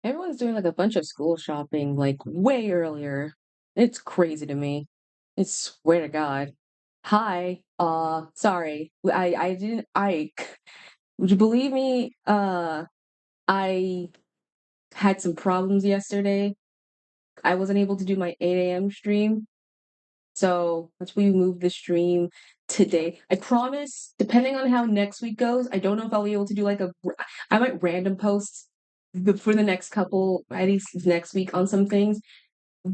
Everyone's doing like a bunch of school shopping like way earlier. It's crazy to me. I swear to God. Hi. Sorry. I didn't would you believe me? I had some problems yesterday. I wasn't able to do my 8 a.m. stream. So that's why we moved the stream today. I promise, depending on how next week goes, I don't know if I'll be able to do like I might random post for the next couple, at least next week on some things,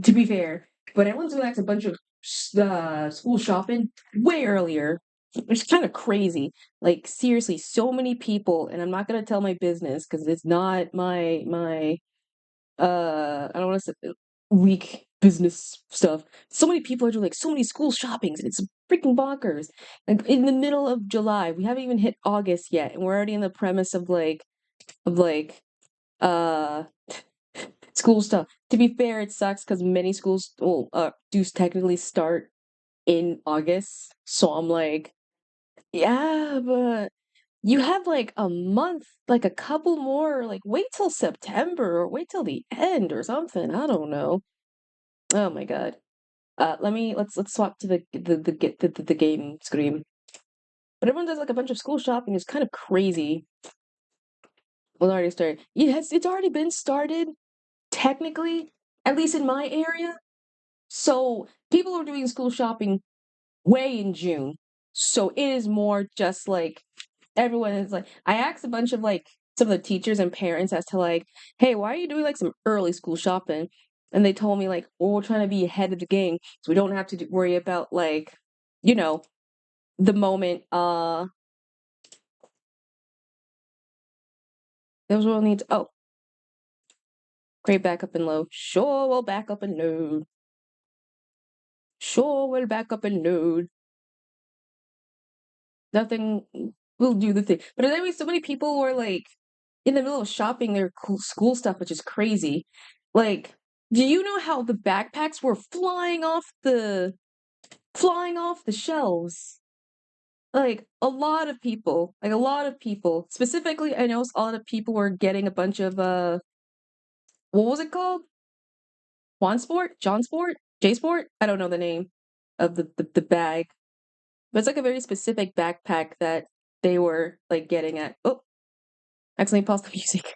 to be fair. But everyone's doing like a bunch of school shopping way earlier. It's kind of crazy. Like seriously, so many people, and I'm not gonna tell my business because it's not my I don't want to say weak business stuff. So many people are doing like so many school shoppings and it's freaking bonkers. Like in the middle of July, we haven't even hit August yet, and we're already in the premise of like uh school stuff. To be fair, it sucks because many schools do technically start in August. So I'm like, yeah, but you have like a month, like a couple more, like wait till September or wait till the end or something. I don't know. Oh my God. Let's swap to the game screen. But everyone does like a bunch of school shopping. It's kind of crazy. Well, it already started. Yes, it's already been started, technically, at least in my area. So people are doing school shopping way in June. So it is more just like everyone is like I asked a bunch of like some of the teachers and parents as to like, hey, why are you doing like some early school shopping? And they told me like, well, we're trying to be ahead of the game, so we don't have to worry about like, you know, the moment. Those will need. Oh, great backup and load. Sure, we'll back up and load. Sure, we'll back up and load. Nothing will do the thing. But anyway, so many people were like in the middle of shopping their cool school stuff, which is crazy. Like, do you know how the backpacks were flying off the shelves? Like a lot of people, specifically, I know a lot of people were getting a bunch of what was it called? John Sport, J Sport. I don't know the name of the bag, but it's like a very specific backpack that they were like getting at. Oh, accidentally paused the music.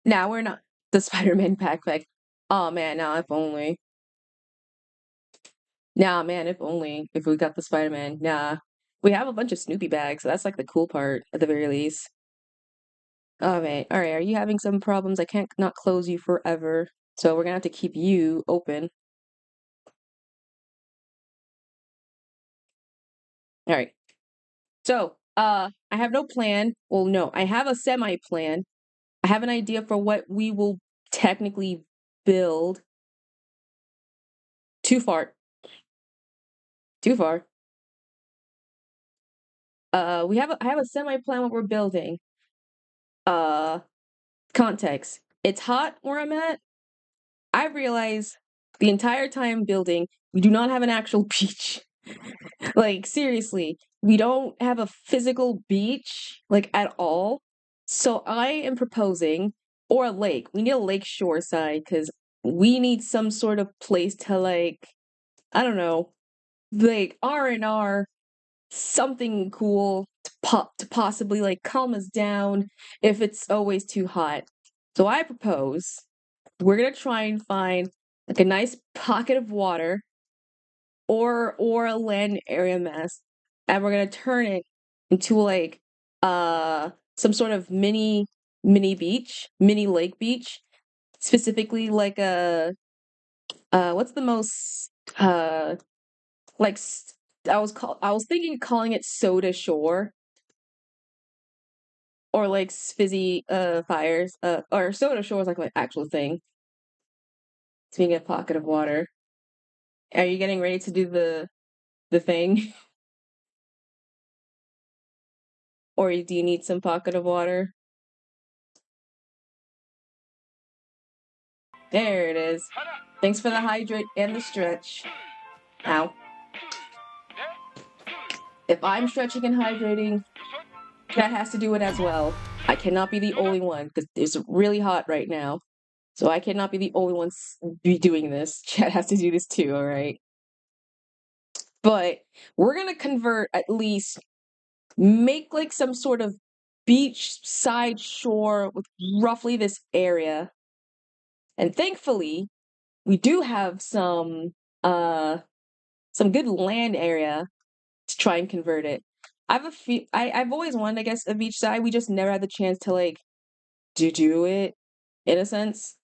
Now we're not the Spider-Man backpack. Oh man, now if only. Nah, man, if only if we got the Spider-Man. Nah. We have a bunch of Snoopy bags, so that's like the cool part at the very least. Oh man. Alright, are you having some problems? I can't not close you forever. So we're gonna have to keep you open. Alright. So, I have no plan. Well, no, I have a semi-plan. I have an idea for what we will technically build. Too far. Too far. I have a semi-plan what we're building. Uh, Context. It's hot where I'm at. I realize the entire time building, we do not have an actual beach. Like, seriously, we don't have a physical beach, like, at all. So I am proposing, or a lake. We need a lake shore side because we need some sort of place to, like, I don't know, like R&R, something cool to possibly like calm us down if it's always too hot. So I propose we're gonna try and find like a nice pocket of water or a land area mass, and we're gonna turn it into like some sort of mini beach, mini lake beach, specifically like a what's the most like I was thinking calling it Soda Shore or like fizzy fires or Soda Shore is like my actual thing. Speaking of pocket of water, are you getting ready to do the thing, or do you need some pocket of water? There it is. Thanks for the hydrate and the stretch. Ow. If I'm stretching and hydrating, that has to do it as well. I cannot be the only one because it's really hot right now. So I cannot be the only one be doing this. Chat has to do this too, all right? But we're gonna convert at least, make like some sort of beach side shore with roughly this area. And thankfully, we do have some good land area to try and convert it. I've always wanted, I guess, a beach side. We just never had the chance to like do it in a sense.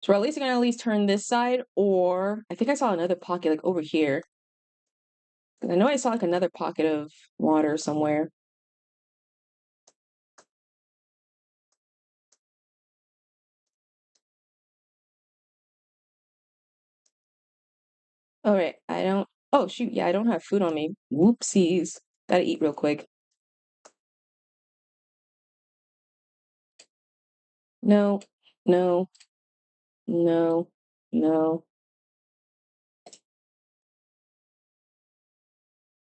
So we're at least gonna at least turn this side, or I think I saw another pocket like over here. I know I saw like another pocket of water somewhere. All right, I don't. Oh shoot, yeah, I don't have food on me. Whoopsies. Gotta eat real quick. No, no, no, no.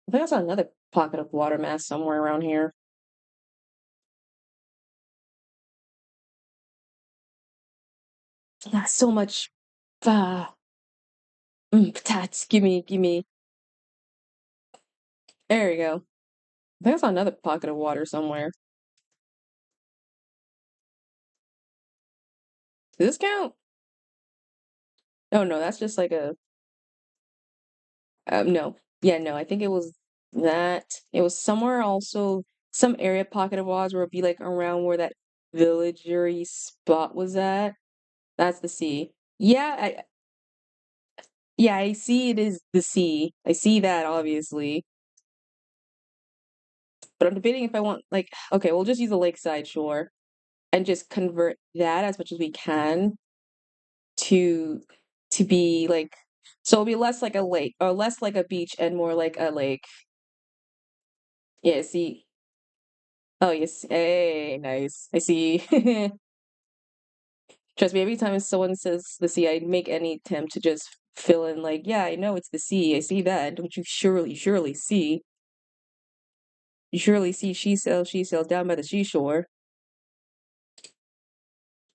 I think I saw another pocket of water mass somewhere around here. Got so much. Ah, patats. Give me. There we go. I think I saw another pocket of water somewhere. Does this count? Oh no, that's just like a. No. Yeah, no. I think it was that. It was somewhere also some area pocket of water where it'd be like around where that villagery spot was at. That's the sea. Yeah, I see it is the sea. I see that obviously. But I'm debating if I want like okay, we'll just use the lakeside shore and just convert that as much as we can to be like so it'll be less like a lake or less like a beach and more like a lake. Yeah, see. Oh yes. Hey, nice. I see. Trust me, every time someone says the sea, I make any attempt to just fill in like, yeah, I know it's the sea. I see that. Don't you surely see? You surely see she sails down by the seashore.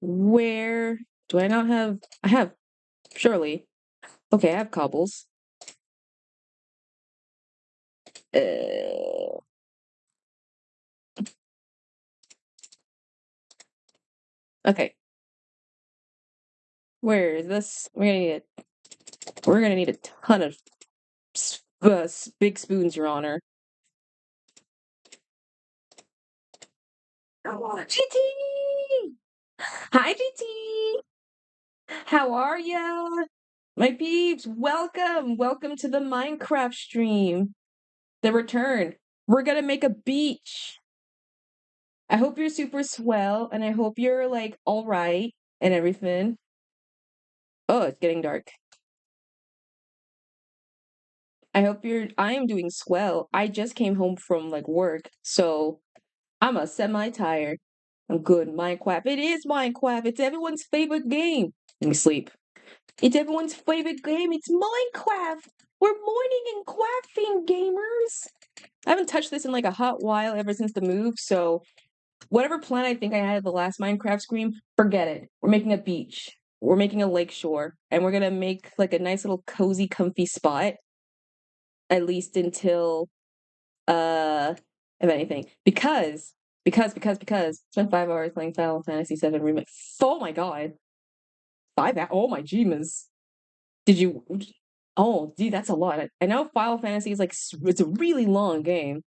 Where do I not have? I have, surely. Okay, I have cobbles. Uh, okay, where is this? We're gonna need a ton of big spoons, Your Honor. GT! Hi, GT! How are ya? My peeps, welcome! Welcome to the MineCraft stream. The return. We're gonna make a beach. I hope you're super swell, and I hope you're like all right and everything. Oh, it's getting dark. I am doing swell. I just came home from like work, so I'm a semi-tired. I'm good. Minecraft. It is Minecraft. It's everyone's favorite game. Let me sleep. It's everyone's favorite game. It's Minecraft. We're morning and crafting gamers. I haven't touched this in like a hot while ever since the move, so whatever plan I think I had at the last Minecraft stream, forget it. We're making a beach. We're making a lake shore, and we're gonna make like a nice little cozy, comfy spot, at least until if anything. Because spent 5 hours playing Final Fantasy VII Remake. Oh my god. 5 hours. Oh my jeemas. Did you Oh, dude, that's a lot. I know Final Fantasy is like it's a really long game.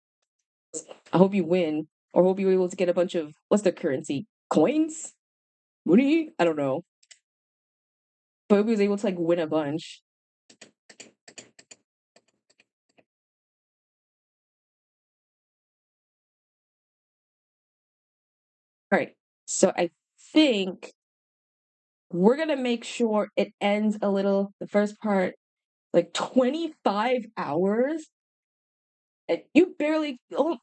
I hope you win, or hope you're able to get a bunch of what's the currency? Coins? Money? I don't know. But I hope he was able to like win a bunch. All right. So I think we're gonna make sure it ends a little the first part like 25 hours. And you barely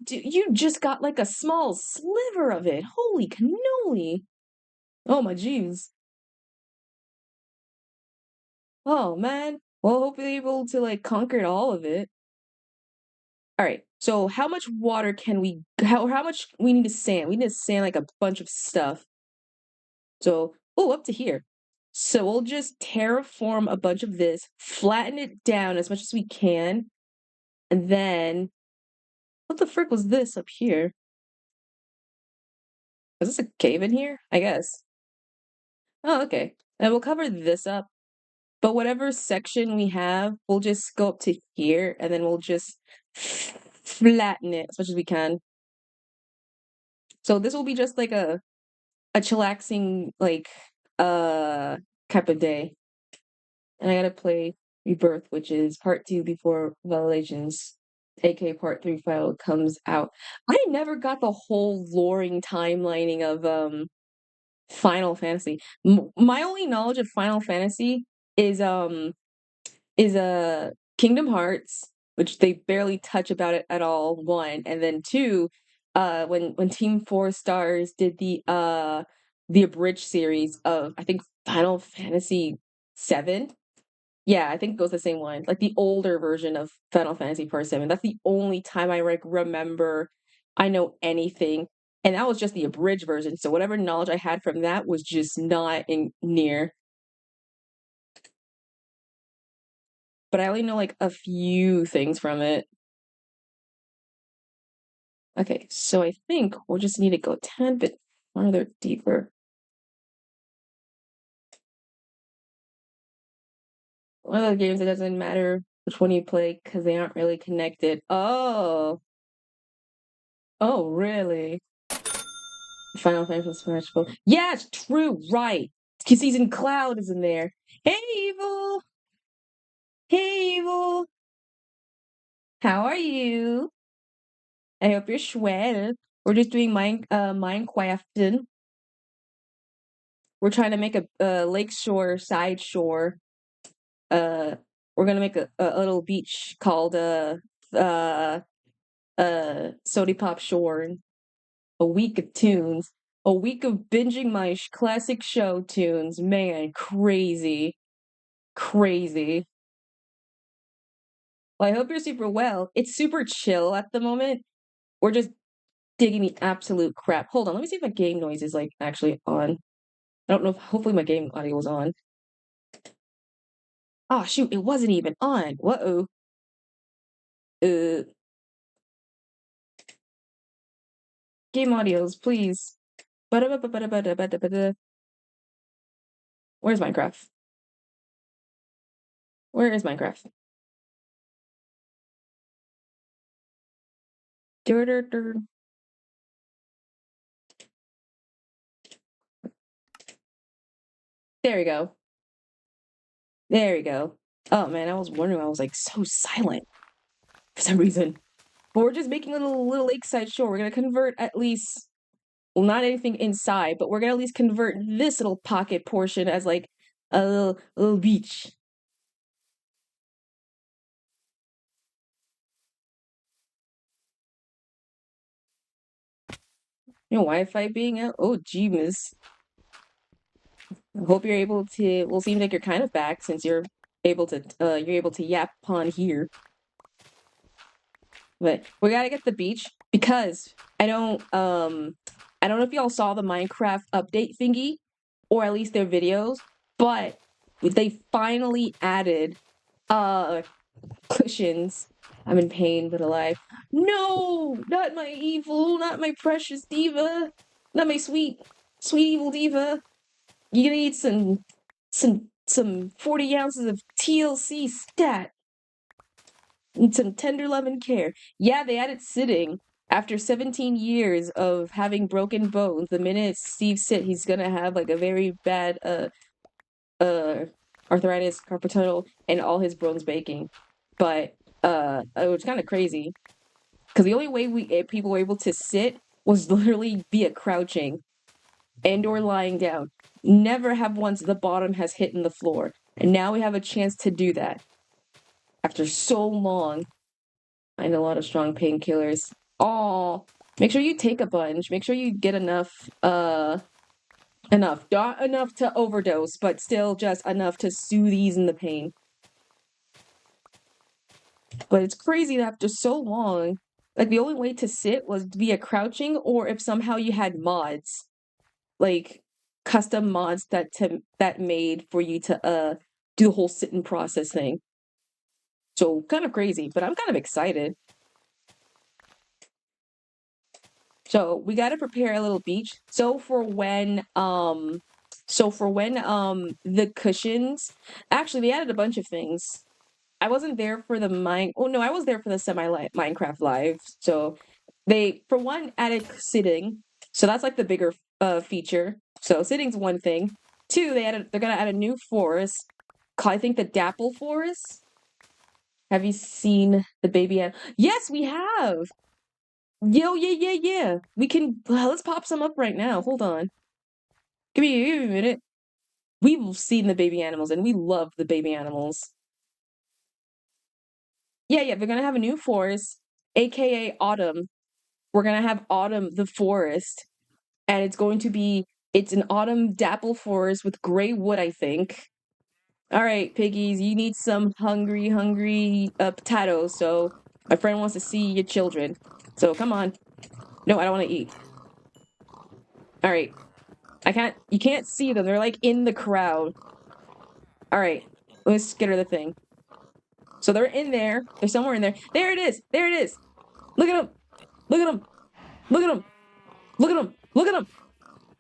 you just got like a small sliver of it. Holy cannoli. Oh my jeeves. Oh man. Well, hope you're able to like conquer all of it. Alright, so how much water can we how much we need to sand? We need to sand, like, a bunch of stuff. So oh, up to here. So we'll just terraform a bunch of this, flatten it down as much as we can, and then what the frick was this up here? Was this a cave in here? I guess. Oh, okay. And we'll cover this up, but whatever section we have, we'll just go up to here, and then we'll just flatten it as much as we can. So this will be just like a chillaxing, like, uh, type of day. And I gotta play Rebirth, which is part 2 before Revelations, aka part 3 file comes out. I never got the whole loring timelining of Final Fantasy. My only knowledge of Final Fantasy is Kingdom Hearts, which they barely touch about it at all, 1, and then 2, when Team 4 Stars did the abridged series of, I think, Final Fantasy 7? Yeah, I think it goes the same one, like the older version of Final Fantasy Part 7. That's the only time I, like, remember I know anything, and that was just the abridged version, so whatever knowledge I had from that was just not in near. But I only know, like, a few things from it. Okay, so I think we'll just need to go a tad bit farther deeper. One of the games, it doesn't matter which one you play because they aren't really connected. Oh, oh, really? Final Fantasy Smash Bros. Yeah, it's true, right? Because Season Cloud is in there. Hey, Evil! Hey, Evil! How are you? I hope you're swell. We're just doing Minecrafting. We're trying to make a lakeshore side shore. We're gonna make a little beach called Sody Pop Shore. A week of tunes. A week of binging my classic show tunes. Man, crazy. Crazy. Well, I hope you're super well. It's super chill at the moment. We're just digging the absolute crap. Hold on, let me see if my game noise is, like, actually on. I don't know if hopefully my game audio was on. Oh shoot, it wasn't even on. Whoa. Uh Game audios, please. Ba-da-ba-ba-ba-da-ba-da-ba-da. Where's Minecraft? Where is Minecraft? Dur-dur-dur. There we go. There we go. Oh man, I was wondering why I was, like, so silent for some reason. But we're just making a little lakeside shore. We're gonna convert at least, well, not anything inside, but we're gonna at least convert this little pocket portion as, like, a little beach. You know, Wi-Fi being out. Oh, jeebus. I hope you're able to. Well, seems like you're kind of back since you're able to yap upon here. But we gotta get the beach because I don't know if y'all saw the Minecraft update thingy, or at least their videos, but they finally added uh cushions. I'm in pain but alive. No, not my evil, not my precious diva, not my sweet evil diva. You're gonna eat some 40 ounces of TLC stat and some tender love and care. Yeah, they added sitting. After 17 years of having broken bones, the minute Steve sit, he's gonna have, like, a very bad uh arthritis, carpal tunnel, and all his bones baking. But it was kind of crazy because the only way people were able to sit was literally via crouching and or lying down. Never have once the bottom has hit in the floor, and now we have a chance to do that after so long. I know a lot of strong painkillers. Oh, make sure you take a bunch. Make sure you get enough. Not enough to overdose, but still just enough to soothe ease in the pain. But it's crazy that after so long, like the only way to sit was via crouching, or if somehow you had mods, like custom mods that made for you to do the whole sitting process thing. So kind of crazy, but I'm kind of excited. So we got to prepare a little beach. So for when the cushions, actually they added a bunch of things. I wasn't there for the mine. Oh no, I was there for the semi Minecraft live. So they, for one, added sitting. So that's like the bigger feature. So sitting's one thing. Two, they're gonna add a new forest. I think the Dapple Forest. Have you seen the baby? Yes, we have. Yo, yeah. We can. Let's pop some up right now. Hold on. Give me a minute. We've seen the baby animals, and we love the baby animals. Yeah. They're gonna have a new forest, aka Autumn. We're gonna have Autumn the forest, and it's an autumn dapple forest with gray wood, I think. All right, piggies, you need some hungry potatoes. So my friend wants to see your children. So come on. No, I don't want to eat. All right. You can't see them. They're like in the crowd. All right. Let's get her the thing. So they're in there. They're somewhere in there. There it is. There it is. Look at them. Look at them. Look at them. Look at them. Look at them.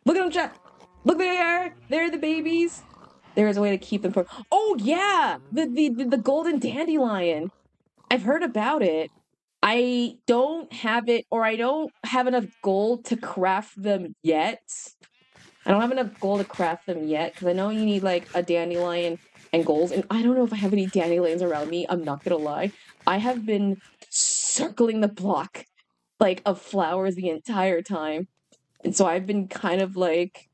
Look at them, chat. Look, they are. They're the babies. There is a way to keep them for. Oh yeah, the golden dandelion. I've heard about it. I don't have it, or I don't have enough gold to craft them yet. I don't have enough gold to craft them yet because I know you need like a dandelion and gold, and I don't know if I have any dandelions around me. I'm not gonna lie. I have been circling the block like of flowers the entire time, and so I've been kind of like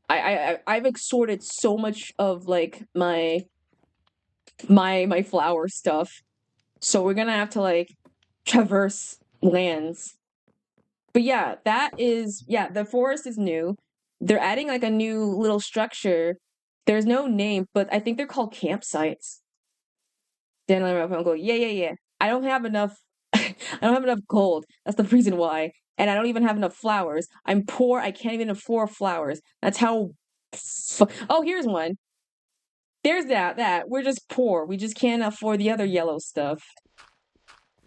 I've extorted so much of like my flower stuff. So we're gonna have to like traverse lands. But yeah, the forest is new. They're adding like a new little structure. There's no name, but I think they're called campsites. Then I'm gonna go, yeah. I don't have enough I don't have enough gold. That's the reason why. And I don't even have enough flowers. I'm poor. I can't even afford flowers. That's how Oh, here's one. There's that. We're just poor. We just can't afford the other yellow stuff.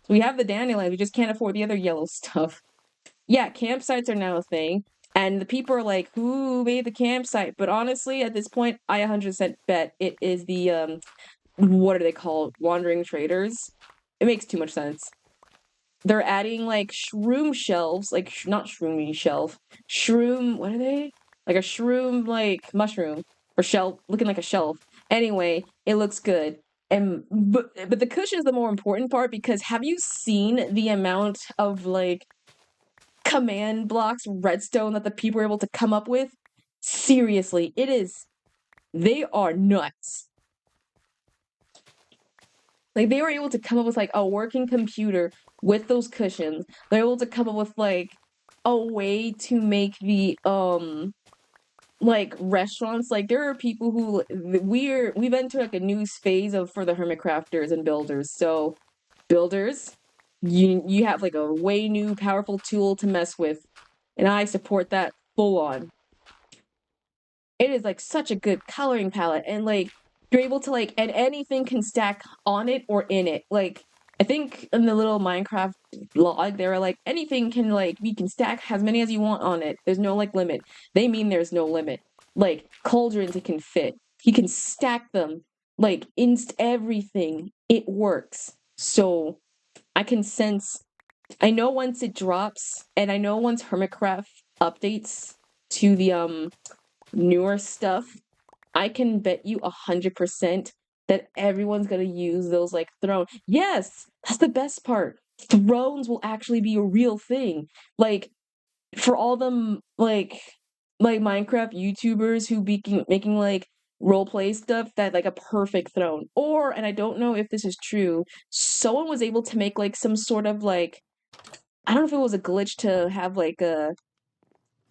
We have the dandelions, we just can't afford the other yellow stuff. Yeah, campsites are now a thing. And the people are like, who made the campsite? But honestly, at this point, I 100% bet it is the what are they called? Wandering traders. It makes too much sense. They're adding like shroom shelves, like not shroomy shelf. Shroom, what are they? Like a shroom like mushroom or shelf looking like a shelf. Anyway, it looks good. But the cushion is the more important part because have you seen the amount of like command blocks redstone that the people were able to come up with? Seriously, they are nuts. Like they were able to come up with like a working computer with those cushions. They're able to come up with like a way to make the like restaurants. Like there are people who we've entered like a new phase of for the hermit crafters and builders. So builders, you have like a way new powerful tool to mess with, and I support that full on. It is like such a good coloring palette, and like you're able to like, and anything can stack on it or in it. Like I think in the little Minecraft log, they were like anything can like we can stack as many as you want on it. There's no like limit. They mean there's no limit. Like cauldrons, it can fit. He can stack them like inst everything. It works. So I can sense. I know once it drops, and I know once Hermitcraft updates to the newer stuff, I can bet you 100% that everyone's gonna use those like throne. Yes, that's the best part. Thrones will actually be a real thing. Like for all them like Minecraft YouTubers who be making like role play stuff that like a perfect throne. Or and I don't know if this is true, someone was able to make like some sort of like I don't know if it was a glitch to have like a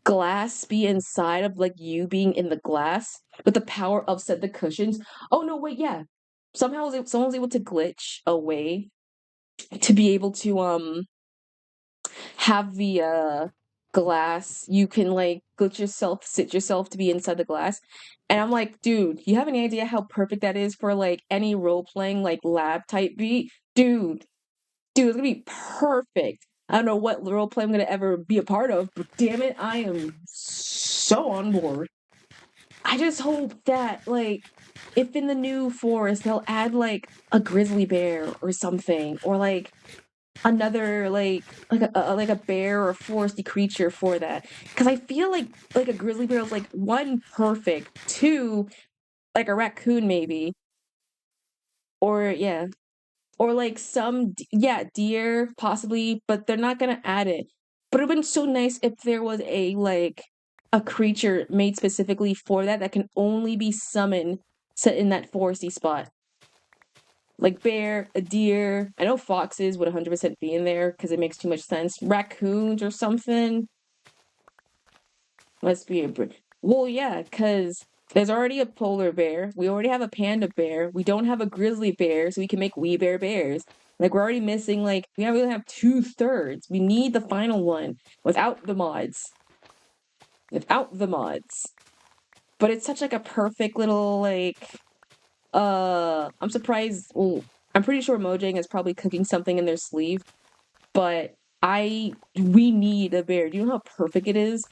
glass be inside of like you being in the glass, but the power upset the cushions. Oh no, wait, yeah. somehow someone was able to glitch a way to be able to have the glass. You can like glitch yourself, sit yourself to be inside the glass. And I'm like, dude, you have any idea how perfect that is for like any role playing like lab type beat? Dude, it's gonna be perfect. I don't know what role play I'm gonna ever be a part of, but damn it, I am so on board. I just hope that like if in the new forest they'll add like a grizzly bear or something, or like another like a bear or a foresty creature for that. Because I feel like a grizzly bear is like one perfect, two like a raccoon maybe, or yeah, or like some yeah deer possibly, but they're not gonna add it. But it'd been so nice if there was a like a creature made specifically for that that can only be summoned set in that foresty spot. Like bear, a deer. I know foxes would 100% be in there because it makes too much sense. Raccoons or something. Must be a well, yeah, because there's already a polar bear. We already have a panda bear. We don't have a grizzly bear, so we can make we bear bears. Like we're already missing like we only have 2/3. We need the final one without the mods. Without the mods. But it's such like a perfect little like I'm surprised. Well, I'm pretty sure Mojang is probably cooking something in their sleeve, but we need a bear. Do you know how perfect it is?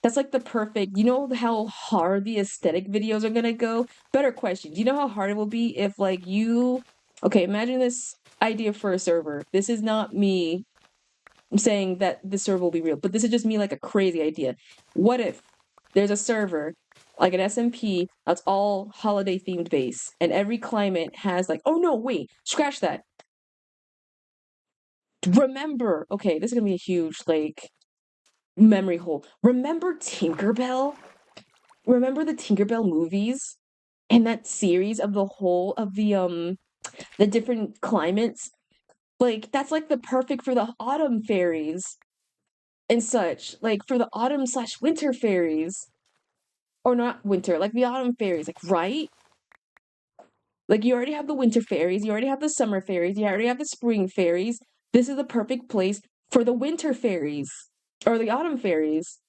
That's like the perfect. You know how hard the aesthetic videos are gonna go? Better question. Do you know how hard it will be if like you okay, imagine this idea for a server. This is not me saying that the server will be real, but this is just me like a crazy idea. What if there's a server like an SMP that's all holiday themed base, and every climate has like, oh no, wait, scratch that. Remember, okay, this is gonna be a huge like memory hole. Remember Tinkerbell? Remember the Tinkerbell movies and that series of the whole of the different climates? Like that's like the perfect for the autumn fairies and such. Like for the autumn slash winter fairies. Or not winter, like the autumn fairies, like right? Like you already have the winter fairies, you already have the summer fairies, you already have the spring fairies. This is the perfect place for the winter fairies or the autumn fairies.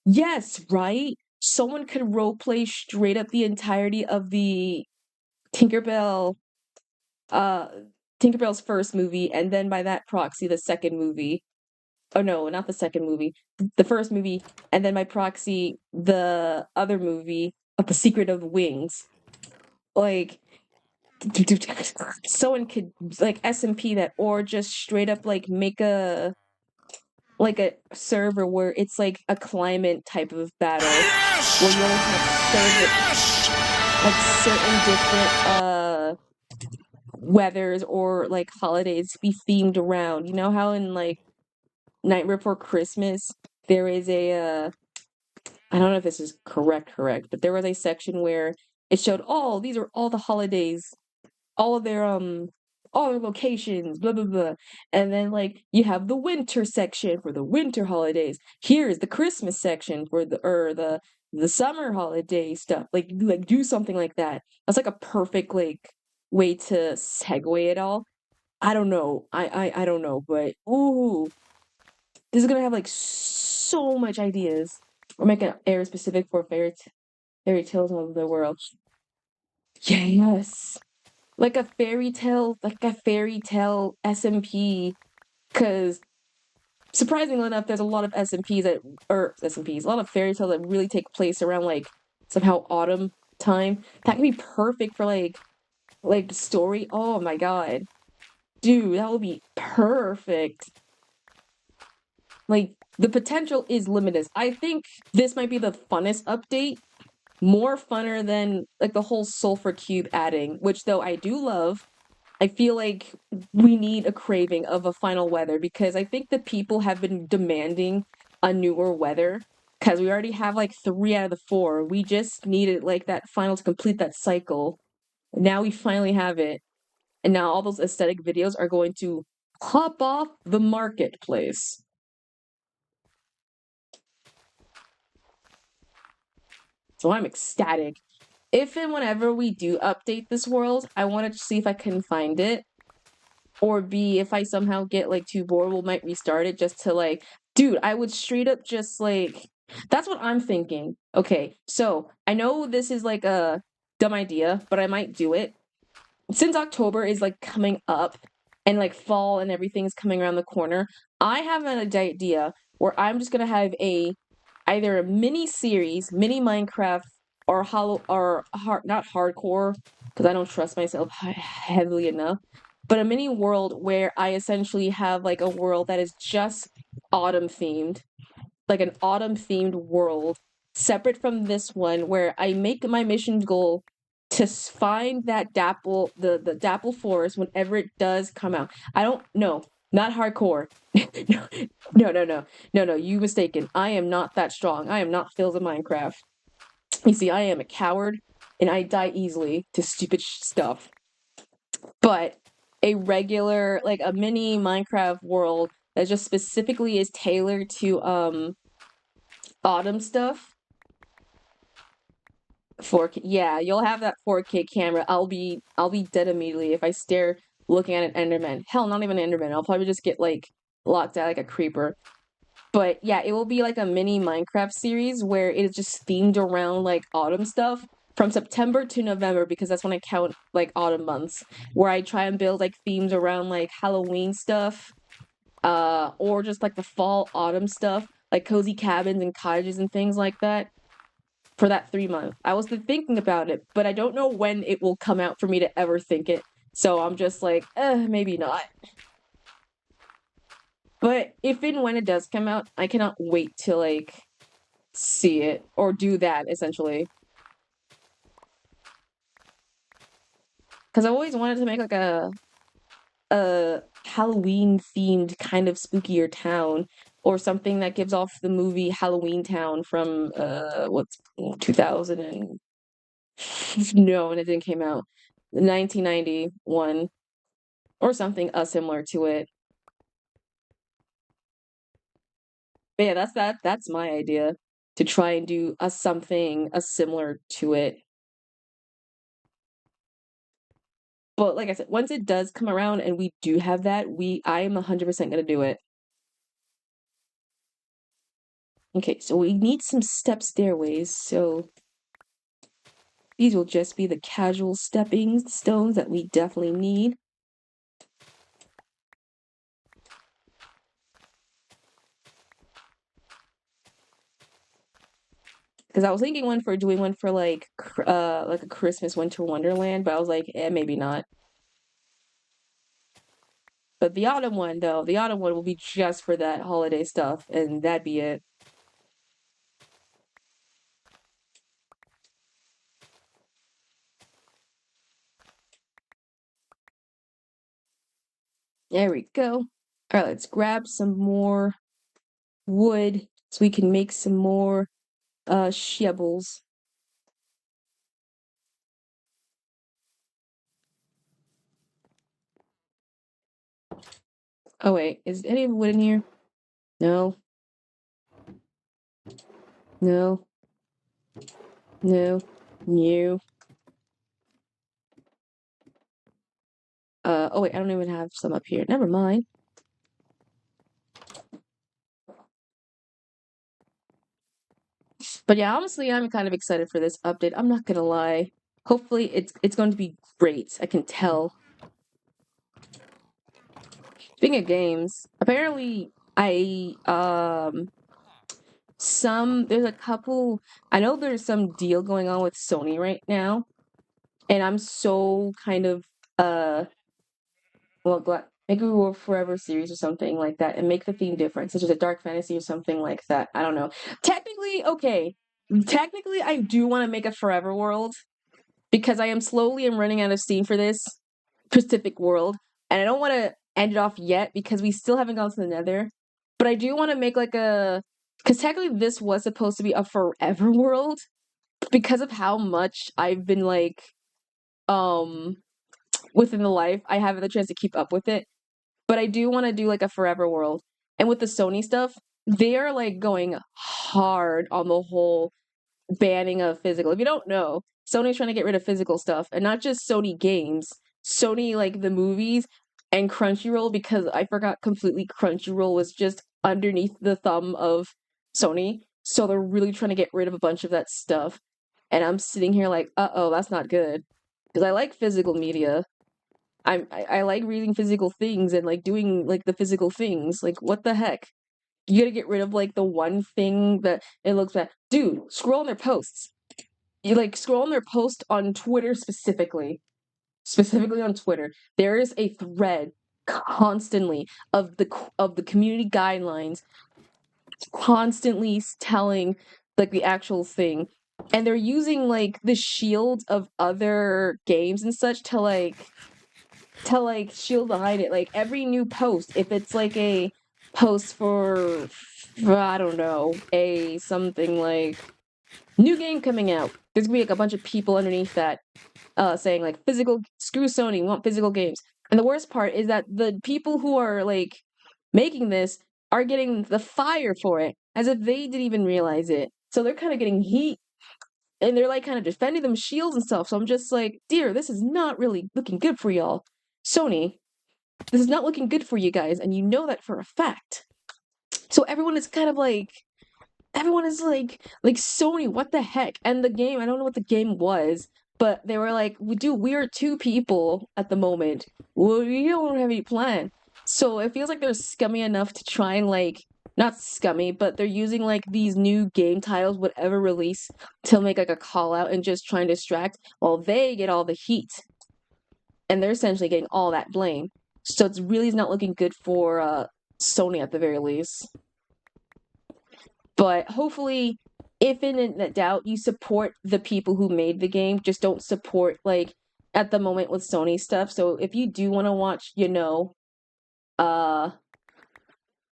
Yes, right? Someone could roleplay straight up the entirety of the Tinkerbell uh Tinkerbell's first movie, and then by that proxy the second movie. Oh no, not the second movie. The first movie, and then by proxy the other movie of The Secret of the Wings. Like someone could like SMP that, or just straight up like make a like a server where it's like a climate type of battle where you only have certain different weathers or like holidays to be themed around. You know how in like Nightmare Before Christmas there is a I don't know if this is correct, but there was a section where it showed, oh, these are all the holidays, all of their all their locations, blah blah blah. And then like you have the winter section for the winter holidays. Here's the Christmas section for the summer holiday stuff. Like do something like that. That's like a perfect like way to segue it all. I don't know. I don't know, but ooh, this is gonna have like so much ideas. Or make an area specific for fairy tales of the world. Yes. Like a fairy tale SMP, because surprisingly enough, there's a lot of SMPs that or SMPs, a lot of fairy tales that really take place around like somehow autumn time. That could be perfect for like story. Oh my god. Dude, that would be perfect. Like the potential is limitless. I think this might be the funnest update. More funner than like the whole sulfur cube adding, which though I do love. I feel like we need a craving of a final weather because I think the people have been demanding a newer weather because we already have like 3 out of the 4. We just needed like that final to complete that cycle. Now we finally have it. And now all those aesthetic videos are going to hop off the marketplace. So I'm ecstatic. if and whenever we do update this world, I want to see if I can find it. Or B, if I somehow get like too bored, we might restart it just to like, dude, I would straight up just like, that's what I'm thinking. Okay, so I know this is like a dumb idea, but I might do it. Since October is like coming up and like fall and everything is coming around the corner, I have an idea where I'm just gonna have a either a mini series, mini Minecraft, or hollow or hard not hardcore because I don't trust myself heavily enough, but a mini world where I essentially have like a world that is just autumn themed, like an autumn themed world separate from this one where I make my mission goal to find that the dapple forest whenever it does come out. I don't know, not hardcore. No, no, no, no, no, no. You mistaken. I am not that strong. I am not Phil's in Minecraft. You see, I am a coward and I die easily to stupid stuff. But a regular, like a mini Minecraft world that just specifically is tailored to autumn stuff. 4K, yeah, you'll have that 4K camera. I'll be dead immediately if I stare looking at an Enderman. Hell, not even an Enderman. I'll probably just get like locked out like a creeper. But yeah, it will be like a mini Minecraft series where it is just themed around like autumn stuff from September to November because that's when I count like autumn months. Where I try and build like themes around like Halloween stuff, or just like the fall autumn stuff, like cozy cabins and cottages and things like that for that 3 month. I was thinking about it, but I don't know when it will come out for me to ever think it. So I'm just like, maybe not. But if and when it does come out, I cannot wait to like see it or do that essentially. Because I always wanted to make like a Halloween themed kind of spookier town or something that gives off the movie Halloween Town from what's 2000 and no, and it didn't came out 1991 or something similar to it. But yeah, that's my idea to try and do a something similar to it. But like I said, once it does come around and we do have that, I am 100% gonna do it. Okay, so we need some step stairways, so these will just be the casual stepping stones that we definitely need. Because I was thinking doing one for like a Christmas Winter Wonderland, but I was like, maybe not. But the autumn one though, the autumn one will be just for that holiday stuff, and that'd be it. There we go. All right, let's grab some more wood so we can make some more shovels. Oh wait, is any wood in here? No. No. No. New. Oh wait, I don't even have some up here. Never mind. But yeah, honestly, I'm kind of excited for this update. I'm not gonna lie. Hopefully it's going to be great. I can tell. Speaking of games, apparently there's a couple I know there's some deal going on with Sony right now, and I'm so kind of well glad make a War Forever series or something like that and make the theme different, such as a dark fantasy or something like that. I don't know. Technically, okay. Technically I do want to make a Forever world because I am slowly running out of steam for this Pacific world, and I don't want to end it off yet because we still haven't gone to the Nether. But I do want to make like because technically this was supposed to be a forever world because of how much I've been like um within the life. I haven't the chance to keep up with it, but I do want to do like a forever world. And with the Sony stuff, they're like going hard on the whole banning of physical. If you don't know, Sony's trying to get rid of physical stuff, and not just Sony games, Sony like the movies and Crunchyroll, because I forgot completely Crunchyroll was just underneath the thumb of Sony. So they're really trying to get rid of a bunch of that stuff. And I'm sitting here like, uh-oh, that's not good. Because I like physical media. I like reading physical things and like doing like the physical things. Like what the heck? You gotta get rid of like the one thing that it looks bad. Dude, scroll on their posts. You like scroll on their post on Twitter specifically on Twitter. There is a thread constantly of the community guidelines constantly telling like the actual thing, and they're using like the shields of other games and such to shield behind it. Like every new post, if it's like a post for I don't know, a something like new game coming out, there's gonna be like a bunch of people underneath that saying like physical, screw Sony, we want physical games. And the worst part is that the people who are like making this are getting the fire for it as if they didn't even realize it. So they're kind of getting heat and they're like kind of defending them shields and stuff. So I'm just like, dear, this is not really looking good for y'all. Sony, this is not looking good for you guys, and you know that for a fact. So everyone is kind of like, everyone is like Sony, what the heck? And the game, I don't know what the game was, but they were like, we are two people at the moment. We don't have any plan. So it feels like they're scummy enough to try and like, not scummy, but they're using like these new game titles, whatever release, to make like a call out and just try and distract while they get all the heat. And they're essentially getting all that blame. So it's really not looking good for Sony at the very least. But hopefully, if in doubt, you support the people who made the game. Just don't support, like, at the moment with Sony stuff. So if you do want to watch, uh,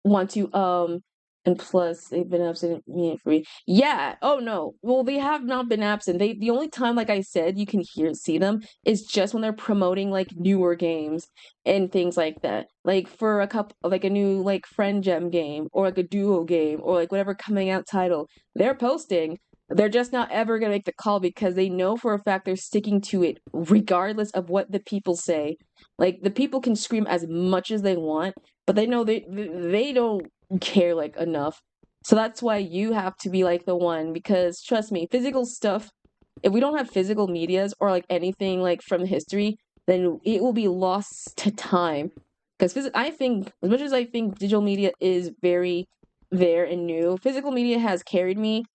want to, and plus, they've been absent for me. Yeah. Oh, no. Well, they have not been absent. The only time, like I said, you can see them is just when they're promoting, like, newer games and things like that. Like, for a couple, like, a new, like, Friend Gem game or, like, a duo game or, like, whatever coming out title, they're posting. They're just not ever going to make the call because they know for a fact they're sticking to it regardless of what the people say. Like, the people can scream as much as they want, but they know they don't care like enough. So that's why you have to be like the one, because trust me, physical stuff, if we don't have physical medias or like anything like from history, then it will be lost to time. Because I think, as much as I think digital media is very there and new, physical media has carried me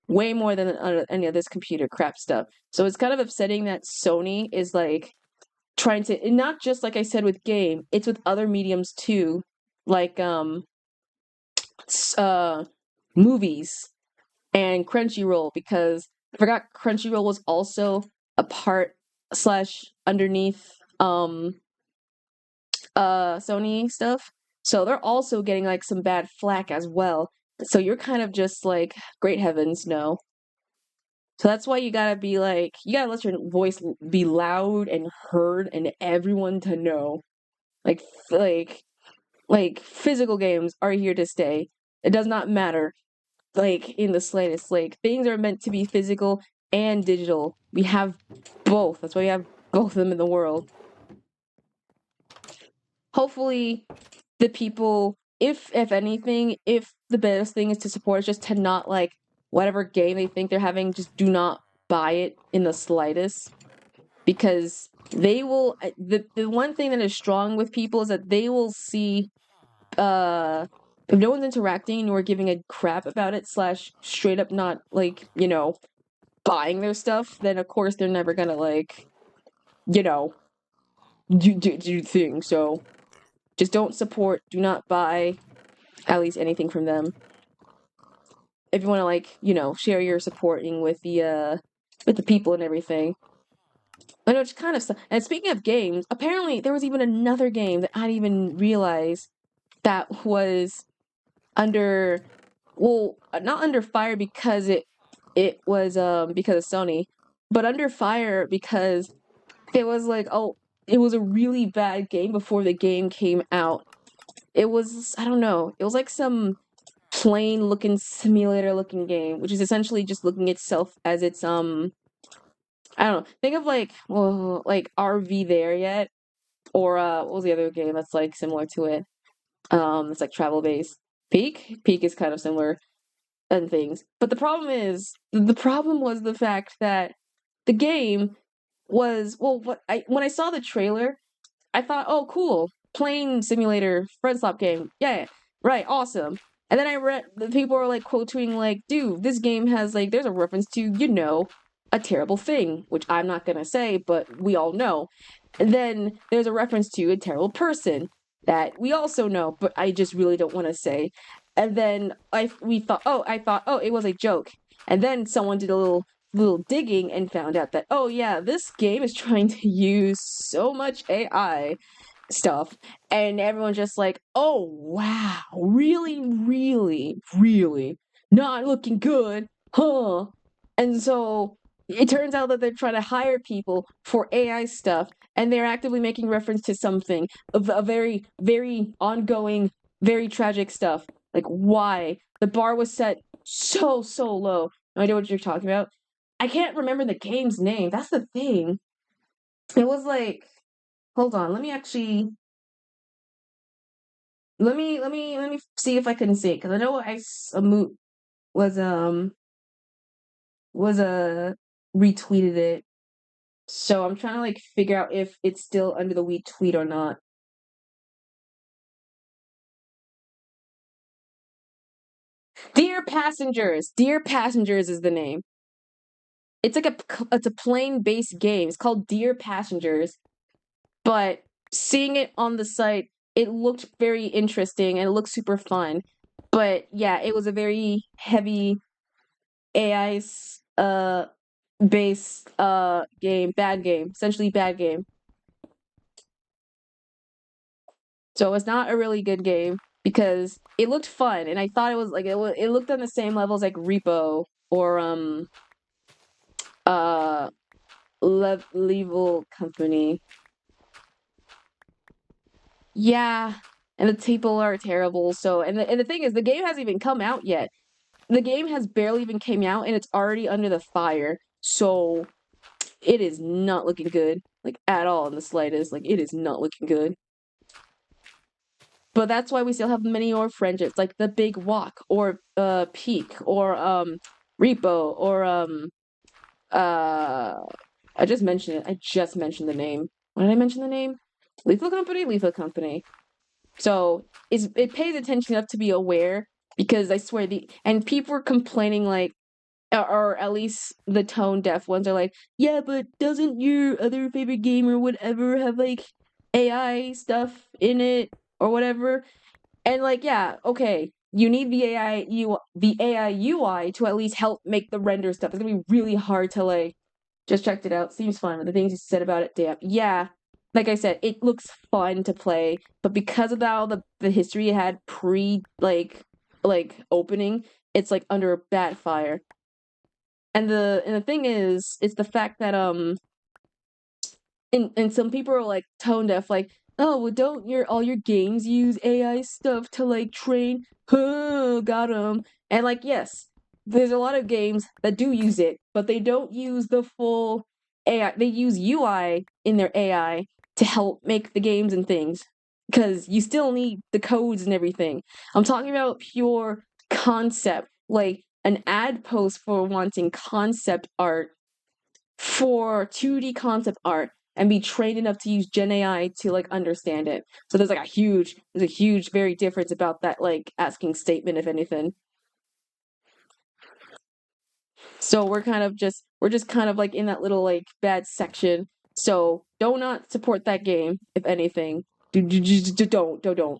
way more than any of this computer crap stuff. So it's kind of upsetting that Sony is like trying to, and not just like I said with game, it's with other mediums too, like movies and Crunchyroll, because I forgot Crunchyroll was also a part slash underneath Sony stuff. So they're also getting like some bad flack as well. So you're kind of just like, great heavens, no. So that's why you gotta be like, you gotta let your voice be loud and heard and everyone to know. Like, like physical games are here to stay. It does not matter, like in the slightest. Like things are meant to be physical and digital. We have both. That's why we have both of them in the world. Hopefully, the people, if anything, if the best thing is to support is just to not like whatever game they think they're having, just do not buy it in the slightest, because they will. The one thing that is strong with people is that they will see if no one's interacting and you're giving a crap about it slash straight up not like buying their stuff, then of course they're never gonna like do things. So just don't support, do not buy at least anything from them. If you want to like share your supporting with the people and everything. I know it's kind of stuff. And speaking of games, apparently there was even another game that I didn't even realize that was under, well, not under fire because it was because of Sony, but under fire because it was like, oh, it was a really bad game before the game came out. It was, I don't know, it was like some plain looking simulator looking game, which is essentially just looking itself as its I don't know. Think of like, well, like RV there yet? Or what was the other game that's like similar to it? It's like travel based. Peak? Peak is kind of similar and things. But the problem was the fact that the game was well what I when I saw the trailer, I thought, oh, cool, plane simulator, friend swap game. Yeah, right, awesome. And then I read the people were like quote tweeting like, dude, this game has like there's a reference to, a terrible thing, which I'm not gonna say, but we all know. And then there's a reference to a terrible person that we also know, but I just really don't want to say. And then I thought, oh, it was a joke. And then someone did a little digging and found out that, oh yeah, this game is trying to use so much AI stuff, and everyone's just like, oh wow, really, really, really not looking good, huh? And so it turns out that they're trying to hire people for AI stuff, and they're actively making reference to something of a very, very ongoing, very tragic stuff. Like, why? The bar was set so low. No idea what you're talking about. I can't remember the game's name. That's the thing. It was like, hold on, let me actually let me see if I can see it, because I know a moot was was retweeted it. So I'm trying to like figure out if it's still under the we tweet or not. Dear Passengers is the name. It's like it's a plane based game. It's called Dear Passengers, but seeing it on the site, it looked very interesting and it looked super fun. But yeah, it was a very heavy AI base game, bad game, essentially bad game. So it's not a really good game because it looked fun and I thought it was like it looked on the same levels like Repo or uh Level Company. Yeah, and the people are terrible. So and the thing is the game hasn't even come out yet. The game has barely even came out and it's already under the fire. So it is not looking good, like at all in the slightest. Like it is not looking good. But that's why we still have many more friendships, like the Big Walk or Peak or Repo or uh I just mentioned it. I just mentioned the name. What did I mention the name? Lethal Company? Lethal Company. So it pays attention enough to be aware because I swear and people were complaining like or at least the tone deaf ones are like, yeah, but doesn't your other favorite game or whatever have like AI stuff in it or whatever? And like, yeah, okay, you need the AI UI to at least help make the render stuff. It's gonna be really hard to like just checked it out. Seems fun. The things you said about it, damn. Yeah. Like I said, it looks fun to play, but because of all the history it had pre like opening, it's like under a bad fire. And the thing is, it's the fact that and some people are like tone deaf, like, oh, well, don't all your games use AI stuff to like train? Huh, got 'em. And like, yes, there's a lot of games that do use it, but they don't use the full AI. They use UI in their AI to help make the games and things, because you still need the codes and everything. I'm talking about pure concept, like an ad post for wanting concept art for 2D concept art and be trained enough to use Gen AI to like understand it. So there's a huge very difference about that like asking statement if anything. So we're just kind of like in that little like bad section. So do not support that game if anything. Don't.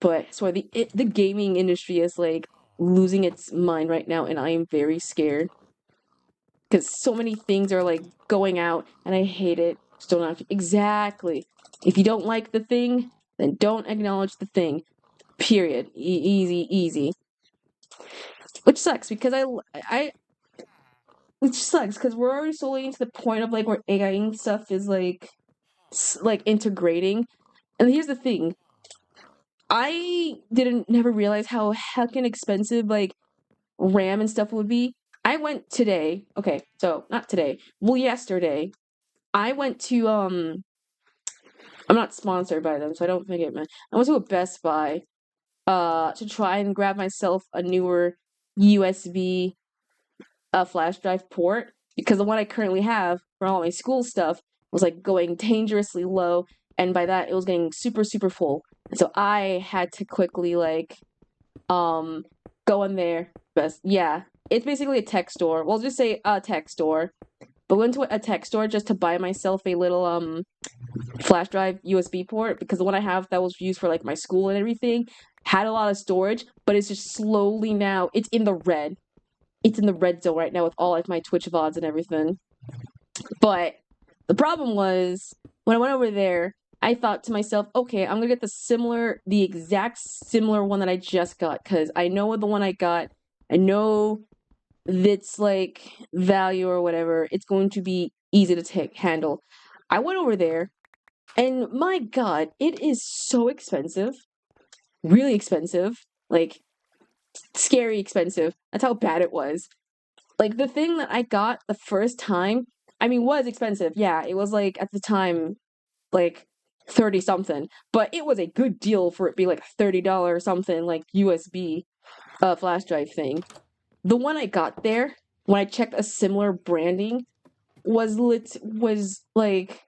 But so the gaming industry is like losing its mind right now and I am very scared because so many things are like going out and I hate it. Just don't have to. Exactly. If you don't like the thing, then don't acknowledge the thing. Period. Easy, easy. Which sucks because which sucks because we're already slowly into the point of like where AI stuff is like integrating. And here's the thing. I didn't never realize how heckin' expensive like RAM and stuff would be. I went today. Okay, so not today. Well, yesterday. I went to I'm not sponsored by them, so I don't think it meant. I went to a Best Buy to try and grab myself a newer USB flash drive port because the one I currently have for all my school stuff was like going dangerously low, and by that it was getting super full. And so I had to quickly like um go in there. Best, yeah, it's basically a tech store. We'll just say a tech store. But went to a tech store just to buy myself a little flash drive USB port because the one I have that was used for like my school and everything had a lot of storage, but it's just slowly now it's in the red. It's in the red zone right now with all like my Twitch VODs and everything. But the problem was when I went over there, I thought to myself, okay, I'm gonna get the exact similar one that I just got because I know the one I got. I know that's like value or whatever. It's going to be easy to handle. I went over there, and my God, it is so expensive, really expensive, like scary expensive. That's how bad it was. Like the thing that I got the first time, I mean, was expensive. Yeah, it was like at the time, like 30 something, but it was a good deal for it be like $30 something, like USB flash drive thing. The one I got there, when I checked a similar branding, was like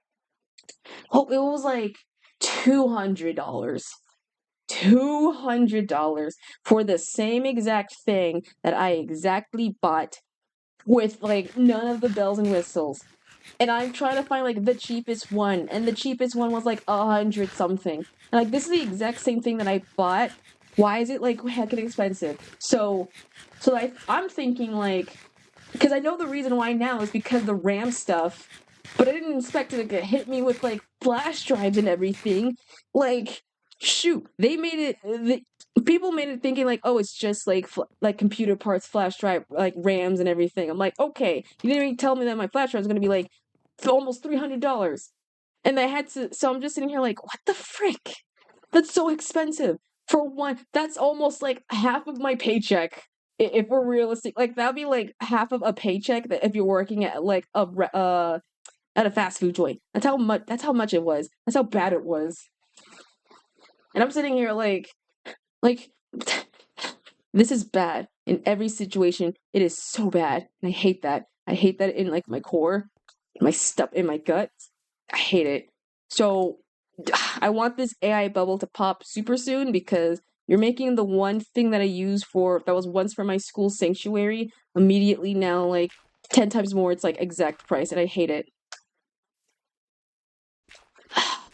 it was like $200. $200 for the same exact thing that I exactly bought with like none of the bells and whistles. And I'm trying to find like the cheapest one, and the cheapest one was like 100 something. And like this is the exact same thing that I bought. Why is it like heckin' expensive? I'm thinking like because I know the reason why now is because the RAM stuff, but I didn't expect it to get hit me with like flash drives and everything. Like, shoot, they made it. People made it thinking like, oh, it's just like computer parts, flash drive, like RAMs and everything. I'm like, okay, you didn't even tell me that my flash drive is gonna be like almost $300, and I had to. So I'm just sitting here like, what the frick? That's so expensive for one. That's almost like half of my paycheck. If we're realistic, like that'd be like half of a paycheck that if you're working at like at a fast food joint. That's how much. That's how much it was. That's how bad it was. And I'm sitting here like this is bad in every situation. It is so bad, and I hate that. I hate that in like my core, my stuff in my gut. I hate it. So I want this AI bubble to pop super soon because you're making the one thing that I use for that was once for my school sanctuary immediately now like 10 times more. It's like exact price, and I hate it.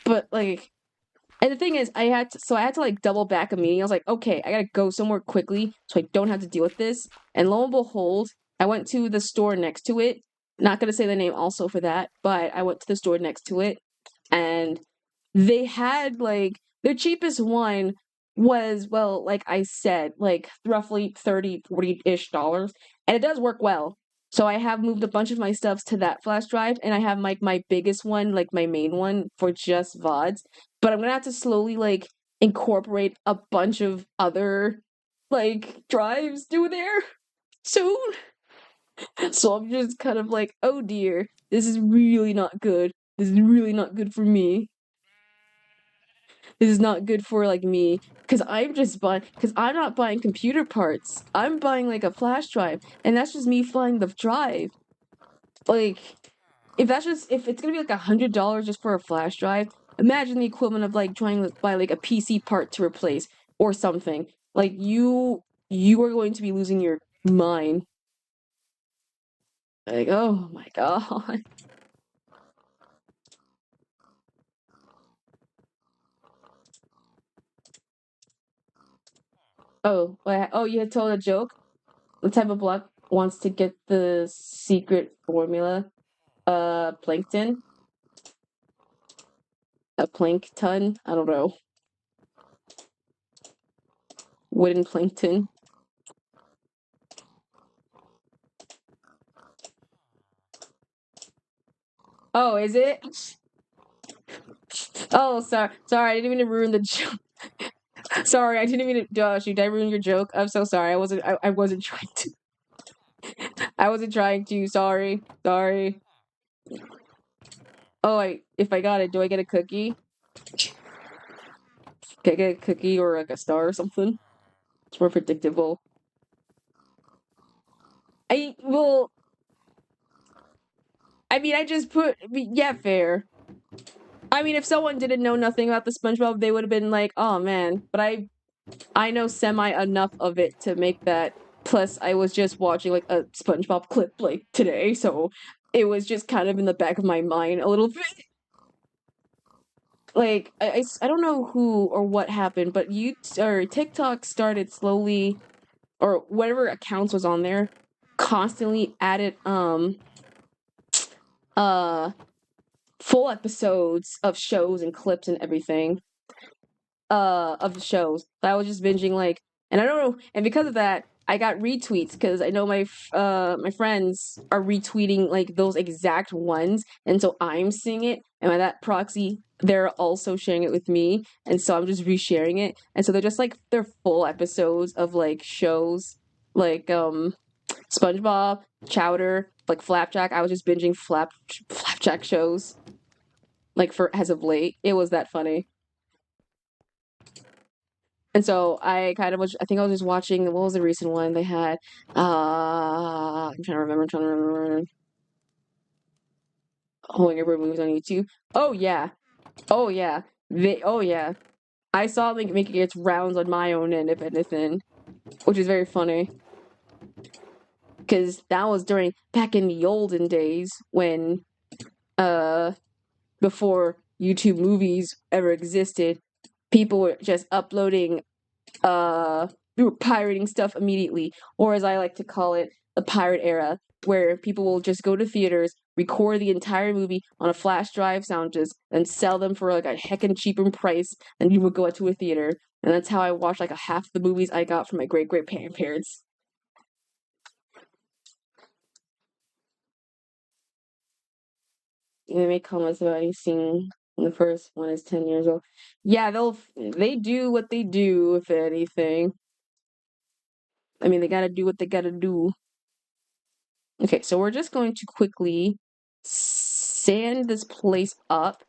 But like, and the thing is, I had to like double back a meeting. I was like, okay, I gotta go somewhere quickly so I don't have to deal with this. And lo and behold, I went to the store next to it. Not gonna say the name also for that, but I went to the store next to it, and they had like their cheapest one was, well, like I said, like roughly 30, 40-ish dollars, and it does work well. So I have moved a bunch of my stuffs to that flash drive, and I have like my biggest one, like my main one for just VODs. But I'm gonna have to slowly like incorporate a bunch of other like drives through there soon. So I'm just kind of like, oh dear, this is really not good. This is really not good for me. This is not good for like me because I'm not buying computer parts. I'm buying like a flash drive, and that's just me flying the drive. Like if it's gonna be like $100 just for a flash drive, imagine the equivalent of like trying to buy like a PC part to replace or something. Like you are going to be losing your mind. Like, oh my God. Oh, you had told a joke? The type of block wants to get the secret formula. Plankton? A plankton? I don't know. Wooden plankton? Oh, is it? Oh, sorry, I didn't mean to ruin the joke. Sorry, I didn't mean to. Did I ruin your joke? I'm so sorry. I wasn't trying to. I wasn't trying to. Sorry. Sorry. Oh, if I got it, do I get a cookie? Can I get a cookie or like a star or something? It's more predictable. Well, I mean, yeah, fair. I mean, if someone didn't know nothing about the SpongeBob, they would have been like, oh man, but I know semi enough of it to make that. Plus, I was just watching like a SpongeBob clip like today, so it was just kind of in the back of my mind a little bit. Like I don't know who or what happened, but TikTok started slowly, or whatever accounts was on there, constantly added uh full episodes of shows and clips and everything of the shows. I was just binging like, and I don't know, and because of that, I got retweets because I know my friends are retweeting like those exact ones, and so I'm seeing it, and by that proxy, they're also sharing it with me, and so I'm just resharing it, and so they're full episodes of like shows like SpongeBob, Chowder, like Flapjack. I was just binging Flapjack shows like for as of late. It was that funny. And so I think I was just watching, what was the recent one they had? I'm trying to remember. Holding Every Movies on YouTube. Oh yeah. Oh yeah. Oh yeah. I saw it like making its rounds on my own end, if anything, which is very funny. Because that was back in the olden days when, uh, before YouTube movies ever existed, people were just uploading we were pirating stuff immediately, or as I like to call it, the pirate era, where people will just go to theaters, record the entire movie on a flash drive sound disc, and sell them for like a heckin' cheaper price than you would go to a theater. And that's how I watched like a half the movies I got from my great grandparents. They make comments about any scene when the first one is 10 years old. Yeah, they do what they do, if anything. I mean, they gotta do what they gotta do. Okay, so we're just going to quickly sand this place up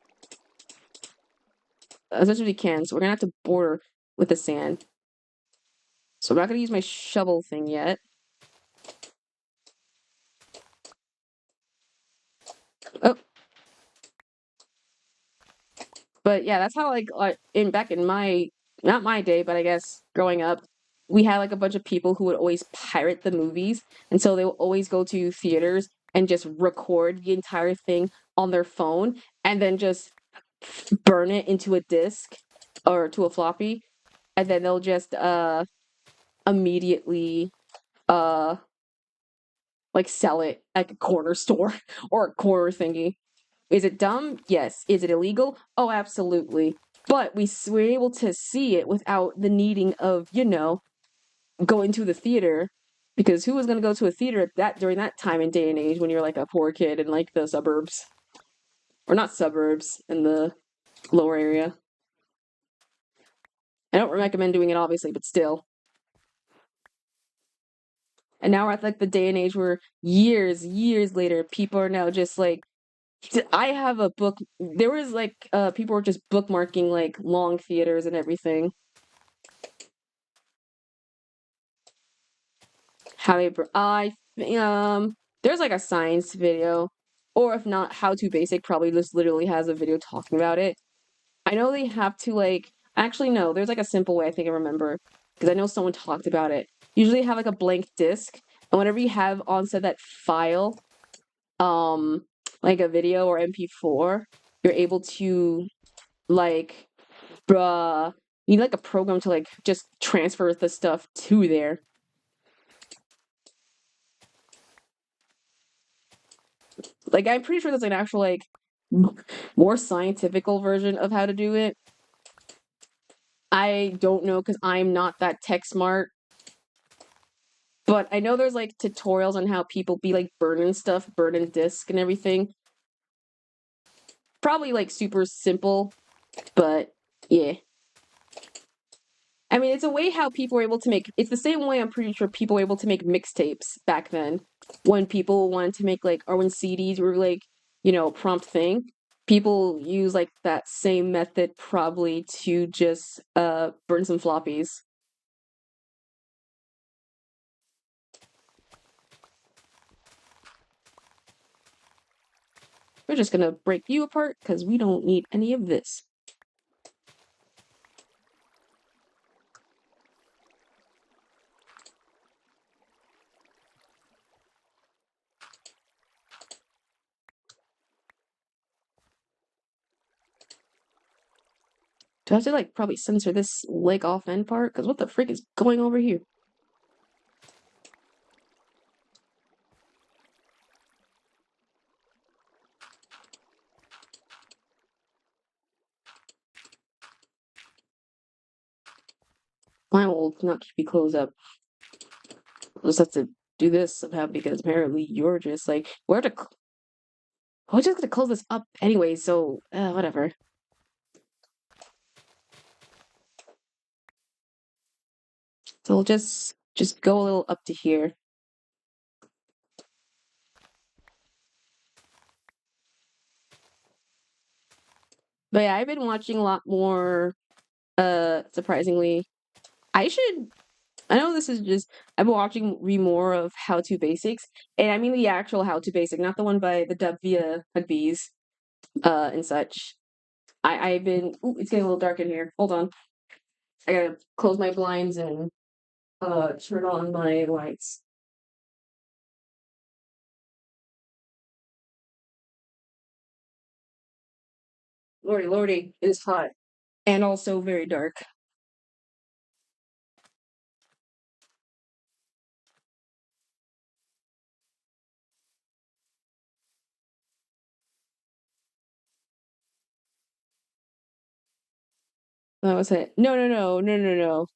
as much as we can. So we're gonna have to border with the sand. So I'm not gonna use my shovel thing yet. Oh, but yeah, that's how like in back in my not my day, but I guess growing up, we had like a bunch of people who would always pirate the movies, and so they would always go to theaters and just record the entire thing on their phone, and then just burn it into a disc or to a floppy, and then they'll just immediately uh like sell it at a corner store or a corner thingy. Is it dumb? Yes. Is it illegal? Oh, absolutely. But we're able to see it without the needing of, going to the theater. Because who was going to go to a theater during that time and day and age when you're like a poor kid in like the suburbs? Or not suburbs, in the lower area. I don't recommend doing it, obviously, but still. And now we're at like the day and age where years later, people are now just like, I have a book. There was like people were just bookmarking like long theaters and everything. How they there's like a science video, or if not, How to Basic probably just literally has a video talking about it. I know they have to like actually no, there's like a simple way I think I remember because I know someone talked about it. Usually have like a blank disk, and whenever you have on set that file, like a video or MP4, you're able to like you need like a program to like just transfer the stuff to there. Like I'm pretty sure there's an actual like more scientifical version of how to do it. I don't know because I'm not that tech smart. But I know there's like tutorials on how people be like burning disk and everything. Probably like super simple, but yeah. I mean, it's a way how people were able to make. It's the same way I'm pretty sure people were able to make mixtapes back then. when people wanted to make like, or when CDs were like, you know, prompt thing, people use like that same method probably to just burn some floppies. We're just gonna break you apart because we don't need any of this. Do I have to like probably censor this leg off end part? Because what the frick is going over here? Mine will not keep you close up. We'll just have to do this somehow because apparently you're just like, where to. We're just gonna close this up anyway, so whatever. So we'll just go a little up to here. But yeah, I've been watching a lot more, surprisingly. I know this is just, I've been watching more of How to Basics, and I mean the actual How to Basic, not the one by the dub via Hugbees, and such. I've been, ooh, it's getting a little dark in here. Hold on. I gotta close my blinds and, turn on my lights. Lordy, lordy, it is hot. And also very dark. That was it. No, no, no, no, no, no.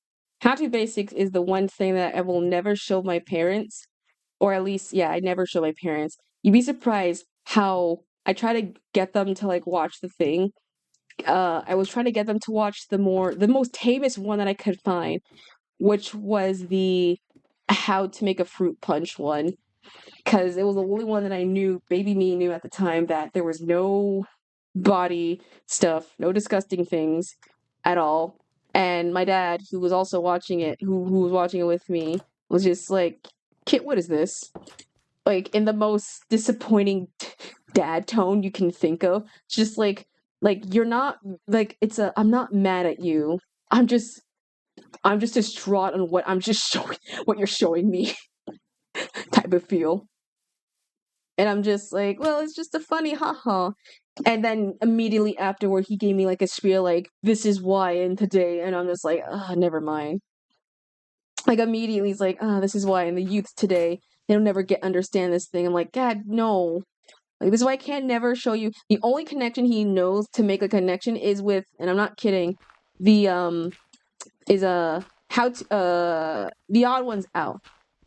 How to Basics is the one thing that I will never show my parents, or at least, yeah, I never show my parents. You'd be surprised how I try to get them to like watch the thing. I was trying to get them to watch the most tamest one that I could find, which was the how to make a fruit punch one, because it was the only one that I knew, baby me knew at the time that there was no body stuff, no disgusting things at all. And my dad, who was also watching it, who was watching it with me, was just like, "Kit, what is this?" Like in the most disappointing dad tone you can think of. Just like you're not like it's a I'm not mad at you. I'm just I'm just distraught on what I'm just showing what you're showing me type of feel. And I'm just like, well, it's just a funny haha. And then immediately afterward, he gave me like a spiel, like, this is why in today. And I'm just like, never mind. Like, immediately, he's like, this is why in the youth today, they'll never understand this thing. I'm like, God, no. Like, this is why I can't never show you. The only connection he knows to make a connection is with, and I'm not kidding, the, is how to, the odd one's out.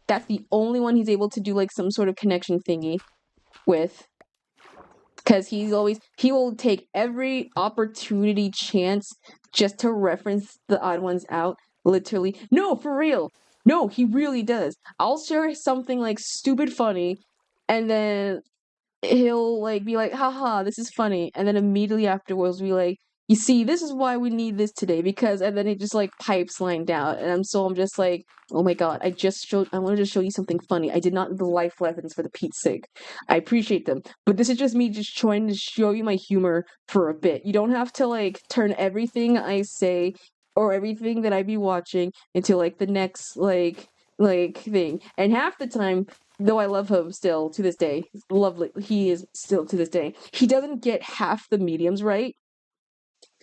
That's the only one he's able to do, like, some sort of connection thingy with. Because he will take every opportunity chance just to reference the odd ones out, literally. No, for real. No, he really does. I'll share something like stupid funny, and then he'll like be like, haha, this is funny, and then immediately afterwards be like, you see, this is why we need this today, because, and then it just like pipes line down, and I'm just like, oh my god, I wanted to show you something funny. I did not need the life lessons for the Pete's sake. I appreciate them, but this is just me just trying to show you my humor for a bit. You don't have to like turn everything I say or everything that I be watching into like the next like thing. And half the time, though I love him still to this day, lovely, he is still to this day, he doesn't get half the mediums right,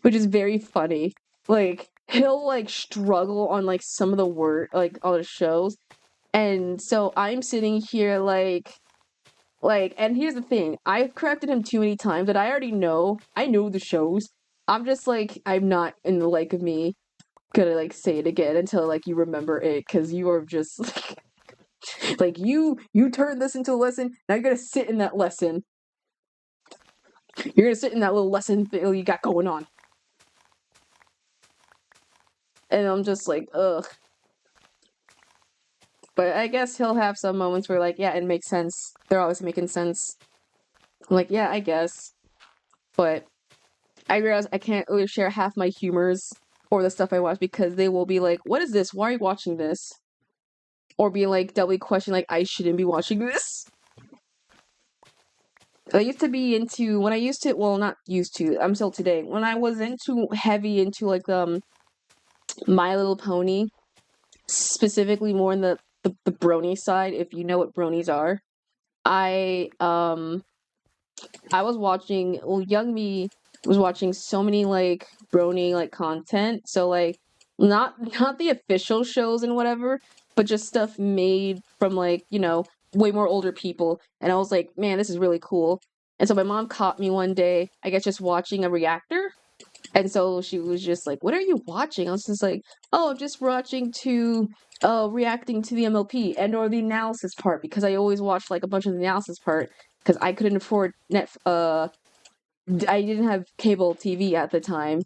which is very funny. Like, he'll like struggle on like some of the word like on the shows. And so I'm sitting here like and here's the thing, I've corrected him too many times that I know the shows. I'm just like, I'm not in the like of me gonna like say it again until like you remember it, because you are just like you turned this into a lesson. Now you're gonna sit in that lesson. You're gonna sit in that little lesson thing you got going on. And I'm just like, ugh. But I guess he'll have some moments where, like, yeah, it makes sense. They're always making sense. I'm like, yeah, I guess. But I realize I can't really share half my humors or the stuff I watch because they will be like, what is this? Why are you watching this? Or be like doubly questioning, like, I shouldn't be watching this. I used to be into, when I used to, well, not used to, I'm still today. When I was heavy into, like, My Little Pony, specifically more in the brony side, if you know what bronies are. I was watching, well, young me was watching so many like brony like content. So like not the official shows and whatever, but just stuff made from like, way more older people. And I was like, man, this is really cool. And so my mom caught me one day, I guess just watching a reactor. And so she was just like, "What are you watching?" I was just like, "Oh, I'm just watching to reacting to the MLP and or the analysis part because I always watched like a bunch of the analysis part because I couldn't afford I didn't have cable TV at the time."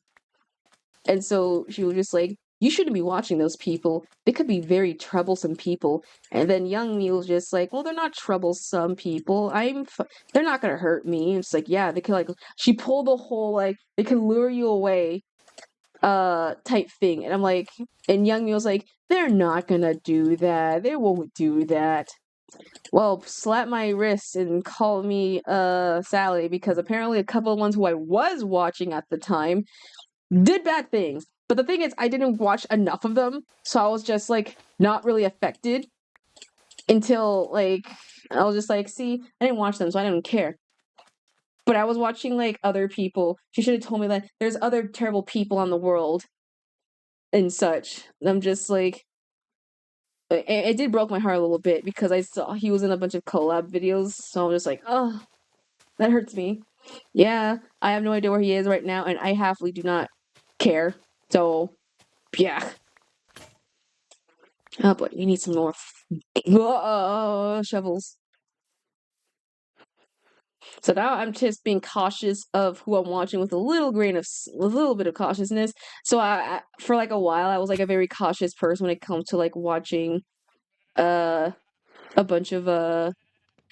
And so she was just like, "You shouldn't be watching those people. They could be very troublesome people." And then young me was just like, "Well, they're not troublesome people. They're not gonna hurt me." And it's like, "Yeah, they could like." She pulled the whole like they can lure you away type thing. And I'm like, and young me was like, "They're not gonna do that. They won't do that." Well, slap my wrist and call me Sally because apparently a couple of ones who I was watching at the time did bad things. But the thing is, I didn't watch enough of them, so I was just like not really affected until like I was just like, see, I didn't watch them, so I didn't care. But I was watching like other people. She should have told me that there's other terrible people on the world and such. I'm just like, it did broke my heart a little bit because I saw he was in a bunch of collab videos, so I'm just like, oh, that hurts me. Yeah, I have no idea where he is right now, and I happily do not care. So, yeah. Oh, but you need some more shovels. So now I'm just being cautious of who I'm watching with a little bit of cautiousness. So for like a while, I was like a very cautious person when it comes to like watching uh a bunch of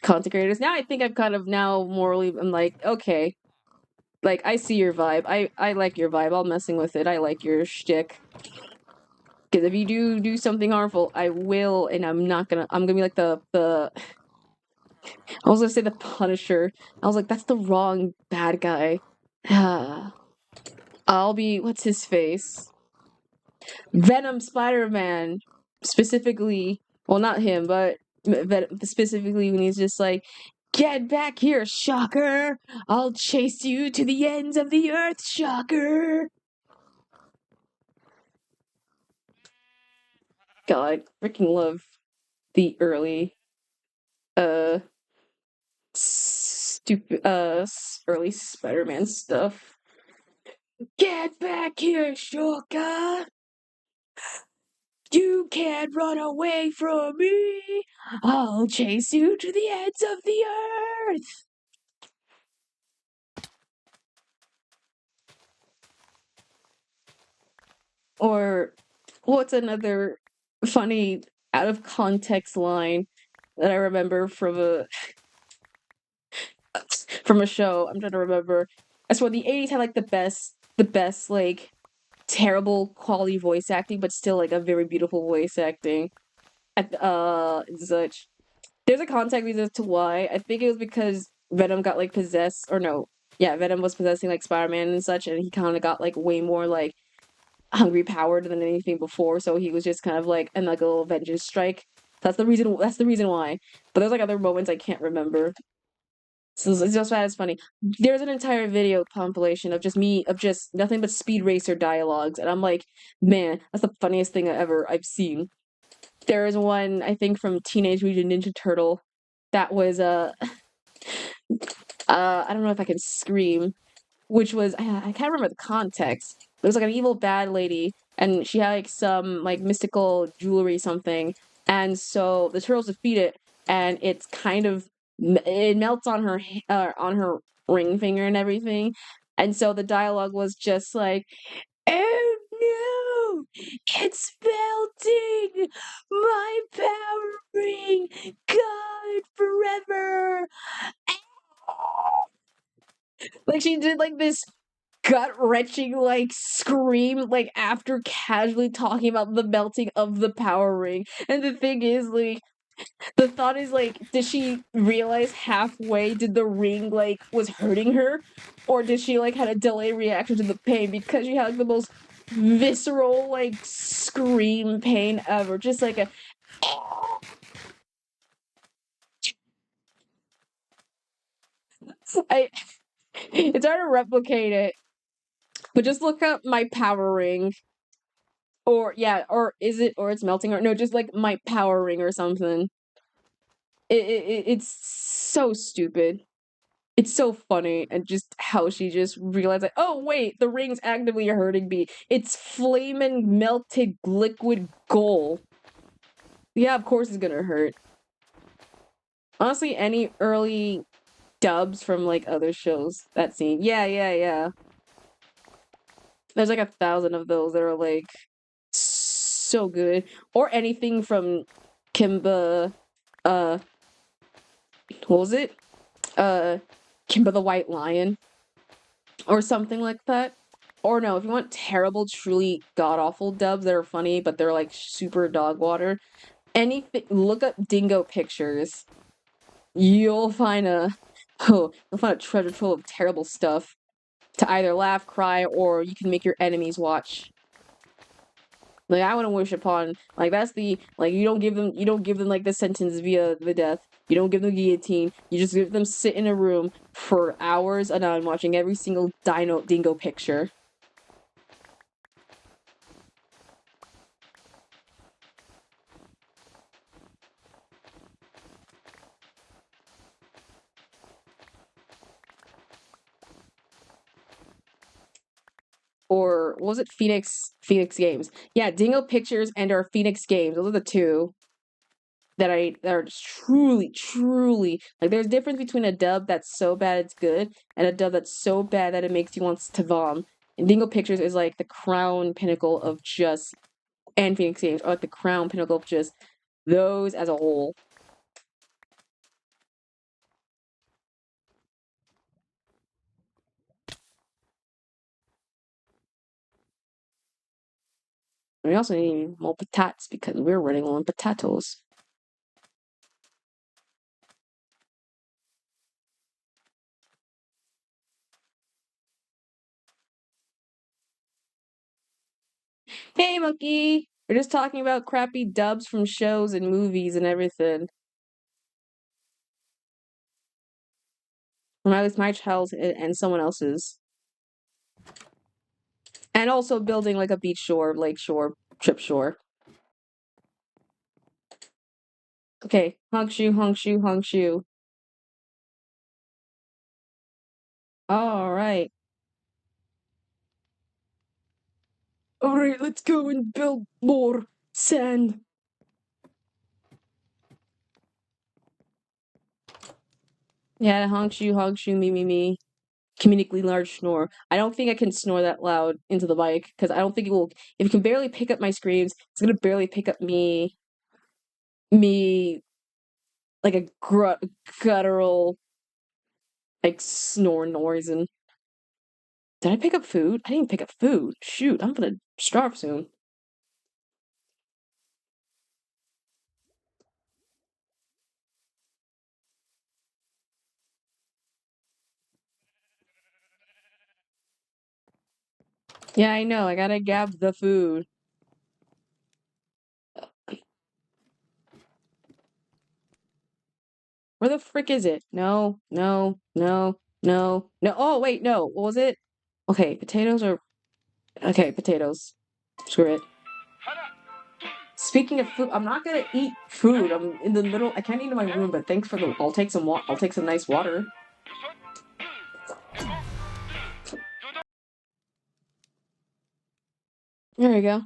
content creators. Now I think I'm kind of now morally, I'm like, okay, like I see your vibe. I like your vibe. I'll messing with it. I like your shtick. Because if you do something harmful, I will, and I'm gonna be like the I was gonna say the Punisher. I was like, that's the wrong bad guy. I'll be, what's his face? Venom Spider-Man. Specifically, well, not him, but specifically when he's just like, "Get back here, Shocker! I'll chase you to the ends of the earth, Shocker!" God, I freaking love the early, uh, early Spider-Man stuff. "Get back here, Shocker! You can't run away from me! I'll chase you to the ends of the earth!" Or what's another funny out of context line that I remember from a show? I'm trying to remember. I swear the 80s had like the best like terrible quality voice acting, but still like a very beautiful voice acting. Such. There's a context reason as to why. I think it was because Venom got like possessed, or no, yeah, Venom was possessing like Spider-Man and such, and he kind of got like way more like hungry powered than anything before, so he was just kind of like in like a little vengeance strike. That's the reason. That's the reason why. But there's like other moments I can't remember. So it's just that it's funny. There's an entire video compilation of just me of just nothing but Speed Racer dialogues, and I'm like, man, that's the funniest thing I've seen. There is one I think from Teenage Mutant Ninja Turtle that was I don't know if I can scream, which was I can't remember the context. It was like an evil bad lady, and she had like some like mystical jewelry something, and so the turtles defeat it, and it's kind of it melts on her ring finger and everything, and so the dialogue was just like, "Oh no, it's melting! My power And she did like this gut-wrenching like scream like after casually talking about the melting of the power ring. And the thing is, like, the thought is like, did she realize halfway did the ring like was hurting her? Or did she like had a delayed reaction to the pain because she had like the most visceral like scream pain ever? Just like a I it's hard to replicate it. But just look up my power ring. Or yeah, or is it or it's melting or no, just like my power ring or something. It's so stupid. It's so funny and just how she just realized like, oh wait, the ring's actively hurting me. It's flaming melted liquid gold. Yeah, of course it's gonna hurt. Honestly, any early dubs from like other shows, that scene. Yeah, yeah, yeah. There's like 1,000 of those that are like so good. Or anything from Kimba, uh, what was it? Uh, Kimba the White Lion or something like that. Or no, if you want terrible, truly god-awful dubs that are funny, but they're like super dog water, anything, look up Dingo Pictures. You'll find a, oh, you'll find a treasure trove of terrible stuff to either laugh, cry, or you can make your enemies watch. Like I wouldn't wish upon like that's the like you don't give them like the sentence via the death. You don't give them guillotine. You just give them sit in a room for hours and on watching every single dingo picture. Or what was it Phoenix Games? Yeah, Dingo Pictures and our Phoenix Games. Those are the two that are just truly like there's a difference between a dub that's so bad it's good and a dub that's so bad that it makes you want to vom. And Dingo Pictures is like the crown pinnacle of just and Phoenix Games are like the crown pinnacle of just those as a whole. We also need more potatoes because we're running low on potatoes. Hey, monkey! We're just talking about crappy dubs from shows and movies and everything. Or at least my child's and someone else's. And also building like a beach shore, lake shore, trip shore. Okay, honk shoe, honk shoe, honk shoe. All right. All right, let's go and build more sand. Yeah, honk shoe, me. Comedically large snore. I don't think I can snore that loud into the mic because I don't think it will. If it can barely pick up my screams, it's gonna barely pick up me like a guttural like snore noise. And did I pick up food? I didn't pick up food. Shoot, I'm gonna starve soon. Yeah, I know. I gotta grab the food. Where the frick is it? No. Oh, wait, no. What was it? Okay, potatoes are... Okay, potatoes. Screw it. Speaking of food, I'm not gonna eat food. I'm in the middle. I can't eat in my room, but thanks for the... I'll take some I'll take some nice water. There you go.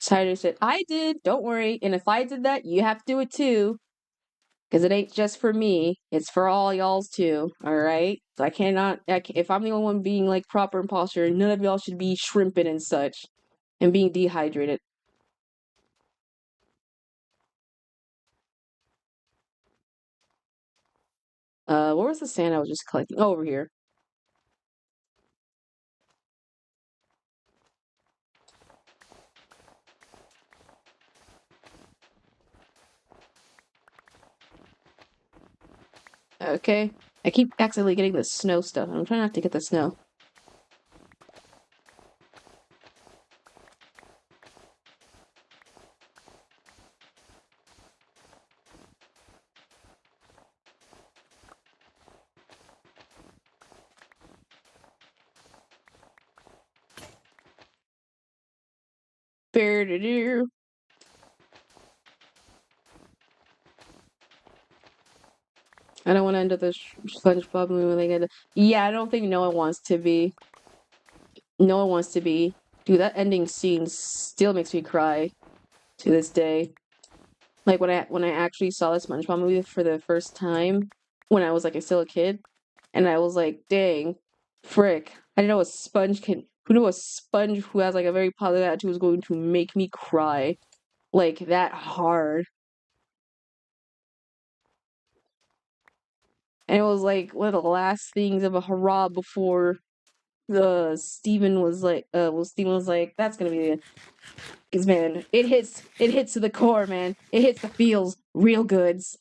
Cider said, I did, don't worry. And if I did that, you have to do it too. Because it ain't just for me, it's for all y'all's too, alright? So if I'm the only one being like proper imposter, none of y'all should be shrimping and such. And being dehydrated. Where was the sand I was just collecting? Oh, over here. Okay. I keep accidentally getting the snow stuff. I'm trying not to get the snow. Bear-do-do. I don't want to end up the SpongeBob movie when they get. Yeah, I don't think no one wants to be. No one wants to be. Dude, that ending scene still makes me cry to this day. Like when I actually saw the SpongeBob movie for the first time when I was like still a kid, and I was like, dang, frick! I didn't know a sponge can. Who knew a sponge who has like a very positive attitude was going to make me cry like that hard? And it was like one of the last things of a hurrah before Steven was like, Steven was like, that's gonna be the, because man, it hits to the core, man. It hits the feels real goods.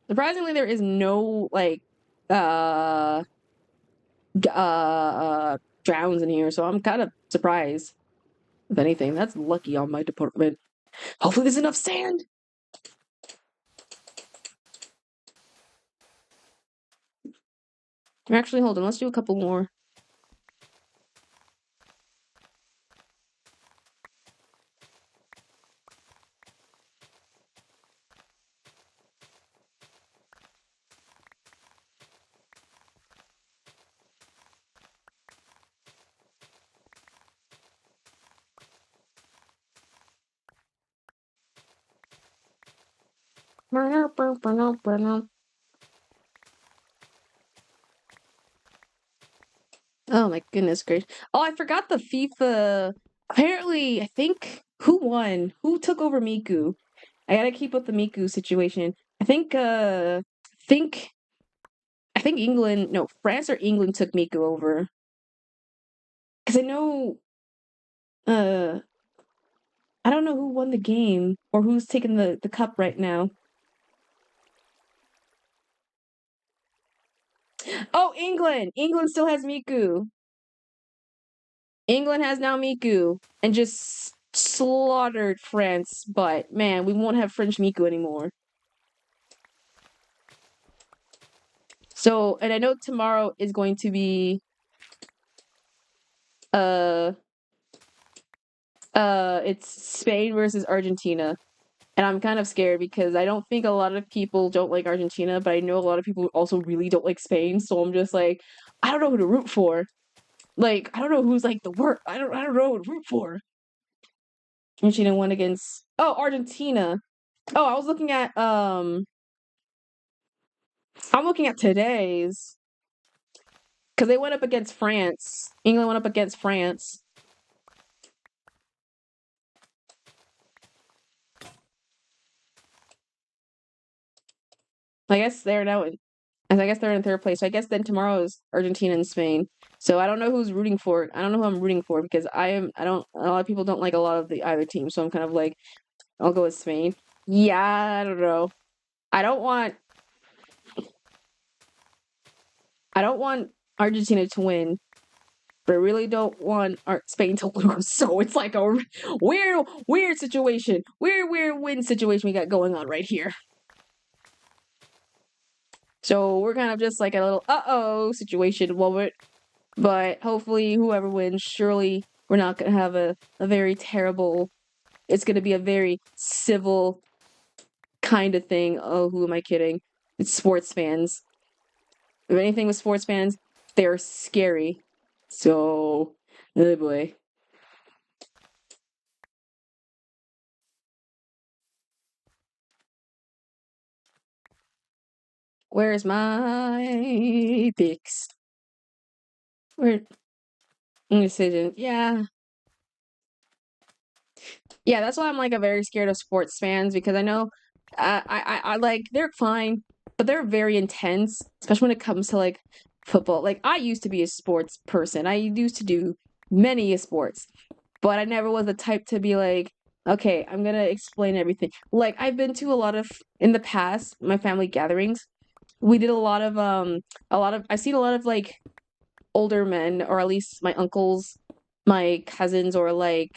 Surprisingly, there is no like, uh, drowns in here, so I'm kind of surprised. If anything, that's lucky on my department. Hopefully, there's enough sand. Actually, hold on. Let's do a couple more. Oh my goodness gracious. Oh, I forgot the FIFA. Apparently, I think who won? Who took over Miku? I gotta keep up the Miku situation. Think I think England, no, France or England took Miku over. Because uh I don't know who won the game or who's taking the cup right now. Oh, England! England still has Miku. England has now Miku and just slaughtered France, but man, we won't have French Miku anymore. So, and I know tomorrow is going to be uh it's Spain versus Argentina. And I'm kind of scared because I don't think a lot of people don't like Argentina, but I know a lot of people also really don't like Spain, so I'm just like, I don't know who to root for. Like, I don't know who's like the worst. I don't know who to root for. Argentina won against Argentina. Oh, I'm looking at today's because they went up against France. England went up against France. I guess they're now in, I guess they're in third place. So I guess then tomorrow is Argentina and Spain. So I don't know who's rooting for it. I don't know who I'm rooting for because I don't a lot of people don't like a lot of the either team. So I'm kind of like I'll go with Spain. Yeah, I don't know. I don't want I don't want Argentina to win, but I really don't want Spain to lose. So it's like a weird situation. Weird win situation we got going on right here. So we're kind of just like a little uh-oh situation moment. But hopefully whoever wins, surely We're not gonna have a very terrible. It's gonna be a very civil kind of thing. Oh, who am I kidding? It's sports fans. If anything with sports fans, they're scary. So, oh boy. Where's my picks? Where indecision? Yeah, yeah. That's why I'm like a very scared of sports fans because I know, I like they're fine, but they're very intense, especially when it comes to like football. Like I used to be a sports person. I used to do many sports, but I never was the type to be like, okay, I'm gonna explain everything. Like I've been to a lot of in the past, my family gatherings. We did a lot of I've seen a lot of like older men, or at least my uncles, my cousins, or like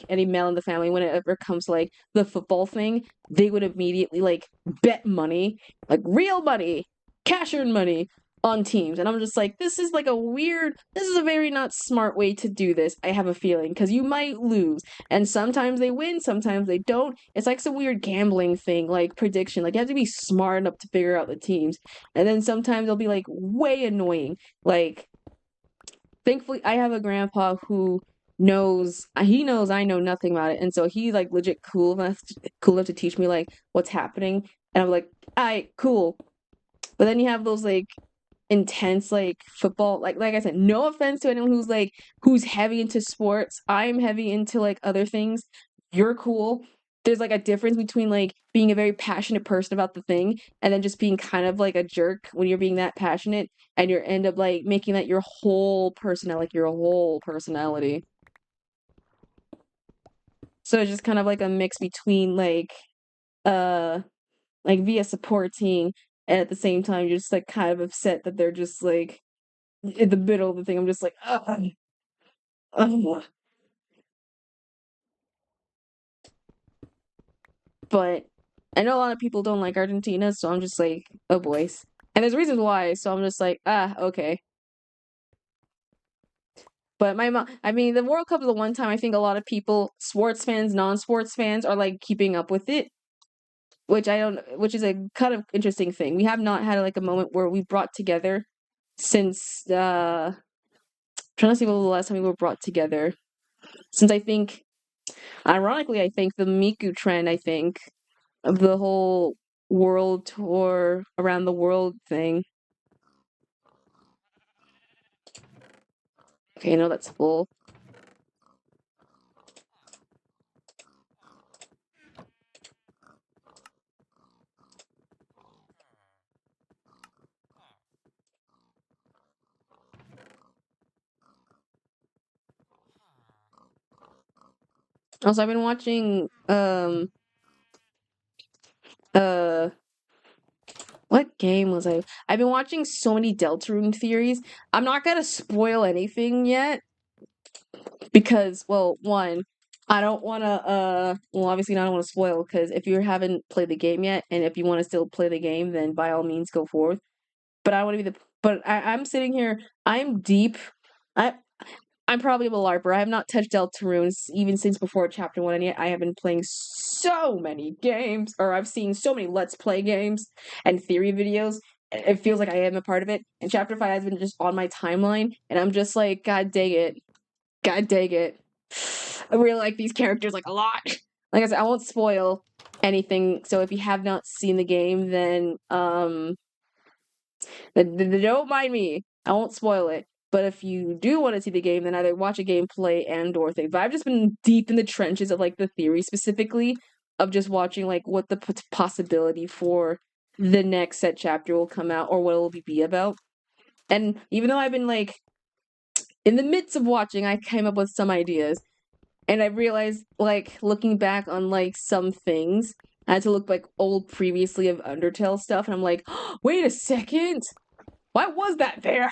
any male in the family, when it ever comes to like the football thing, they would immediately like bet money, like real money, cash earned money on teams. And I'm just like, this is a very not smart way to do this. I have a feeling because you might lose. And sometimes they win, sometimes they don't. It's like some weird gambling thing, like prediction. Like you have to be smart enough to figure out the teams. And then sometimes they'll be like way annoying. Like thankfully I have a grandpa who knows I know nothing about it, and so he's like legit cool enough to teach me like what's happening, and I'm like, alright, cool. But then you have those like intense like football, like I said, no offense to anyone who's heavy into sports. I'm heavy into like other things. You're cool. There's like a difference between like being a very passionate person about the thing and then just being kind of like a jerk when you're being that passionate and you end up like making that your whole personality, like your whole personality. So it's just kind of like a mix between uh like via supporting and at the same time you're just like kind of upset that they're just like in the middle of the thing. I'm just like, ugh, ugh. But I know a lot of people don't like Argentina, so I'm just like, oh boys. And there's reasons why, so I'm just like, okay. But my mom, I mean, the World Cup is the one time I think a lot of people, sports fans, non-sports fans, are like keeping up with it, which is a kind of interesting thing. We have not had like a moment where we brought together since trying to see what was the last time we were brought together. Since I think, ironically, I think the Miku trend, I think, of the whole world tour around the world thing. Okay, no, that's full. Also, I've been watching uh what game was I? I've been watching so many Deltarune theories. I'm not gonna spoil anything yet because, well, one, I don't wanna well, obviously I don't wanna spoil because if you haven't played the game yet and if you want to still play the game, then by all means go forth. But I want to be the but I'm sitting here, I'm deep. I I'm probably a LARPer. I have not touched Deltarunes even since before Chapter 1, and yet I have been playing so many games, or I've seen so many Let's Play games and theory videos. It feels like I am a part of it. And Chapter 5 has been just on my timeline, and I'm just like, God dang it. God dang it. I really like these characters like a lot. Like I said, I won't spoil anything. So if you have not seen the game, then don't mind me. I won't spoil it. But if you do want to see the game, then either watch a gameplay and/or thing. But I've just been deep in the trenches of like the theory specifically of just watching like what the possibility for the next set chapter will come out or what it will be about. And even though I've been like in the midst of watching, I came up with some ideas. And I realized like looking back on like some things, I had to look like old previously of Undertale stuff, and I'm like, oh, wait a second. Why was that there?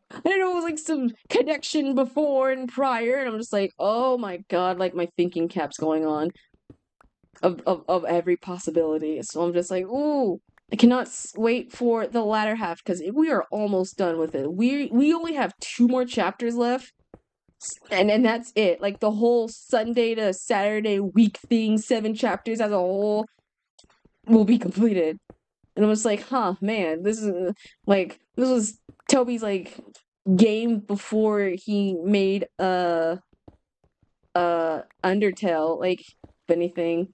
I didn't know it was like some connection before and prior, and I'm just like, oh my god, like my thinking cap's going on of every possibility. So I'm just like, ooh, I cannot wait for the latter half because we are almost done with it. We only have 2 more chapters left, And that's it. Like the whole Sunday to Saturday week thing, 7 chapters as a whole will be completed. And I was like, huh, man, this is this was Toby's like game before he made Undertale, like if anything.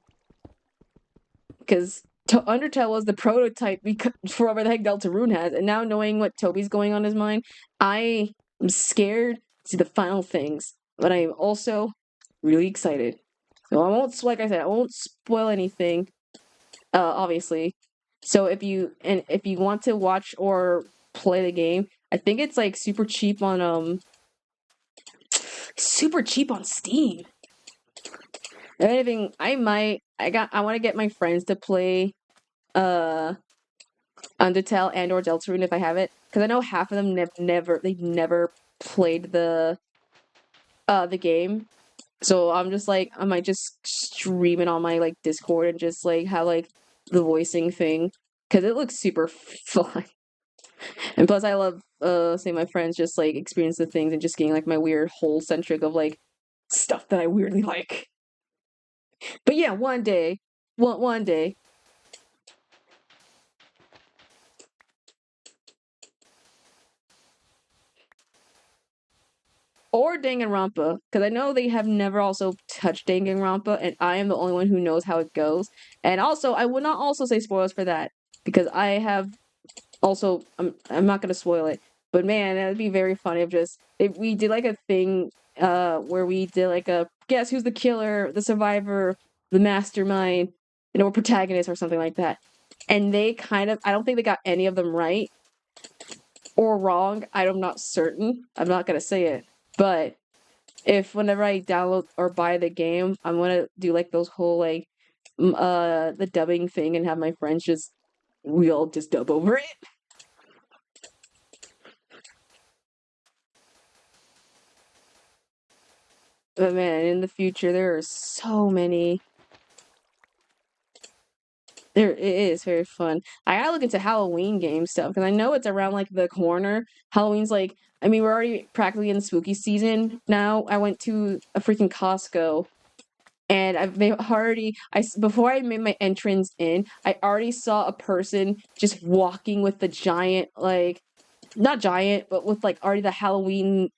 Because Undertale was the prototype for whatever the heck Deltarune has, and now knowing what Toby's going on his mind, I am scared to see the final things, but I am also really excited. So I won't, like I said, I won't spoil anything, obviously. So if you want to watch or play the game, I think it's like super cheap on Steam. If anything, I want to get my friends to play Undertale and or Deltarune if I have it, because I know half of them they've never played the game. So I'm just like, I might just stream it on my like Discord and just like have like the voicing thing, because it looks super fun. And plus I love seeing my friends just like experience the things and just getting like my weird whole centric of like stuff that I weirdly like. But yeah, one day. Or Danganronpa, because I know they have never also touched Danganronpa, and I am the only one who knows how it goes. And also, I would not also say spoilers for that, because I have also, I'm not gonna spoil it, but man, that would be very funny if we did like a thing, where we did like a guess who's the killer, the survivor, the mastermind, or protagonist or something like that. And they I don't think they got any of them right or wrong. I'm not certain. I'm not gonna say it. But if whenever I download or buy the game, I'm gonna do like those whole like the dubbing thing and have my friends we all just dub over it. But man, in the future there are so many. It is very fun. I gotta look into Halloween game stuff because I know it's around like the corner. Halloween's like, I mean, we're already practically in spooky season now. I went to a freaking Costco and before I made my entrance in, I already saw a person just walking with the giant, like, not giant, but with like already the Halloween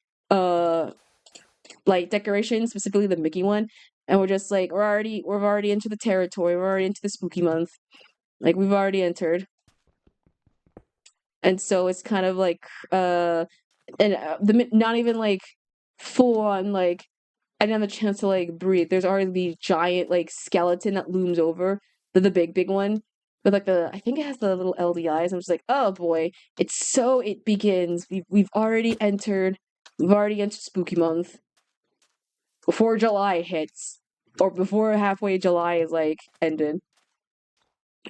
like decoration, specifically the Mickey one. And we're just like, we're already into the territory. We're already into the spooky month. Like we've already entered. And so it's kind of like not even like full on like I didn't have a chance to like breathe. There's already the giant like skeleton that looms over the big one with like I think it has the little LDIs. I'm just like, oh boy, it begins. We've already entered. We've already entered spooky month before July hits, or before halfway July is like ended.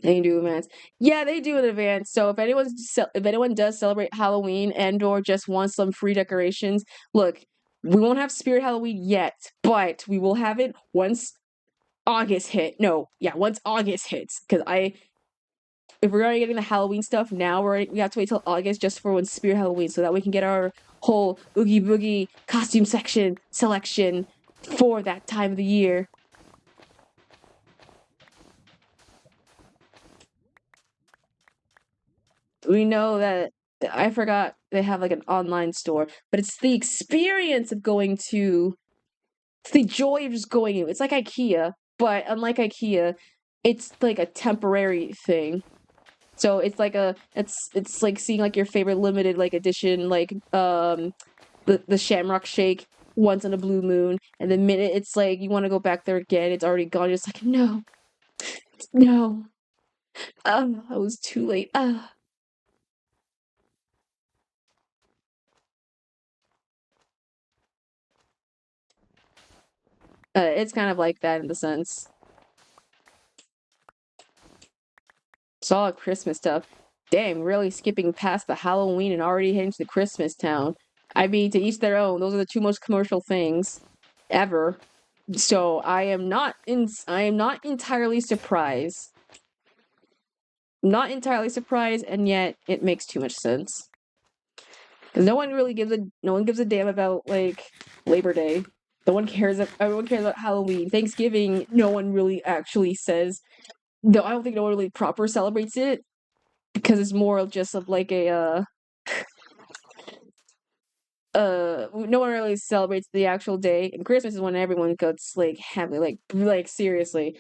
They do advance. Yeah, they do in advance. So if anyone does celebrate Halloween and or just wants some free decorations, look, we won't have Spirit Halloween yet, but we will have it once August hit. No, yeah, once August hits. Because if we're already getting the Halloween stuff now, we have to wait till August just for when Spirit Halloween, so that we can get our whole Oogie Boogie costume selection for that time of the year. We know that I forgot they have like an online store, but it's the experience of it's the joy of just going in. It's like IKEA, but unlike IKEA, it's like a temporary thing. So it's like it's like seeing like your favorite limited like edition like the Shamrock Shake once on a blue moon, and the minute it's like you want to go back there again, it's already gone. You're just like no, I was too late. It's kind of like that in the sense. It's all Christmas stuff. Dang, really skipping past the Halloween and already heading to the Christmas town. I mean, to each their own. Those are the two most commercial things ever. So I am not entirely surprised. Not entirely surprised, and yet it makes too much sense. because no one gives a damn about like Labor Day. No one cares. Everyone cares about Halloween. Thanksgiving, no one really actually says. No, I don't think no one really proper celebrates it because it's more of just of like a no one really celebrates the actual day. And Christmas is when everyone goes like heavily, like seriously.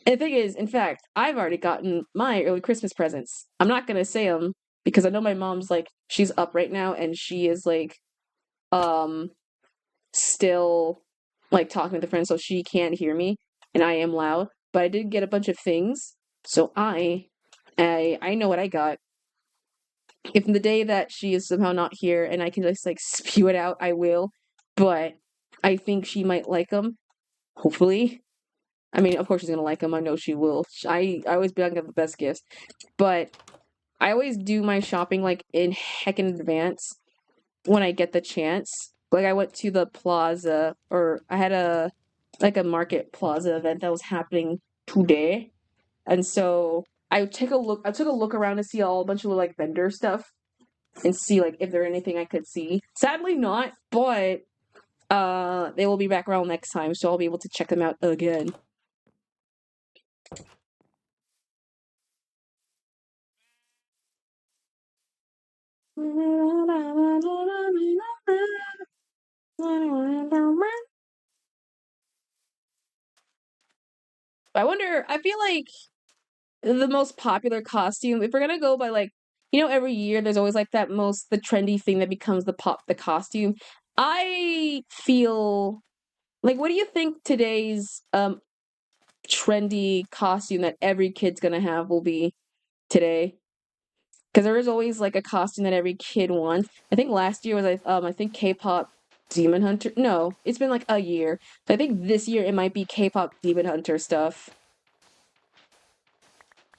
And the thing is, in fact, I've already gotten my early Christmas presents. I'm not gonna say them because I know my mom's like she's up right now and she is like um still like talking with a friend, so she can't hear me, and I am loud. But I did get a bunch of things, so I know what I got. If in the day that she is somehow not here and I can just like spew it out, I will. But I think she might like them. Hopefully, I mean, of course she's gonna like them. I know she will. I always be like the best gifts, but I always do my shopping like in heck in advance when I get the chance. Like I went to the plaza, or I had a like a market plaza event that was happening today, and so I took a look. I took a look around to see all a bunch of like vendor stuff and see like if there anything I could see. Sadly, not, but they will be back around next time, so I'll be able to check them out again. I wonder. I feel like the most popular costume, if we're gonna go by like, every year there's always like the trendy thing that becomes the costume. I feel like, what do you think today's trendy costume that every kid's gonna have will be today? Because there is always like a costume that every kid wants. I think last year was I think K-pop Demon Hunter. No, it's been like a year. So I think this year it might be K-pop Demon Hunter stuff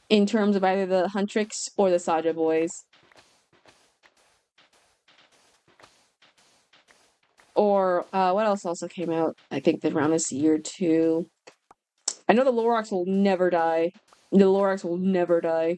in terms of either the Huntrix or the Saja boys. Or what else also came out? I think that around this year too. I know the Lorax will never die. The Lorax will never die.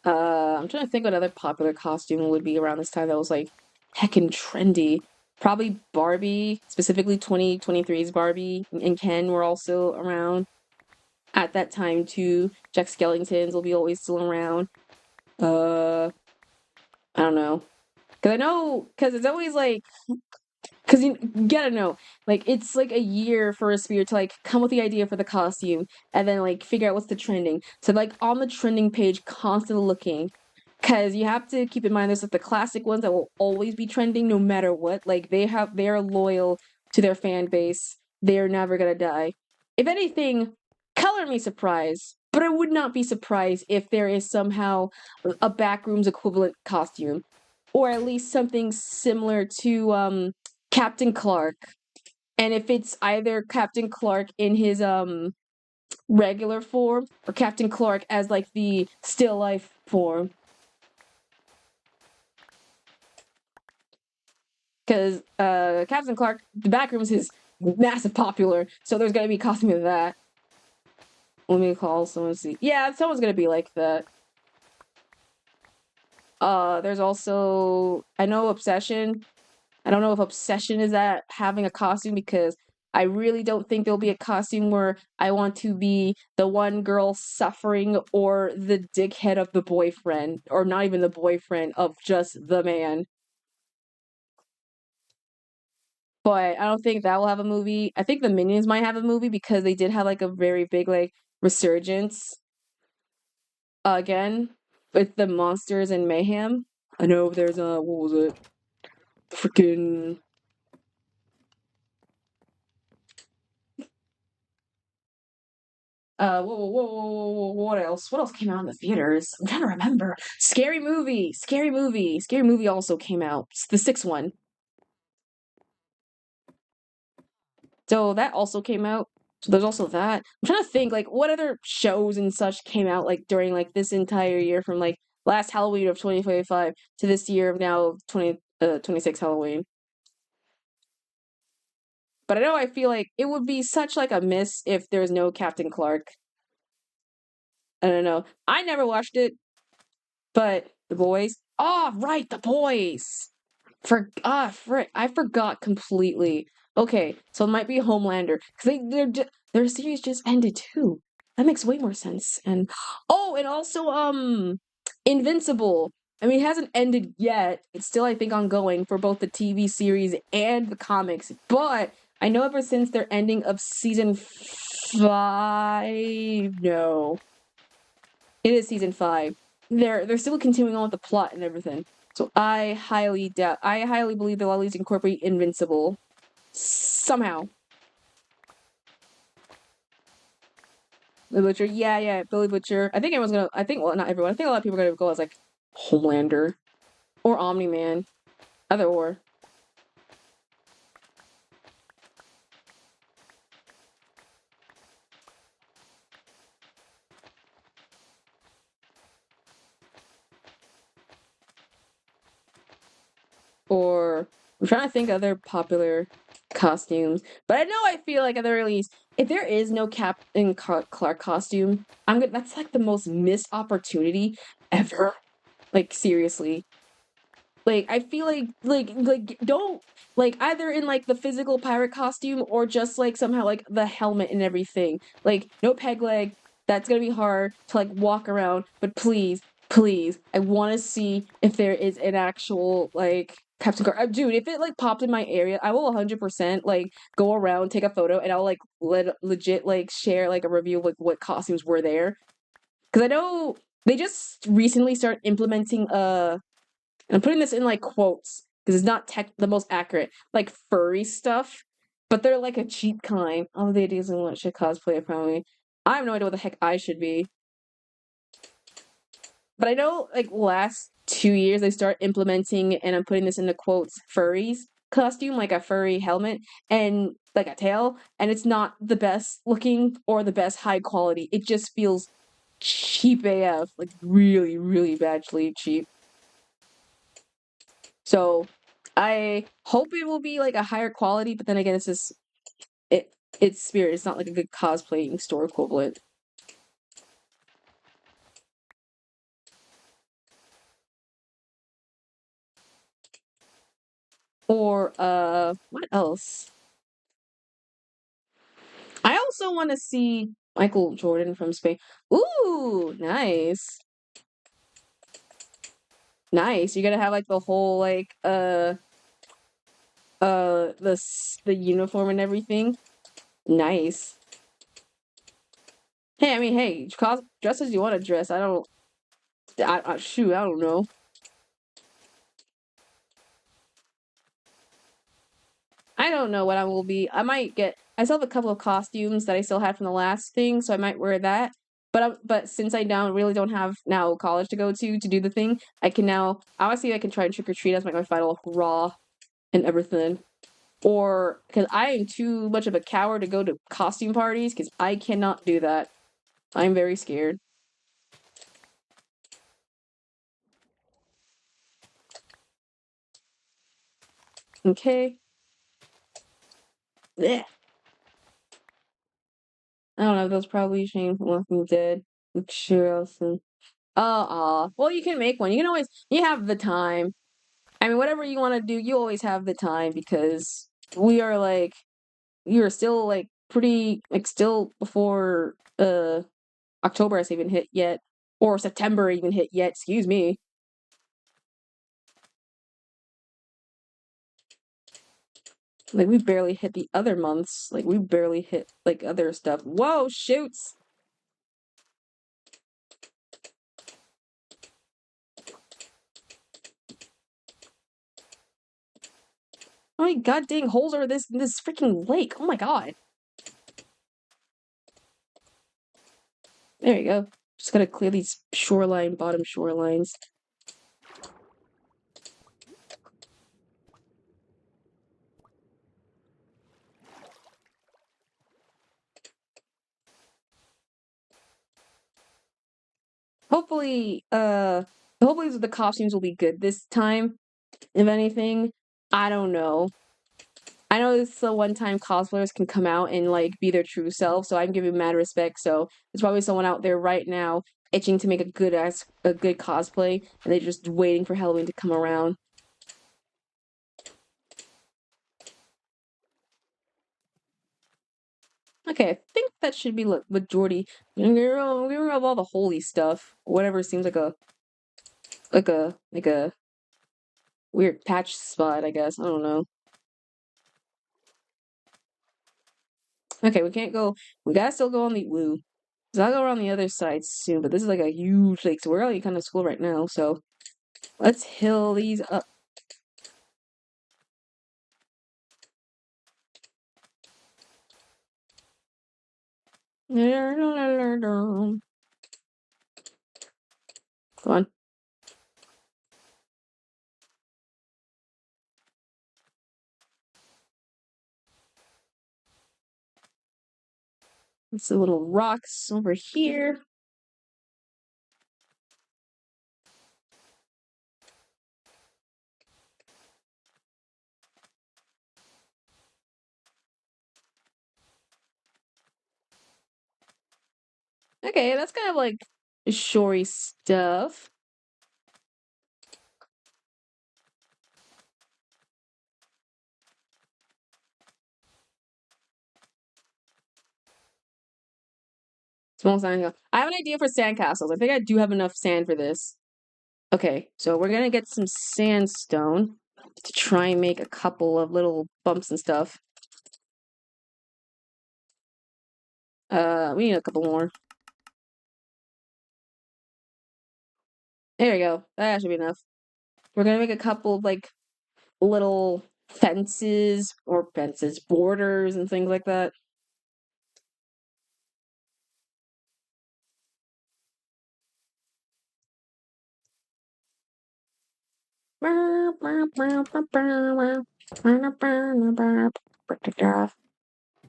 I'm trying to think what other popular costume would be around this time that was like heckin' trendy. Probably Barbie, specifically 2023's Barbie and Ken were also around at that time too. Jack Skellingtons will be always still around. I don't know. Cause it's always like, cause you gotta know, like it's like a year for a spirit to like come with the idea for the costume and then like figure out what's the trending. So like on the trending page, constantly looking, cause you have to keep in mind there's like the classic ones that will always be trending no matter what. Like they are loyal to their fan base. They are never gonna die. If anything, color me surprised, but I would not be surprised if there is somehow a backrooms equivalent costume, or at least something similar to Captain Clark. And if it's either Captain Clark in his regular form or Captain Clark as like the still life form. Because Captain Clark, the backrooms is massive popular, so there's gonna be a costume of that. Let me call someone see. Yeah, someone's gonna be like that. There's also, I know Obsession. I don't know if Obsession is at having a costume, because I really don't think there'll be a costume where I want to be the one girl suffering or the dickhead of the boyfriend, or not even the boyfriend, of just the man. But I don't think that will have a movie. I think the Minions might have a movie because they did have like a very big like resurgence again with the monsters and mayhem. I know there's a, what was it? Freaking what else? What else came out in the theaters? I'm trying to remember. Scary Movie also came out. It's the sixth one. So that also came out. So there's also that. I'm trying to think like what other shows and such came out like during like this entire year, from like last Halloween of 2025 to this year of now 26 Halloween. But I know I feel like it would be such like a miss if there's no Captain Clark. I don't know. I never watched it, but The Boys. Oh, right, The Boys. Frick, I forgot completely. Okay, so it might be Homelander because their series just ended too. That makes way more sense. And oh, and also Invincible. I mean, it hasn't ended yet. It's still, I think, ongoing for both the TV series and the comics. But I know ever since their ending of season 5, no, it is season 5. They're still continuing on with the plot and everything. So I highly believe they'll at least incorporate Invincible somehow. Billy Butcher, yeah, Billy Butcher. I think everyone's gonna. I think, well, not everyone. I think a lot of people are gonna go as like Homelander or Omni Man, either or. Or I'm trying to think of other popular costumes, but I know I feel like at the very least, if there is no Captain Clark costume, I'm gonna. That's like the most missed opportunity ever. Like seriously. Like I feel like don't like either in like the physical pirate costume or just like somehow like the helmet and everything. Like no peg leg. That's gonna be hard to like walk around. But please, I want to see if there is an actual like Captain Car. Dude, if it like popped in my area, I will 100% like go around, take a photo, and I'll like legit like share like a review of like what costumes were there. Because I know they just recently started implementing and I'm putting this in like quotes because it's not the most accurate, like furry stuff, but they're like a cheap kind. All the ideas and what should cosplay apparently. I have no idea what the heck I should be. But I know like last 2 years they start implementing, and I'm putting this into quotes, furries costume, like a furry helmet and like a tail, and it's not the best looking or the best high quality. It just feels cheap AF, like really, really badly cheap. So I hope it will be like a higher quality, but then again, it's just it it's Spirit. It's not like a good cosplaying store equivalent. Or what else? I also want to see Michael Jordan from Spain. Ooh, nice. Nice. You're gonna have like the whole like the uniform and everything. Nice. Hey, I mean, hey, dress as you want to dress. Shoot, I don't know. I don't know what I will be. I might get. I still have a couple of costumes that I still had from the last thing, so I might wear that. But since I now really don't have now college to go to do the thing, I can now. Obviously, I can try and trick or treat as like my final hurrah and everything. Or because I am too much of a coward to go to costume parties, because I cannot do that. I'm very scared. Okay. Blech. I don't know. Those probably Shane from Walking Dead. Sure else. Well, you can make one. You can always. You have the time. I mean, whatever you want to do, you always have the time because we are like, we are still like pretty like still before October has even hit yet, or September even hit yet. Excuse me. Like we barely hit the other months. Like we barely hit like other stuff. Whoa, shoots! How many god dang holes are this freaking lake? Oh my god! There you go. Just gotta clear these bottom shorelines. Hopefully, hopefully the costumes will be good this time. If anything, I don't know. I know this is the one time cosplayers can come out and like be their true self, so I'm giving mad respect. So there's probably someone out there right now itching to make a good cosplay, and they're just waiting for Halloween to come around. Okay, I think that should be majority. We remove all the holy stuff, whatever seems like a weird patch spot. I guess I don't know. Okay, we can't go. We gotta still go on the woo. So I'll go around the other side soon, but this is like a huge lake, so we're already kind of school right now. So let's hill these up. Come on. It's the little rocks over here. Okay, that's kind of like shory stuff. Small sand. I have an idea for sandcastles. I think I do have enough sand for this. Okay, so we're gonna get some sandstone to try and make a couple of little bumps and stuff. We need a couple more. There we go. That should be enough. We're gonna make a couple of like little borders, and things like that.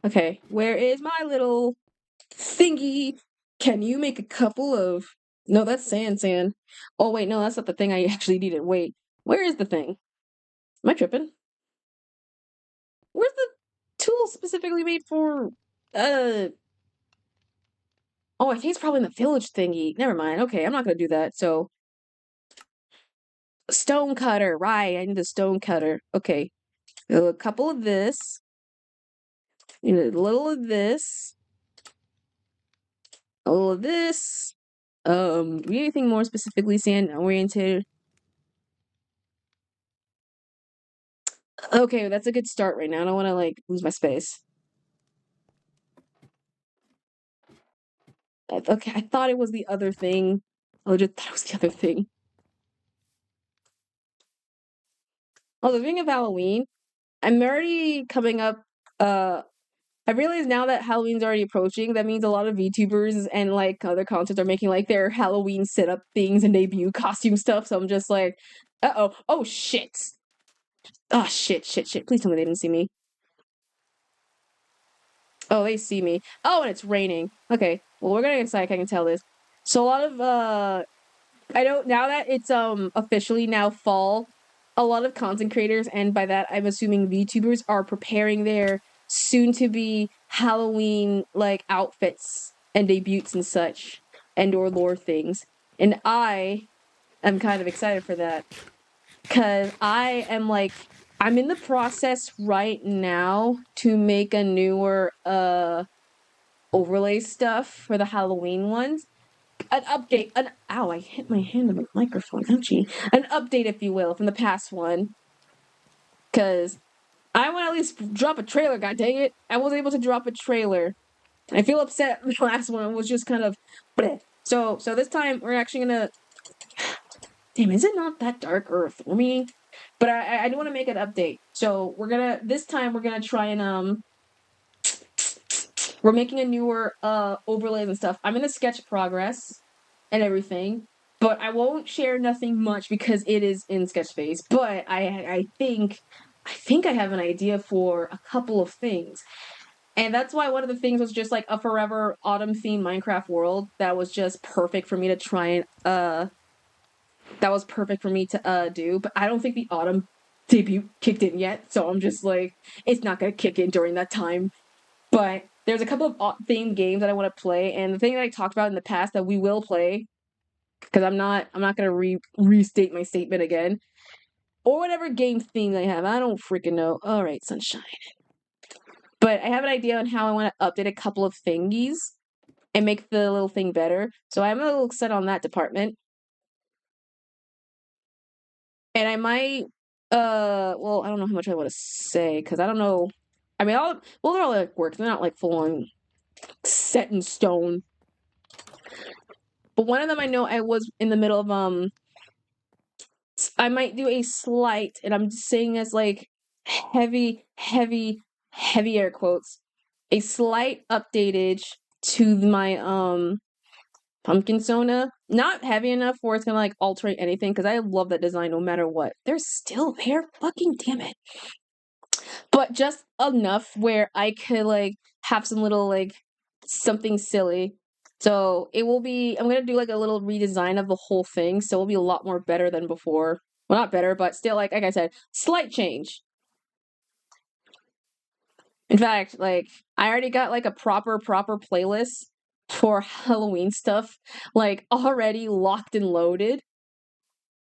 Okay, where is my little thingy? Can you make a couple of... No, that's sand. Oh, wait, no, that's not the thing I actually needed. Wait, where is the thing? Am I tripping? Where's the tool specifically made for... Uh... Oh, I think it's probably in the village thingy. Never mind. Okay, I'm not gonna do that. So, stone cutter. Right, I need a stone cutter. Okay. A couple of this. A little of this. A little of this. Do we need anything more specifically sand oriented? Okay, that's a good start right now. I don't want to like lose my space. Okay, I thought it was the other thing. I legit thought it was the other thing. Also, speaking of Halloween, I'm already coming up. I realize now that Halloween's already approaching. That means a lot of VTubers and like other content are making like their Halloween setup things and debut costume stuff. So I'm just like, oh shit, oh shit. Please tell me they didn't see me. Oh, they see me. Oh, and it's raining. Okay, well we're gonna get inside. I can tell this. So a lot of I don't now that it's officially now fall, a lot of content creators, and by that I'm assuming VTubers, are preparing their soon to be Halloween like outfits and debuts and such and or lore things. And I am kind of excited for that cuz I'm in the process right now to make a newer overlay stuff for the Halloween ones, an update, ow, I hit my hand on the microphone, ouchie. An update, if you will, from the past one. Because I want to at least drop a trailer, god dang it. I was able to drop a trailer. I feel upset the last one was just kind of bleh. So this time we're actually gonna... Damn, is it not that dark or for me? But I do want to make an update. So this time we're gonna try and we're making a newer overlays and stuff. I'm in the sketch progress and everything, but I won't share nothing much because it is in sketch phase. But I think I have an idea for a couple of things. And that's why one of the things was just like a forever autumn themed Minecraft world that was just perfect for me to try and that was perfect for me to do. But I don't think the autumn debut kicked in yet, so I'm just like, it's not gonna kick in during that time. But there's a couple of themed games that I want to play, and the thing that I talked about in the past that we will play, because I'm not gonna restate my statement again, or whatever game theme they have. I don't freaking know. All right, sunshine. But I have an idea on how I want to update a couple of thingies and make the little thing better. So I'm a little set on that department. And I might well, I don't know how much I want to say because I don't know. I mean, they're all like work. They're not like full on set in stone. But one of them I know I was in the middle of I might do a slight, and I'm just saying as like heavy, heavy, heavy air quotes, a slight updatage to my pumpkin Sona. Not heavy enough where it's gonna like alter anything, because I love that design no matter what. They're still there, fucking damn it. But just enough where I could like have some little like something silly. So it will be, I'm gonna do like a little redesign of the whole thing, so it'll be a lot more better than before. Well, not better, but still like I said, slight change. In fact, like I already got like a proper playlist for Halloween stuff, like already locked and loaded.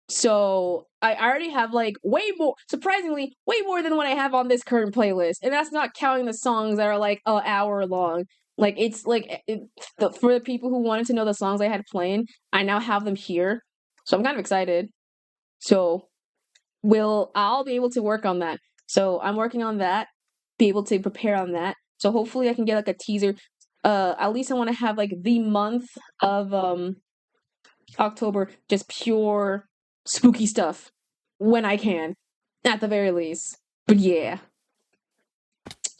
So I already have like way more, surprisingly, way more than what I have on this current playlist, and that's not counting the songs that are like an hour long. Like it's like for the people who wanted to know the songs I had playing, I now have them here, so I'm kind of excited. So I'll be able to work on that. So I'm working on that, be able to prepare on that. So hopefully I can get like a teaser. At least I want to have like the month of October, just pure spooky stuff when I can, at the very least. But yeah.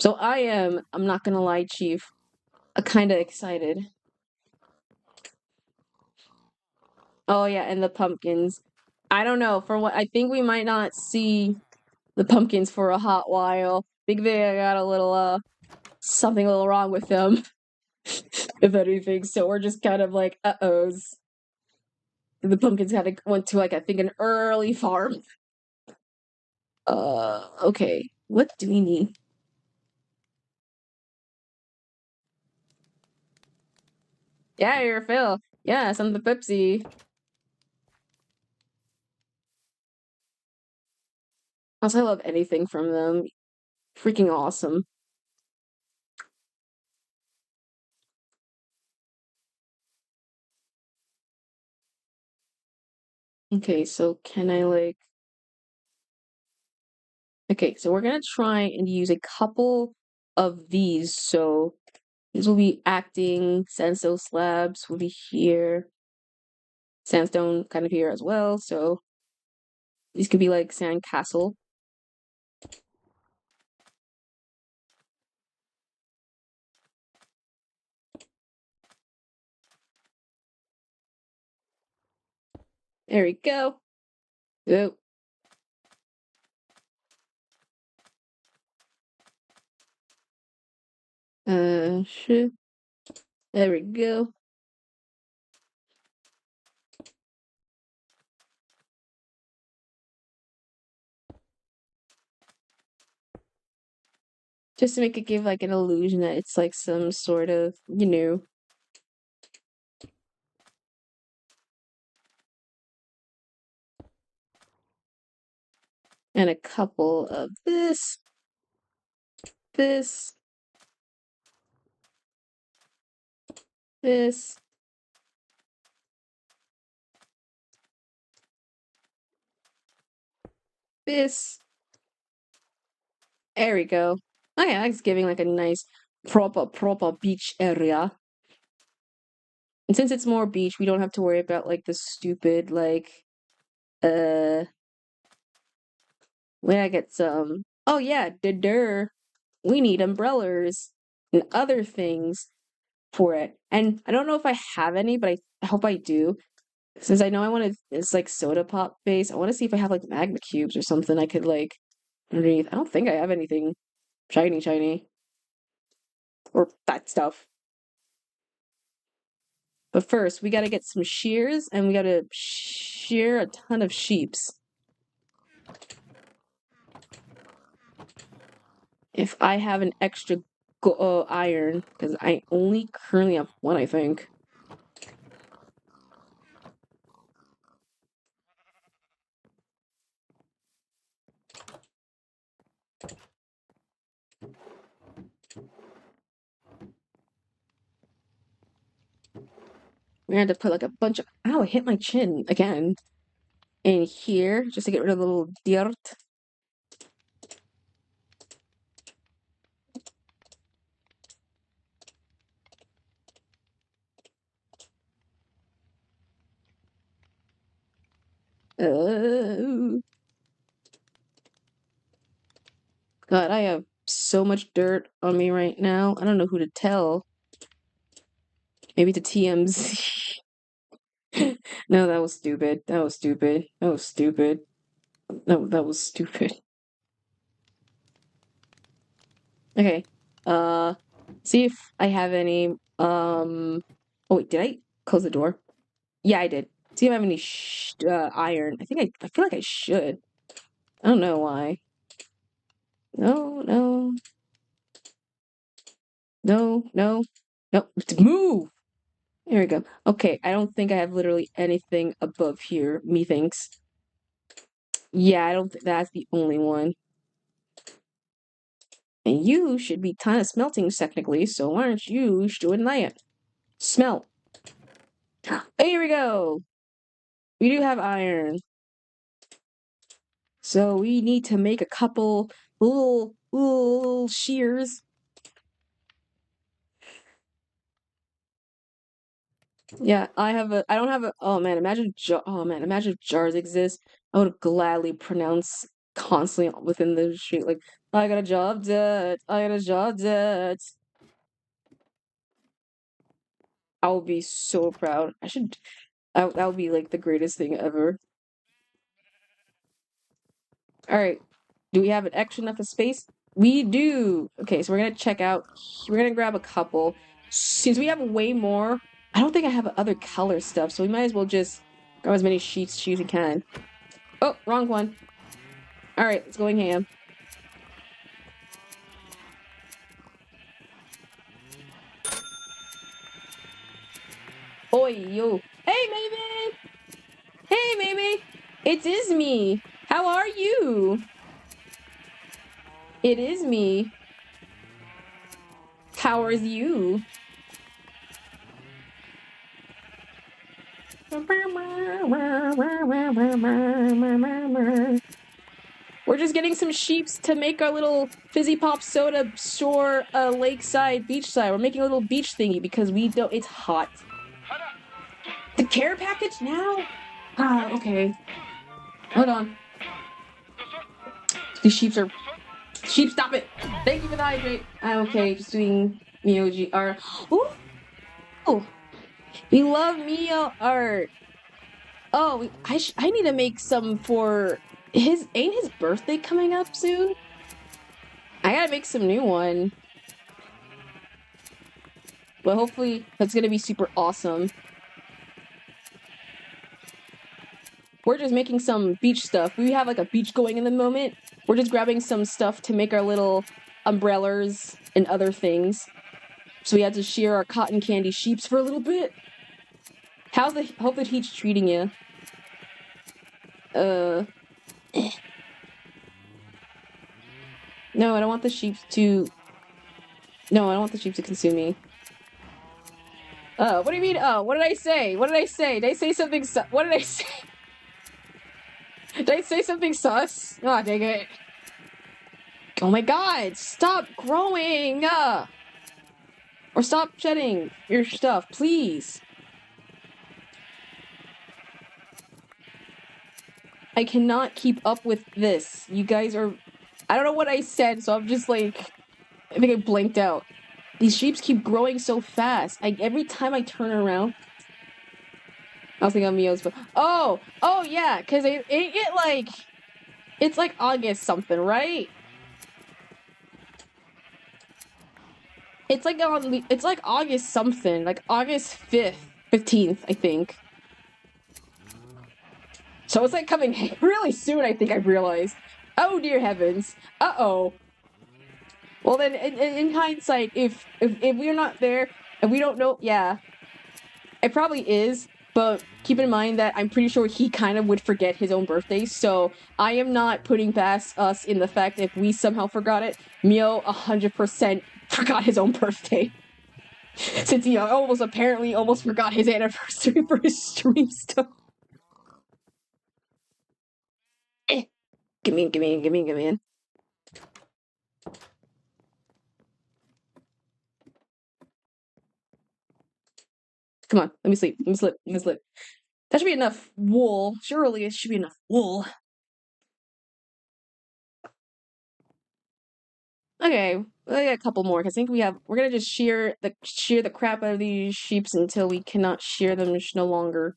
So I'm not gonna lie, Chief, kind of excited. Oh yeah, and the pumpkins. I don't know, for what I think we might not see the pumpkins for a hot while. Think they got a little something a little wrong with them, if anything. So we're just kind of like uh-ohs. The pumpkins had to went to like I think an early farm. Okay. What do we need? Yeah, your fill. Yeah, some of the Pepsi. Also, I love anything from them. Freaking awesome. Okay, so can I like... Okay, so we're gonna try and use a couple of these. So these will be acting, sandstone slabs will be here. Sandstone kind of here as well. So these could be like sand castle. There we go. Oh. Shit. There we go. Just to make it give like an illusion that it's like some sort of, and a couple of this, this, this, this. There we go. Okay, that's giving like a nice proper beach area. And since it's more beach, we don't have to worry about like the stupid like uh when I get some... Oh yeah, we need umbrellas and other things for it. And I don't know if I have any, but I hope I do. Since I know I want to, it's like soda pop base. I want to see if I have like magma cubes or something I could like underneath. I don't think I have anything shiny or that stuff. But first, we got to get some shears and we got to shear a ton of sheeps. if I have an extra iron, because I only currently have one, I think. We're gonna have to put like a bunch of. Ow, I hit my chin again. In here, just to get rid of the little dirt. God, I have so much dirt on me right now. I don't know who to tell. Maybe to TMZ. No, that was stupid. That was stupid. That was stupid. No, that was stupid. Okay. See if I have any. Oh wait, did I close the door? Yeah, I did. See if I have any iron. I feel like I should. I don't know why. No, no, no, no, no. Move. There we go. Okay, I don't think I have literally anything above here. Methinks. Yeah, I don't think that's the only one. And you should be kind of smelting technically, so why don't you doing that? Smelt. Here we go. We do have iron. So we need to make a couple little shears. Yeah, I don't have a, oh man, imagine if jars exist. I would gladly pronounce constantly within the street, like, I got a job done. I got a job done. I would be so proud. That would be like the greatest thing ever. All right. Do we have an extra enough of space? We do. Okay, so we're gonna check out. We're gonna grab a couple. Since we have way more, I don't think I have other color stuff, so we might as well just grab as many sheets as we can. Oh, wrong one. All right, it's going ham. Oi, yo. Hey, baby! Hey, baby! It is me! How are you? It is me. How are you? We're just getting some sheeps to make our little fizzy pop soda shore lakeside beachside. We're making a little beach thingy because we don't. It's hot. The care package now? Ah, okay. Hold on. These sheeps are. Sheep, stop it! Thank you for the hydrate. Okay, just doing Miyoji art. Ooh! We love Mio art. Oh, I need to make some for ain't his birthday coming up soon? I gotta make some new one. But hopefully that's gonna be super awesome. We're just making some beach stuff. We have like a beach going in the moment. We're just grabbing some stuff to make our little umbrellas and other things. So we had to shear our cotton candy sheeps for a little bit. Hope the heat's treating you? No, I don't want the sheep to. No, I don't want the sheep to consume me. What do you mean? What did I say? What did I say? Did I say something? What did I say? Did I say something sus? Oh, dang it. Oh my god, stop growing! Or stop shedding your stuff, please. I cannot keep up with this. You guys are... I don't know what I said, so I'm just like... I think I blanked out. These sheeps keep growing so fast. Every time I turn around... I was thinking of Mio's, but... Oh! Oh, yeah, because it like... It's like August something, right? It's like August something, like August 5th, 15th, I think. So it's like coming really soon, I think I realized. Oh dear heavens. Uh-oh. Well, then, in hindsight, if we're not there and we don't know, yeah, it probably is. But keep in mind that I'm pretty sure he kind of would forget his own birthday. So I am not putting past us in the fact if we somehow forgot it. Mio 100% forgot his own birthday. Since he apparently almost forgot his anniversary for his stream stuff. Give me in. Come on, let me sleep. That should be enough wool. Surely it should be enough wool. Okay, I got a couple more because I think we're gonna just shear the crap out of these sheeps until we cannot shear them no longer.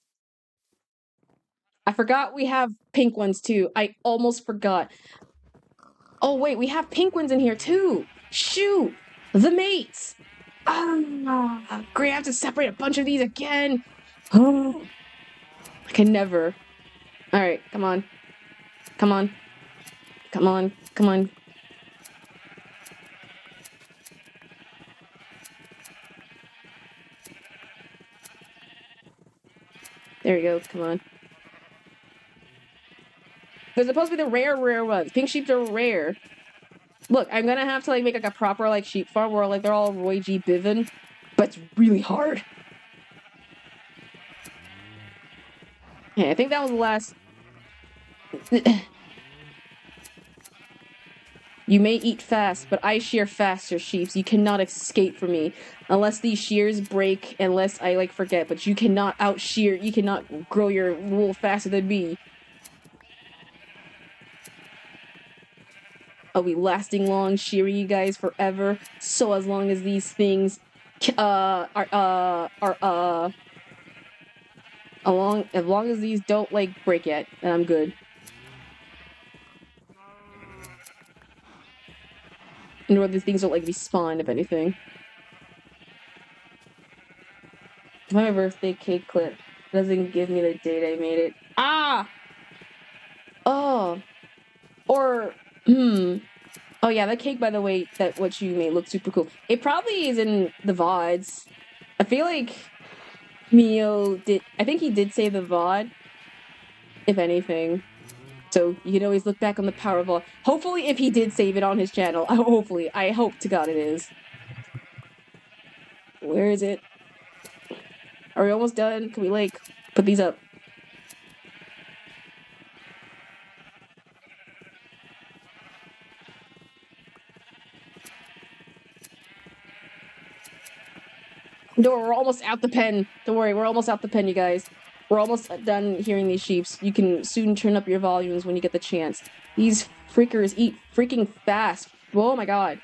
I forgot we have pink ones too. I almost forgot. Oh wait, we have pink ones in here too. Shoot, the mates. Great, I have to separate a bunch of these again. I can never. All right, come on. There we go. Come on. They're supposed to be the rare ones. Pink sheep are rare. Look, I'm gonna have to make a proper sheep farm where they're all Roy G. Biven, but it's really hard. Yeah, I think that was the last. You may eat fast, but I shear faster, sheeps. You cannot escape from me. Unless these shears break, unless I forget, but you cannot out-shear, you cannot grow your wool faster than me. I'll be lasting long, shearing you guys forever. So as long as these things as long as these don't break yet, then I'm good. And where these things don't respawn, if anything. My birthday cake clip doesn't give me the date I made it. Ah! Oh. Or, Oh yeah, that cake, by the way, what you made looks super cool. It probably is in the VODs. I feel like Mio did, I think he did save the VOD, if anything. So you can always look back on the power of VOD. Hopefully, if he did save it on his channel, hopefully, I hope to God it is. Where is it? Are we almost done? Can we put these up? No, we're almost out the pen. Don't worry, we're almost out the pen, you guys. We're almost done hearing these sheeps. You can soon turn up your volumes when you get the chance. These freakers eat freaking fast. Oh my god.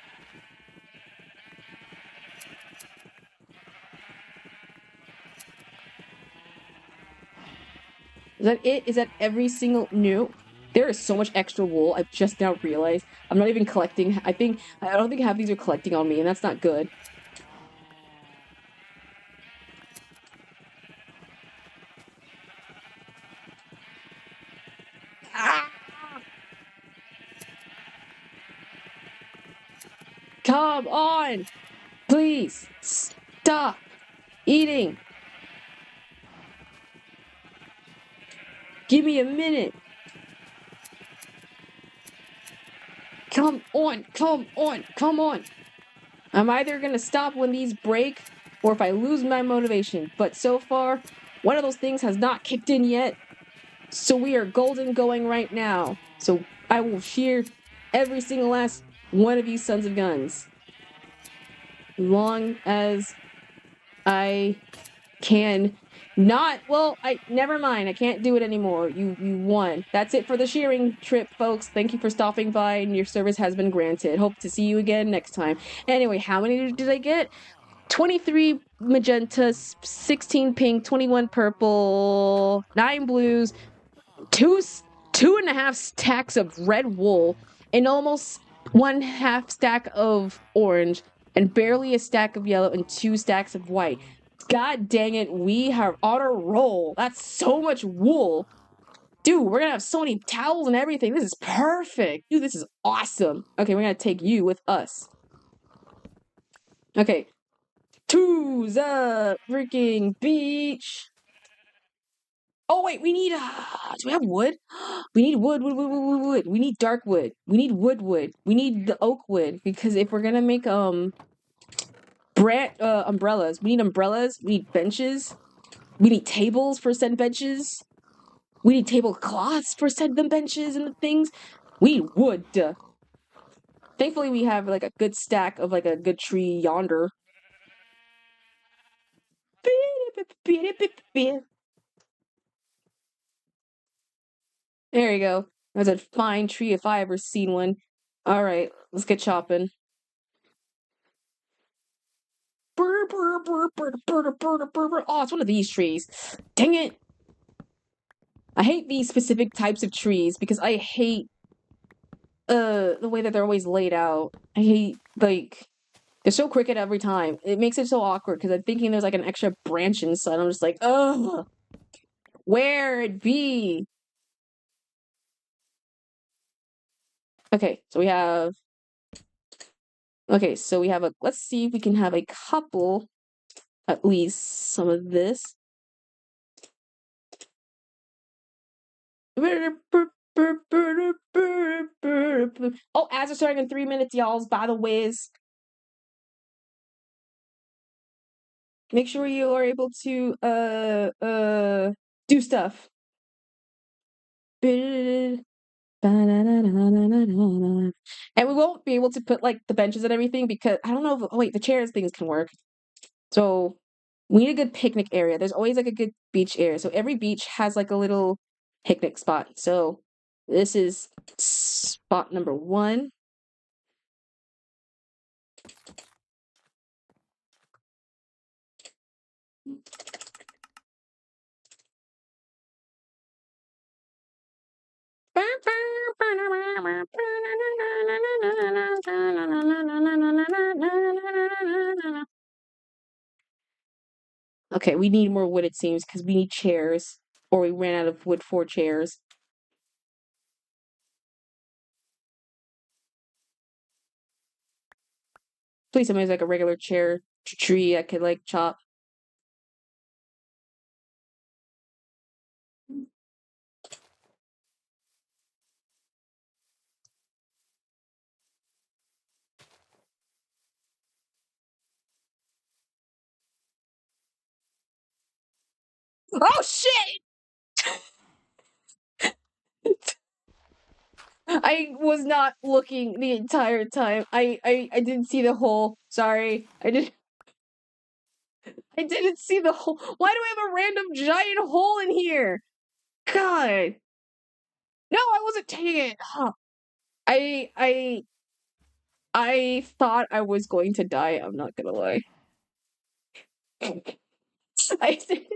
Is that it? Is that every single... No. There is so much extra wool. I've just now realized. I'm not even collecting. I don't think half these are collecting on me, and that's not good. Ah! Come on! Please! Stop eating! Give me a minute! Come on! Come on! Come on! I'm either gonna stop when these break, or if I lose my motivation. But so far, one of those things has not kicked in yet. So we are golden going right now. So I will shear every single last one of you sons of guns. Long as I can not... Well, never mind. I can't do it anymore. You won. That's it for the shearing trip, folks. Thank you for stopping by, and your service has been granted. Hope to see you again next time. Anyway, how many did I get? 23 magenta, 16 pink, 21 purple, 9 blues, 2.5 stacks of red wool, and almost 1/2 stack of orange, and barely a stack of yellow, and 2 stacks of white. God dang it, we are on a roll. That's so much wool. Dude, we're gonna have so many towels and everything. This is perfect. Dude, this is awesome. Okay, we're gonna take you with us. Okay. To the freaking beach. Oh wait, we need do we have wood? We need wood. We need dark wood. We need wood. We need the oak wood because if we're gonna make umbrellas, we need umbrellas, we need benches, we need tables for said benches, we need tablecloths for said the benches and the things. We need wood. Thankfully we have like a good stack of like a good tree yonder. There you go. That's a fine tree if I ever seen one. All right, let's get chopping. Oh, it's one of these trees. Dang it. I hate these specific types of trees because I hate the way that they're always laid out. I hate like they're so crooked every time. It makes it so awkward because I'm thinking there's like an extra branch inside. I'm just like, ugh, where it be? Okay, so we have let's see if we can have a couple, at least some of this. Oh, ads are starting in 3 minutes, y'all. By the ways, make sure you are able to do stuff. And we won't be able to put like the benches and everything because I don't know if, oh wait, the chairs things can work. So we need a good picnic area. There's always like a good beach area. So every beach has like a little picnic spot. So this is spot number 1. Okay, we need more wood, it seems, because we need chairs, or we ran out of wood for chairs. Please tell me there's like a regular chair tree I could like chop. Oh shit! I was not looking the entire time. I didn't see the hole. Sorry. I didn't see the hole. Why do I have a random giant hole in here? God. No, I wasn't taking it. Huh. I I I thought I was going to die, I'm not gonna lie. I did.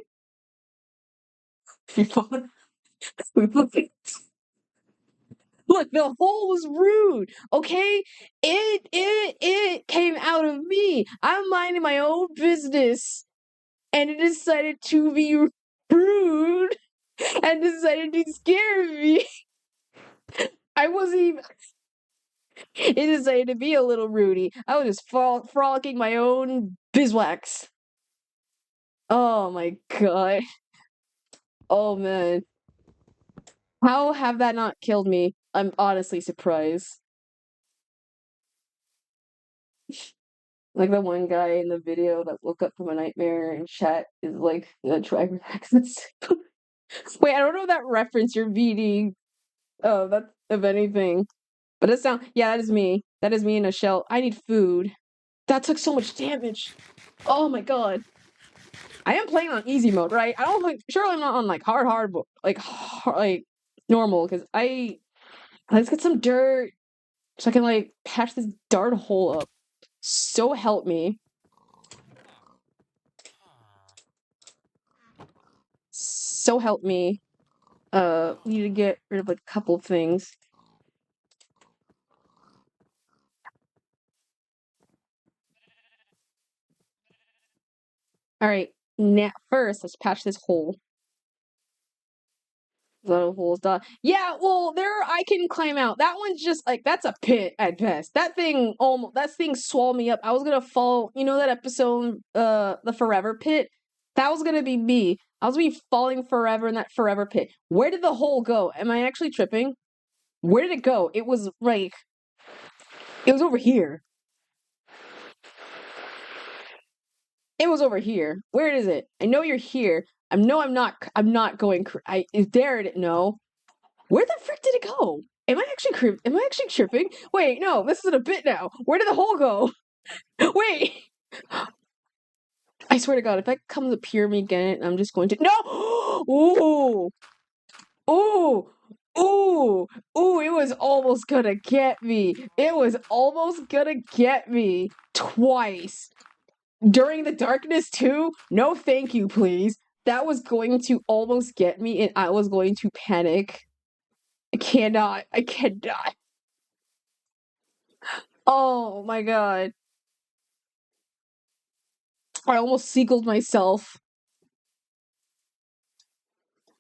Look, the hole was rude, okay? It came out of me. I'm minding my own business, and it decided to be rude and decided to scare me. I wasn't even. It decided to be a little Rudy. I was just frolicking my own bizwax. Oh my god. Oh man. How have that not killed me? I'm honestly surprised. Like the one guy in the video that woke up from a nightmare in chat is like a driver's accident. Wait, I don't know that reference you're reading. Oh, that's if anything. But it sound yeah, that is me. That is me in a shell. I need food. That took so much damage. Oh my god. I am playing on easy mode, right? I don't think surely I'm not on like hard, but like normal because I let's get some dirt so I can like patch this darn hole up. So help me. So help me. We need to get rid of like a couple of things. All right. Now first, let's patch this hole. Little holes. Yeah, well, there I can climb out. That one's just like that's a pit at best. That thing swallowed me up. I was gonna fall. You know that episode, the Forever Pit. That was gonna be me. I was gonna be falling forever in that forever pit. Where did the hole go? Am I actually tripping? Where did it go? It was like it was over here. It was over here. Where is it? I know you're here. I know I'm not. I'm not going. I dared it. No. Where the frick did it go? Am I actually tripping? Wait, no, this is a bit now. Where did the hole go? Wait. I swear to God, if that comes appear me again, I'm just going to no. Ooh, ooh, ooh, ooh! It was almost gonna get me. It was almost gonna get me twice during the darkness too. No, thank you, please. That was going to almost get me, and I was going to panic. I cannot. I cannot. Oh my God. I almost sequeled myself.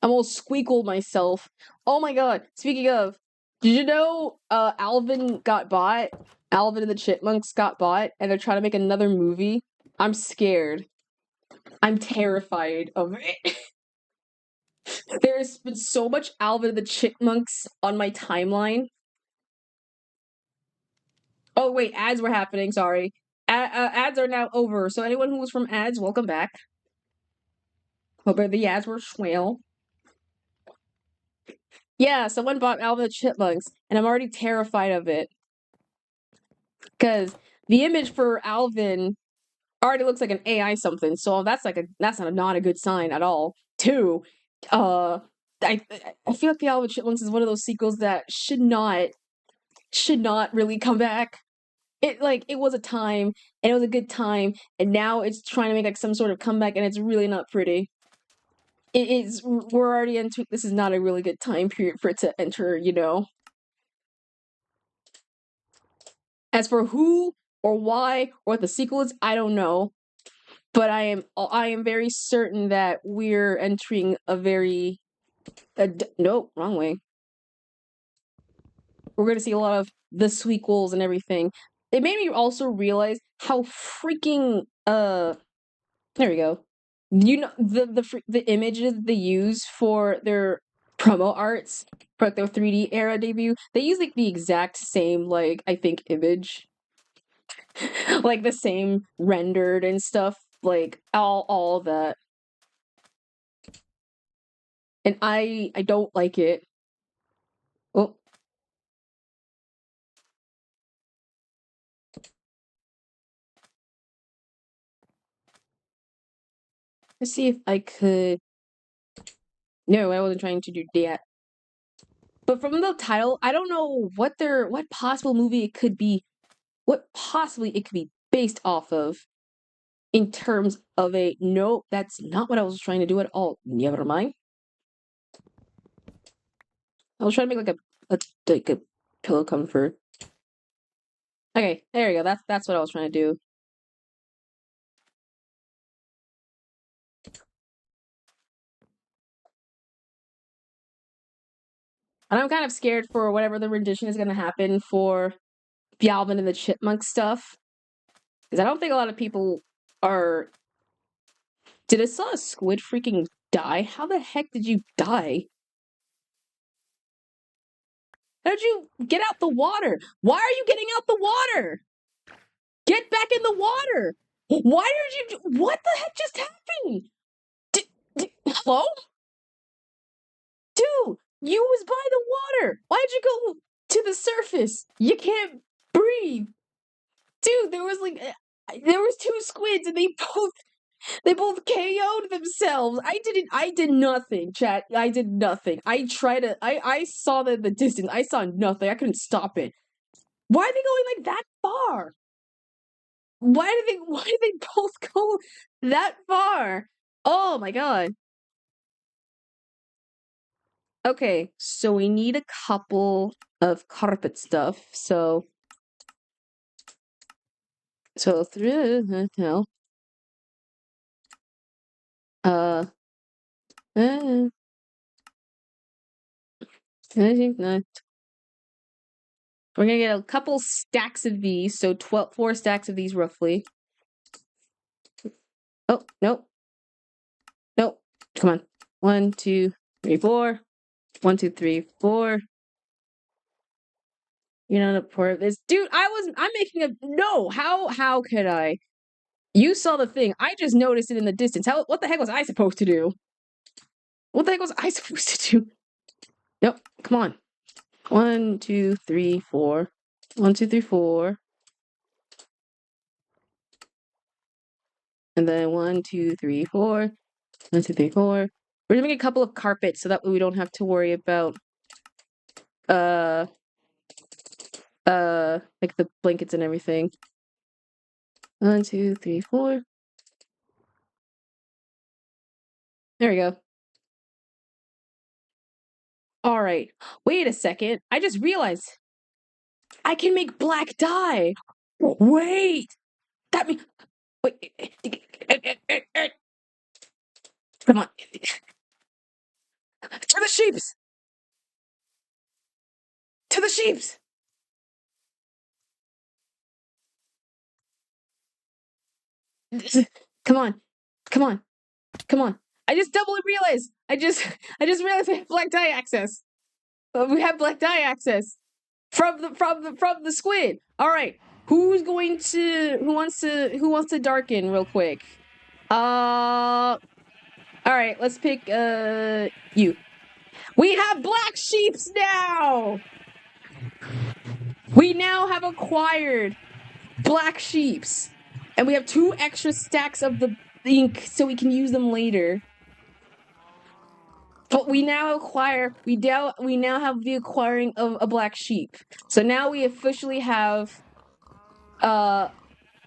I almost squeakled myself. Oh my God. Speaking of, did you know Alvin got bought? Alvin and the Chipmunks got bought, and they're trying to make another movie. I'm scared. I'm terrified of it. There's been so much Alvin and the Chipmunks on my timeline. Oh wait, ads were happening. Sorry, ads are now over. So anyone who was from ads, welcome back. Hope the ads were swell. Yeah, someone bought Alvin and the Chipmunks, and I'm already terrified of it. Because the image for Alvin already looks like an AI something, so that's not a good sign at all. Two, uh, I I feel like the Alvin Chipmunks is one of those sequels that should not really come back. It was a time and it was a good time, and now it's trying to make like some sort of comeback, and it's really not pretty. It is we're already into this is not a really good time period for it to enter, you know. As for who or why or what the sequel is, I don't know. But I am very certain that we're entering a very nope, wrong way. We're going to see a lot of the sequels and everything. It made me also realize how freaking there we go. You know the images they use for their promo arts for like their 3D era debut. They use like the exact same like I think image, like the same rendered and stuff, like all that. And I don't like it. Oh, let's see if I could. No, I wasn't trying to do that. But from the title, I don't know what possible movie it could be, what possibly it could be based off of in terms of a no, that's not what I was trying to do at all. Never mind. I was trying to make like a pillow comfort. Okay, there we go. That's what I was trying to do. And I'm kind of scared for whatever the rendition is gonna happen for the Alvin and the Chipmunk stuff. Because I don't think a lot of people are. Did I saw a squid freaking die? How the heck did you die? How did you get out the water? Why are you getting out the water? Get back in the water! Why did you? What the heck just happened? Hello? Dude, you was by the water. Why'd you go to the surface? You can't breathe. Dude, there was two squids and they both KO'd themselves. I did nothing, chat. I did nothing. I saw the distance. I saw nothing. I couldn't stop it. Why are they going like that far? Why did they both go that far? Oh my God. Okay, so we need a couple of carpet stuff. So through no. Uh, uh We're gonna get a couple stacks of these, so 4 stacks of these roughly. Oh, nope. Nope. Come on. 1, 2, 3, 4. 1, 2, 3, 4. You're not a part of this. Dude, I'm making a no, how could I? You saw the thing. I just noticed it in the distance. What the heck was I supposed to do? What the heck was I supposed to do? Nope. Come on. 1, 2, 3, 4. 1, 2, 3, 4. And then 1, 2, 3, 4. 1, 2, 3, 4. We're gonna make a couple of carpets so that way we don't have to worry about uh like the blankets and everything. 1, 2, 3, 4. There we go. All right. Wait a second. I just realized I can make black dye. Wait. That means wait. Come on. To the sheeps. To the sheeps. Come on. Come on. Come on. I just doubly realized. I just realized we have black dye access. We have black dye access from the squid. All right. Who wants to darken real quick? All right, let's pick you. We have black sheeps now. We now have acquired black sheeps. And we have 2 extra stacks of the ink so we can use them later. But we now have the acquiring of a black sheep. So now we officially have uh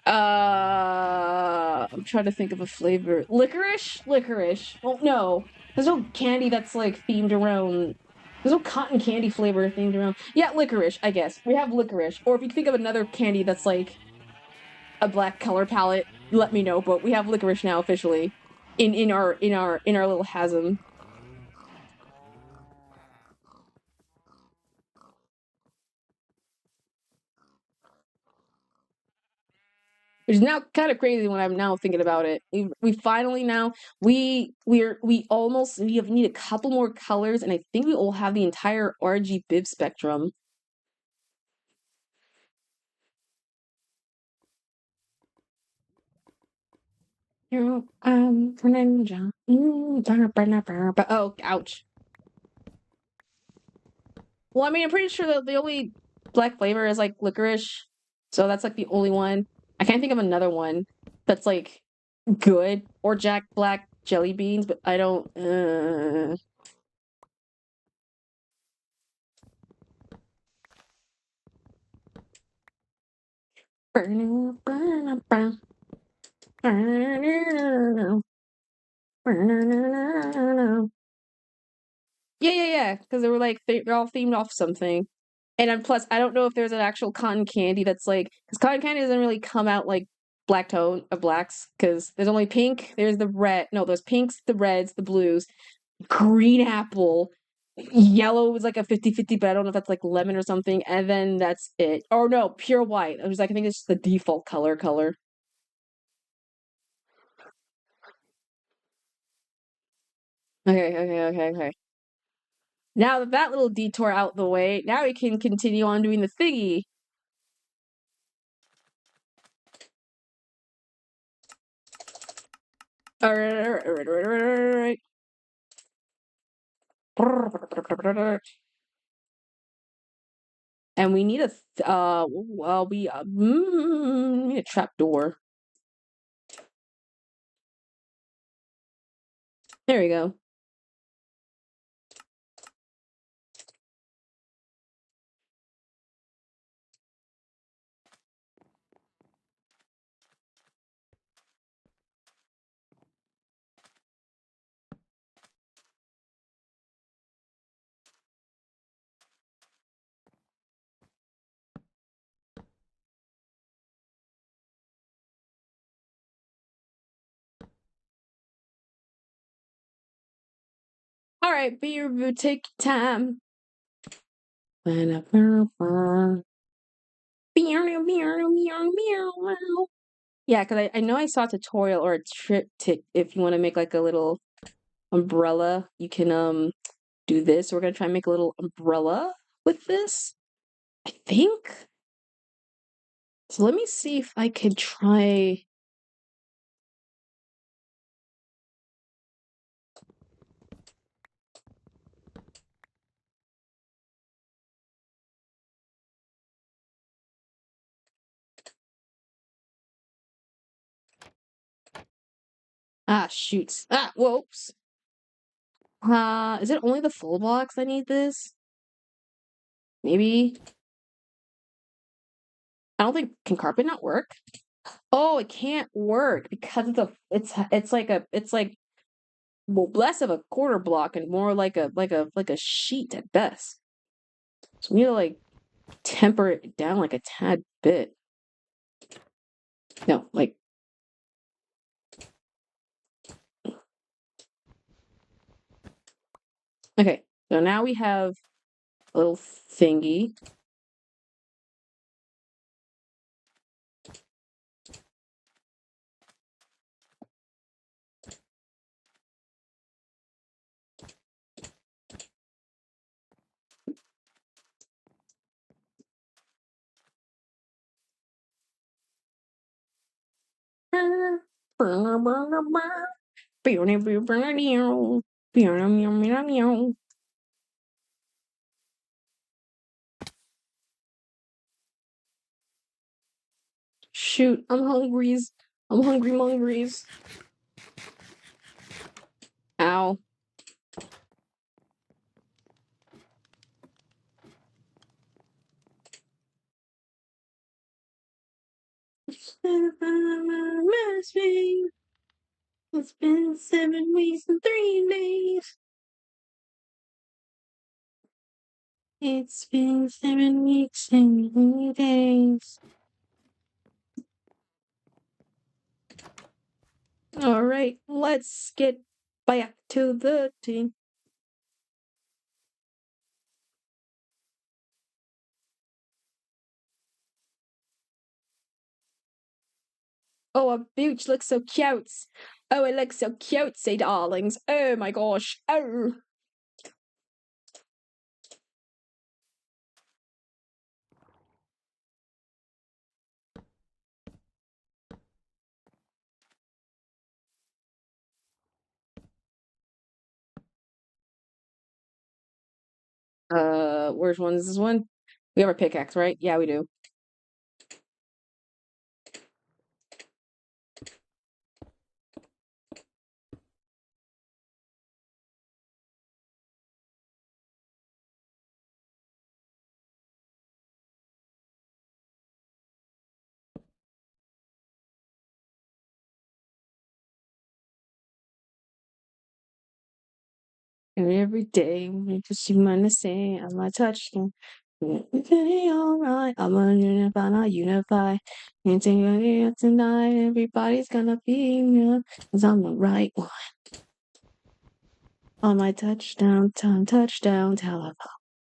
I'm trying to think of a flavor. Licorice? Licorice. Well, no. There's no candy that's like themed around. There's no cotton candy flavor themed around. Yeah, licorice, I guess. We have licorice. Or if you think of another candy that's like a black color palette, let me know. But we have licorice now officially. In our little hasm. Which is now kind of crazy when I'm now thinking about it. We finally now we almost need a couple more colors, and I think we will have the entire RG bib spectrum. Ninja. Oh, ouch. Well, I mean, I'm pretty sure that the only black flavor is like licorice, so that's like the only one. I can't think of another one that's like good or Jack Black jelly beans, but I don't. Yeah, because they were like they're all themed off something. And then plus, I don't know if there's an actual cotton candy that's like because cotton candy doesn't really come out like black tone of blacks because there's only pink. There's the red. No, there's pinks, the reds, the blues, green apple, yellow is like a 50-50, but I don't know if that's like lemon or something. And then that's it. Or no, pure white. It was like I think it's just the default color. Okay. Now that that little detour out the way, now we can continue on doing the thingy. Alright. And we need a need a trap door. There we go. All right, be your take time. Yeah, because I know I saw a tutorial or a trick tip if you want to make like a little umbrella, you can do this. We're gonna try and make a little umbrella with this, I think. So let me see if I can try. Ah, shoots. Ah, whoops. Is it only the full blocks that need this? Maybe. I don't think, can carpet not work? Oh, it can't work because it's like well less of a quarter block and more like a sheet at best. So we need to like temper it down like a tad bit. No, like okay. So now we have a little thingy. Shoot, I'm hungries. I'm hungry mongries. Ow. It's been 7 weeks and 3 days. It's been 7 weeks and 3 days. All right, let's get back to the team. Oh, a booch looks so cute. Oh, it looks so cute, say darlings. Oh my gosh. Oh. Where's one? Is this one? We have our pickaxe, right? Yeah, we do. And every day, when just you wanna say, I'm a touchdown. It's alright. I'm gonna unify, not unify. And tonight, everybody's gonna be me. Cause I'm the right one. On my touchdown telephone.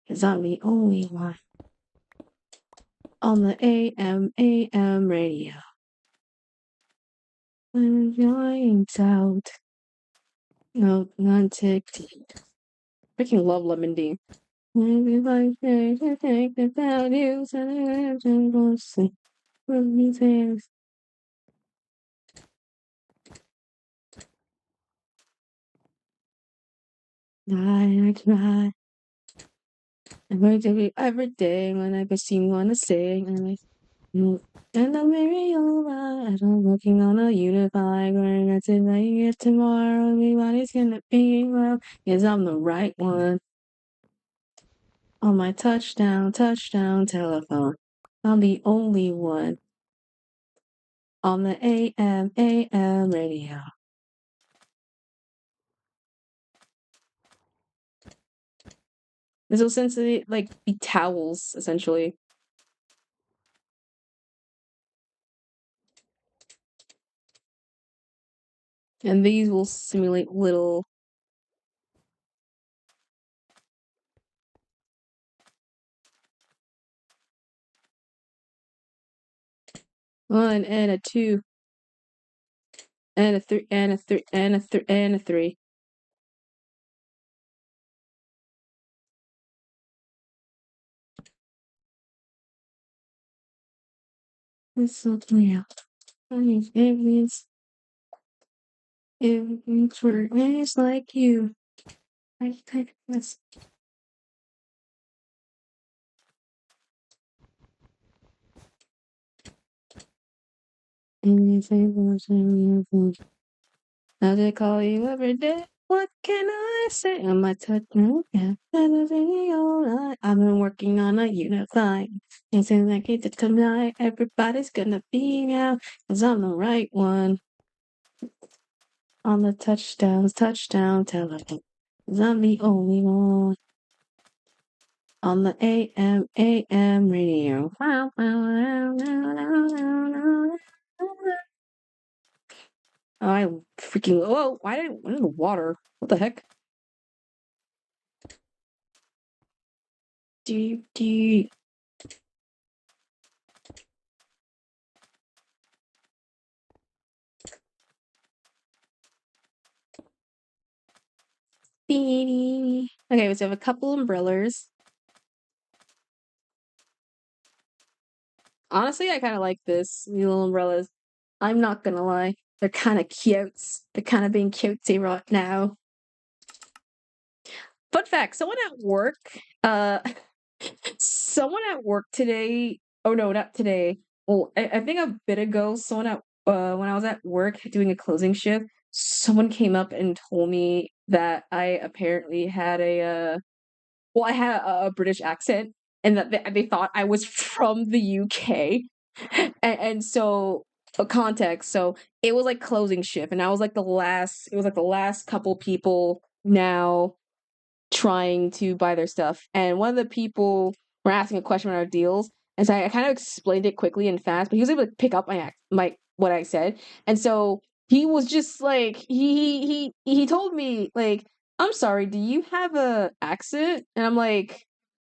Cause I'm the only one. On the AM radio. When giants out. No, not TikTok. Freaking love Lemon D. Everybody to take the values and mostly from these hands. I try. I'm going to be every day when I just you wanna sing and I'm very alright. I'm working on a unify. Going to tonight if tomorrow everybody's gonna be well. Cause I'm the right one. On my touchdown telephone. I'm the only one. On the AM radio. This will essentially like be towels, essentially. And these will simulate little 1 and a 2 and a 3 and a 3 and a 3 and a 3. It's something else. It means for ways like you. I type this. How's it call you every day? What can I say? I'm my touch no yeah. I've been working on a unify. It seems like it's tonight. Everybody's gonna be now. Cause I'm the right one. On the touchdown telephone. Cause I'm the only one. On the AM radio. I freaking whoa! Why didn't the water? What the heck? Do you Okay, so I have a couple umbrellas. Honestly, I kind of like this, these little umbrellas. I'm not gonna lie. They're kind of cute. They're kind of being cutesy right now. Fun fact, uh, someone at work today, oh no, not today. Well, I think a bit ago, when I was at work doing a closing shift, someone came up and told me that I apparently had I had a British accent, and that they thought I was from the UK, and so context. So it was like closing shift, and I was like the last. It was like the last couple people now trying to buy their stuff, and one of the people were asking a question about our deals, and so I kind of explained it quickly and fast, but he was able to pick up my what I said, and so he was just like he told me like, "I'm sorry, do you have a accent?" And I'm like,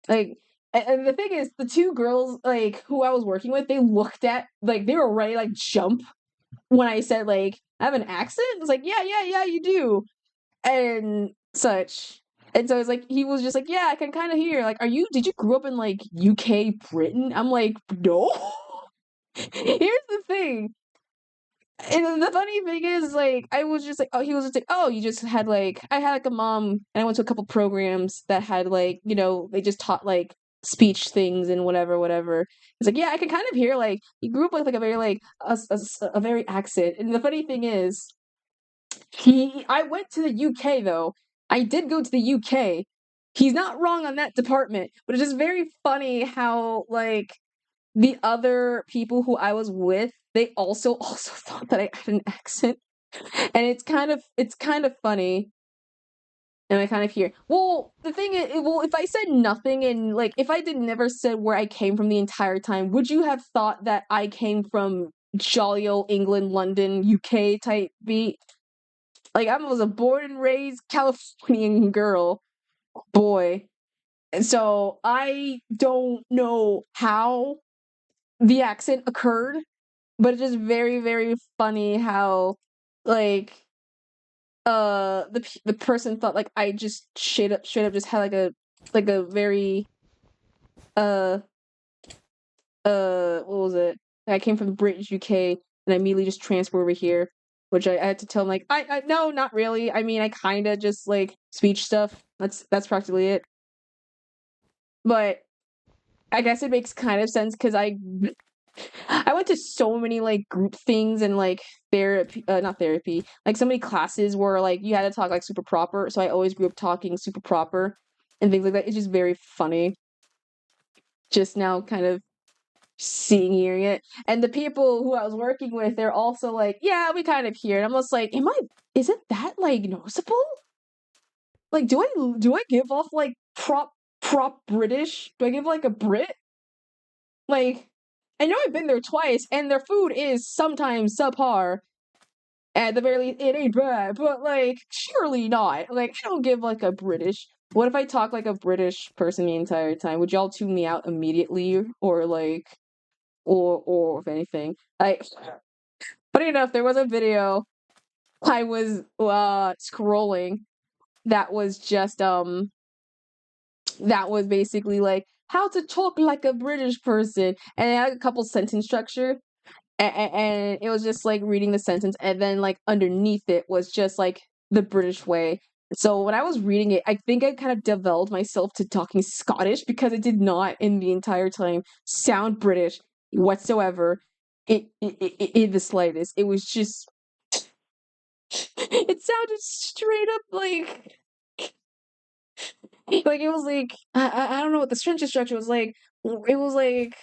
and the thing is, the two girls like who I was working with, they looked at like they were ready to, like jump when I said like I have an accent. It's like yeah you do and such. And so it's like he was just like, yeah, I can kind of hear. Like, did you grow up in like UK, Britain? I'm like, no. Here's the thing. And the funny thing is, like, I was just like, oh, he was just like, oh, you just had like, I had like a mom, and I went to a couple programs that had like, they just taught like speech things and whatever. It's like, yeah, I can kind of hear like you grew up with like a very like a very accent. And the funny thing is, I went to the UK though. I did go to the UK. He's not wrong on that department, but it's just very funny how like the other people who I was with, they also thought that I had an accent. And it's kind of funny. And I kind of hear. Well, the thing is, well, if I said nothing and like if I did never said where I came from the entire time, would you have thought that I came from jolly old England, London, UK type beat? Like I was a born and raised Californian girl, boy. And so I don't know how the accent occurred, but it's just very, very funny how like the person thought like I just straight up just had like a very uh what was it? I came from British UK and I immediately just transferred over here, which I had to tell him like I no, not really. I mean, I kind of just like speech stuff. That's practically it. But I guess it makes kind of sense because I went to so many like group things and like therapy, not therapy, like so many classes where like you had to talk like super proper. So I always grew up talking super proper and things like that. It's just very funny. Just now, kind of hearing it, and the people who I was working with, they're also like, yeah, we kind of hear it. I'm just like, isn't that like noticeable? Like, do I give off like prop British? Do I give like a Brit? Like, I know I've been there twice, and their food is sometimes subpar. At the very least, it ain't bad, but like, surely not. Like, I don't give like a British. What if I talk like a British person the entire time? Would y'all tune me out immediately, or like? or if anything. Funny enough, there was a video I was scrolling that was just that was basically like how to talk like a British person, and it had a couple sentence structure, and it was just like reading the sentence, and then like underneath it was just like the British way. So when I was reading it, I think I kind of developed myself to talking Scottish because it did not in the entire time sound British whatsoever. In the slightest. It was just it sounded straight up like it was like I don't know what the sentence structure was like. It was like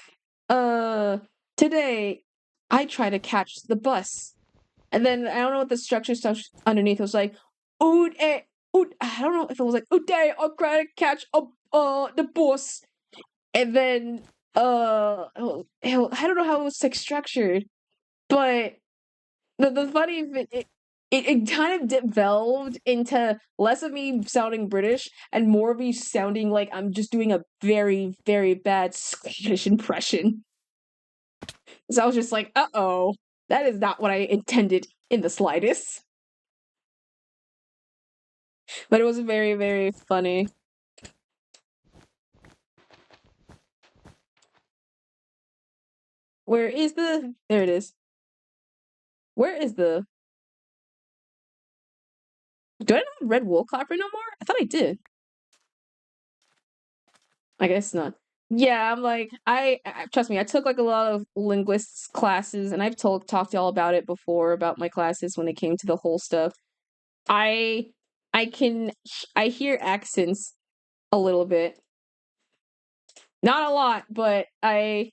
uh today I try to catch the bus. And then I don't know what the structure stuff underneath was like. I don't know if it was like today I try to catch the bus. And then I don't know how it was like structured, but the funny it kind of devolved into less of me sounding British and more of me sounding like I'm just doing a very, very bad Scottish impression. So I was just like, uh-oh, that is not what I intended in the slightest. But it was very, very funny. Where is the... There it is. Where is the... Do I not have red wool clapper no more? I thought I did. I guess not. Yeah, I'm like I trust me. I took like a lot of linguists classes, and I've talked to y'all about it before about my classes when it came to the whole stuff. I I can I hear accents a little bit, not a lot, but I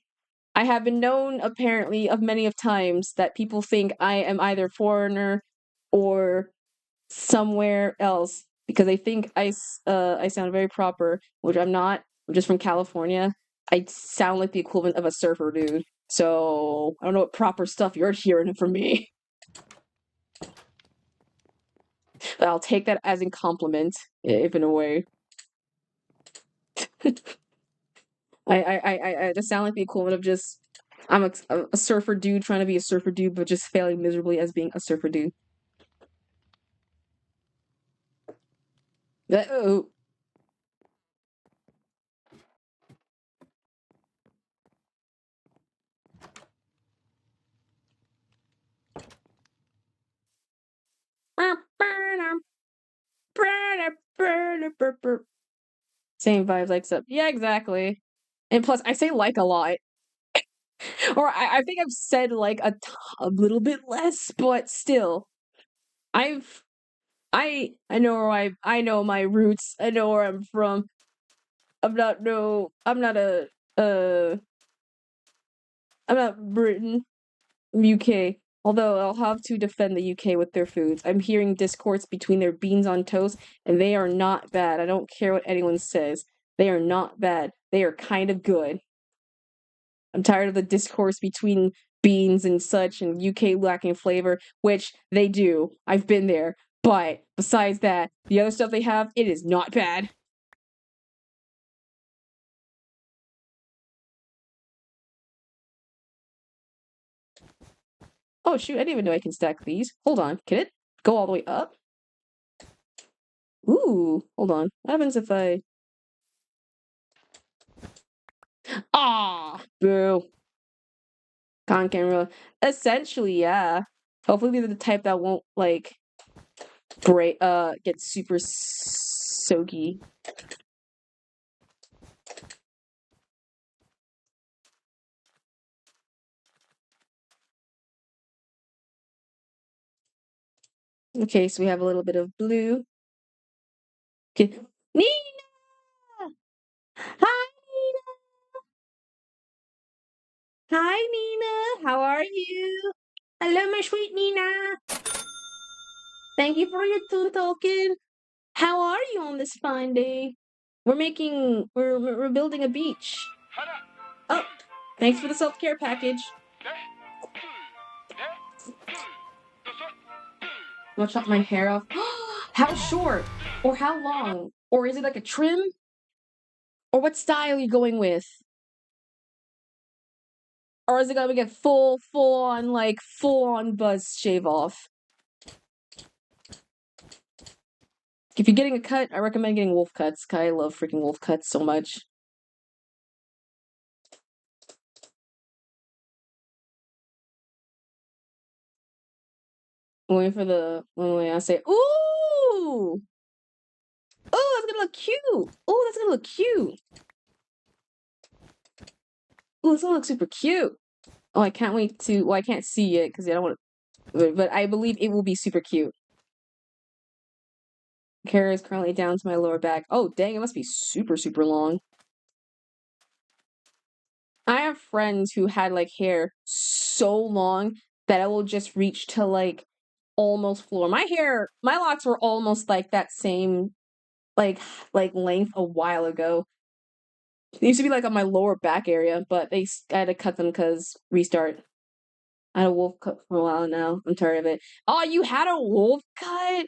have been known apparently of many of times that people think I am either foreigner or somewhere else because they think I sound very proper, which I'm not. I'm just from California. I sound like the equivalent of a surfer dude. So I don't know what proper stuff you're hearing from me. But I'll take that as a compliment, if in a way. I just sound like the equivalent of just I'm a surfer dude trying to be a surfer dude, but just failing miserably as being a surfer dude. Oh. Same vibes, like except yeah, exactly. And plus, I say like a lot, or I think I've said like a little bit less, but still, I've I know where I know my roots. I know where I'm from. I'm not a I'm not Britain, UK. Although I'll have to defend the UK with their foods. I'm hearing discourse between their beans on toast, and they are not bad. I don't care what anyone says. They are not bad. They are kind of good. I'm tired of the discourse between beans and such and UK lacking flavor, which they do. I've been there. But besides that, the other stuff they have, it is not bad. Oh shoot, I didn't even know I can stack these. Hold on, can it go all the way up? Ooh, hold on. What happens if I... Ah, boo. Con camera. Essentially, yeah. Hopefully they're the type that won't, like, break, get super soaky. Okay, so we have a little bit of blue. Okay. Nina! Hi, Nina! Hi, Nina! How are you? Hello, my sweet Nina! Thank you for your toon token. How are you on this fine day? We're building a beach. Oh, thanks for the self-care package. I'm gonna chop my hair off. How short? Or how long? Or is it like a trim? Or what style are you going with? Or is it gonna get full on buzz shave off? If you're getting a cut, I recommend getting wolf cuts. I love freaking wolf cuts so much. I'm waiting for the when I say, ooh! Oh, that's gonna look cute! Oh, that's gonna look cute! Oh, that's gonna look super cute! Oh, I can't wait to. Well, I can't see it because I don't want to. But I believe it will be super cute. Hair is currently down to my lower back. Oh, dang! It must be super, super long. I have friends who had like hair so long that it will just reach to like almost floor. My locks were almost like that same like length a while ago. They used to be like on my lower back area, but I had to cut them because restart. I had a wolf cut for a while now. I'm tired of it. Oh, you had a wolf cut?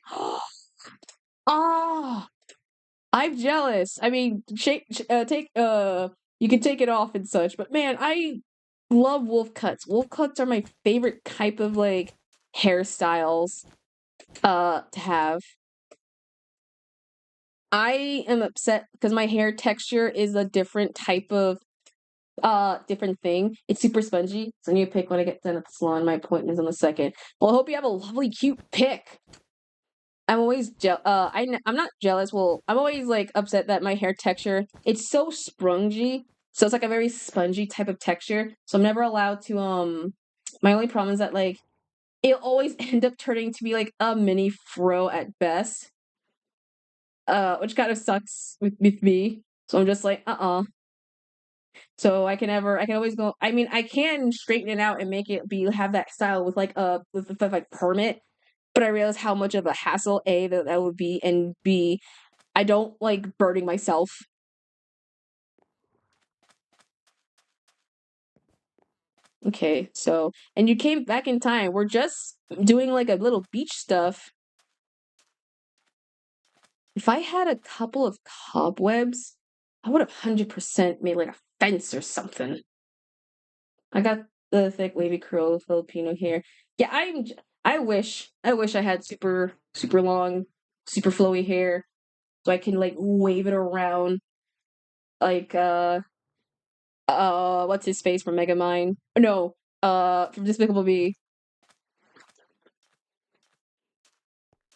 Oh, I'm jealous. I mean, you can take it off and such, but man, I love wolf cuts. Wolf cuts are my favorite type of like hairstyles to have. I am upset because my hair texture is a different type of different thing. It's super spongy, so I need to pick when I get done at the salon. My appointment is on the 2nd. Well, I hope you have a lovely, cute pick. I'm always I'm not jealous. Well, I'm always like upset that my hair texture it's so spongy, so it's like a very spongy type of texture. So I'm never allowed to My only problem is that like it'll always end up turning to be like a mini fro at best. Which kind of sucks with me. So I'm just like, So I can always go. I mean, I can straighten it out and make it be have that style with like with like permit. But I realize how much of a hassle that would be, and B, I don't like burning myself. Okay, so and you came back in time. We're just doing like a little beach stuff. If I had a couple of cobwebs, I would have 100% made like a fence or something. I got the thick wavy curl Filipino hair. Yeah, I wish I had super long, super flowy hair so I can like wave it around like what's his face from Megamind? No, from Despicable Me.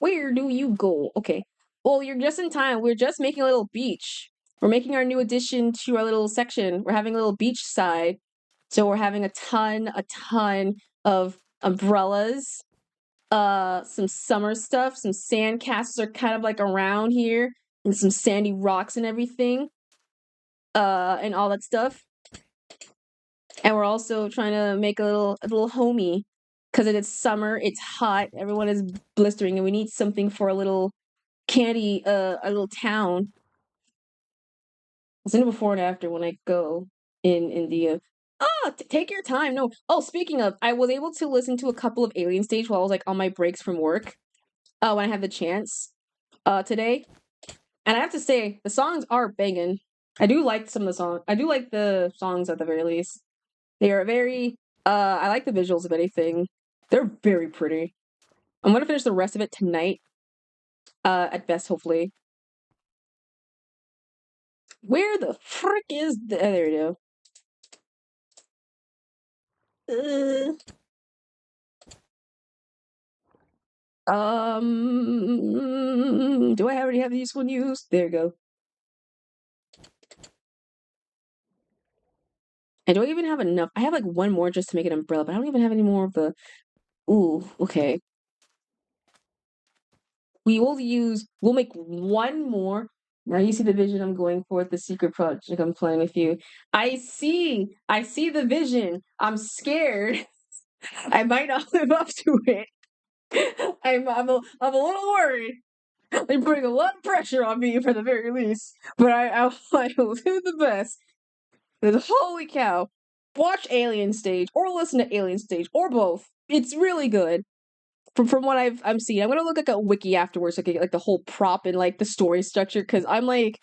Where do you go? Okay. Well, you're just in time. We're just making a little beach. We're making our new addition to our little section. We're having a little beach side. So we're having a ton of umbrellas, some summer stuff, some sand castles are kind of like around here, and some sandy rocks and everything, and all that stuff. And we're also trying to make a little homey because it's summer, it's hot, everyone is blistering, and we need something for a little a little town. I'll send it before and after when I go in India. Take your time. No. Oh, speaking of, I was able to listen to a couple of Alien Stage while I was like on my breaks from work. When I had the chance. Today. And I have to say, the songs are banging. I do like some of the songs. I do like the songs at the very least. They are very I like the visuals of anything. They're very pretty. I'm gonna finish the rest of it tonight. At best, hopefully. Where the frick is there you go. Do I already have these one used? There you go. I don't even have enough. I have like one more just to make an umbrella, but I don't even have any more of the. Ooh, okay. We'll make one more. Now you see the vision I'm going for with the secret project I'm playing with you. I see the vision. I'm scared. I might not live up to it. I'm a little worried. They're putting a lot of pressure on me for the very least. But I will do the best. Because holy cow. Watch Alien Stage or listen to Alien Stage or both. It's really good. From what I'm seeing, I'm gonna look like a wiki afterwards so I can get like the whole prop and like the story structure because I'm like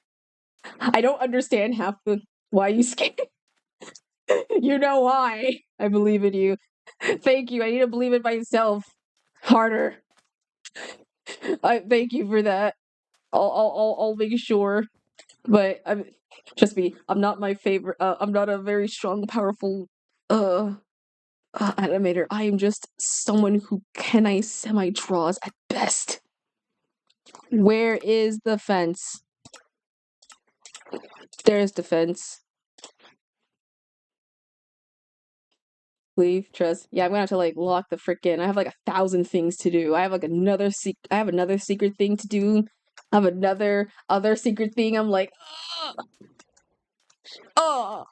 I don't understand half the why you scared. You know why? I believe in you. Thank you. I need to believe in myself harder. I thank you for that. I'll make sure. But trust me, I'm not my favorite. I'm not a very strong, powerful animator. I am just someone who can I semi draws at best. Where is the fence? There's the fence. Leave, trust. Yeah, I'm gonna have to like lock the frickin'. I have like 1,000 things to do. I have like another I have another secret thing to do. I have another other secret thing. I'm like, oh.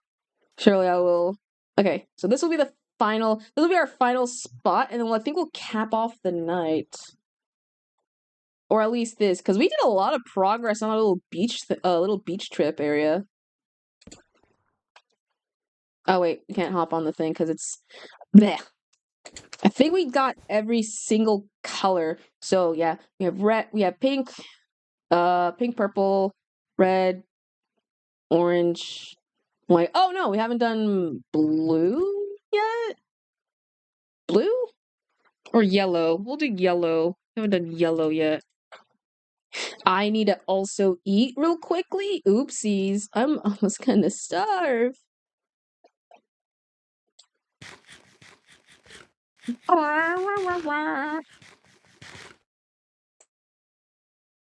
Surely I will. Okay, so this will be the final. This will be our final spot, and then I think we'll cap off the night, or at least this, because we did a lot of progress on a little beach trip area. Oh wait, we can't hop on the thing because it's bleh. I think we got every single color. So yeah, we have red, we have pink, pink, purple, red, orange, white. Oh no, we haven't done blue yet. Blue or yellow? We'll do yellow. We haven't done yellow yet. I need to also eat real quickly. Oopsies, I'm almost gonna starve.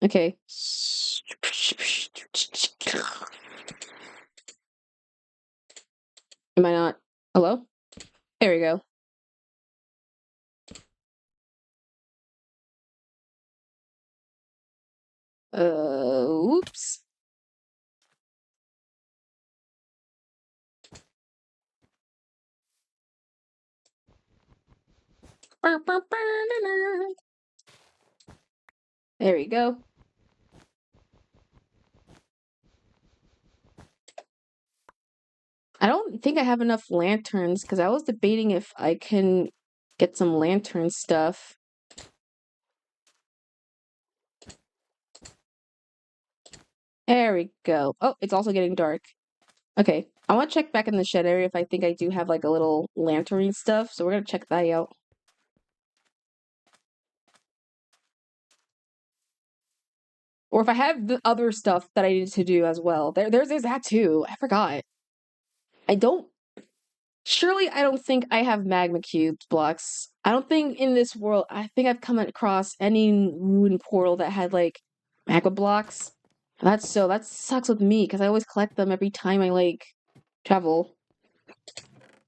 Okay. Am I not? Hello? There we go. Oops. There we go. I don't think I have enough lanterns because I was debating if I can get some lantern stuff. There we go. Oh, it's also getting dark. Okay, I want to check back in the shed area if I think I do have like a little lantern stuff, so we're gonna check that out. Or if I have the other stuff that I need to do as well. There's that too. I forgot. I don't. Surely I don't think I have magma cubes blocks. I don't think in this world. I think I've come across any ruin portal that had like magma blocks. That sucks with me because I always collect them every time I like travel.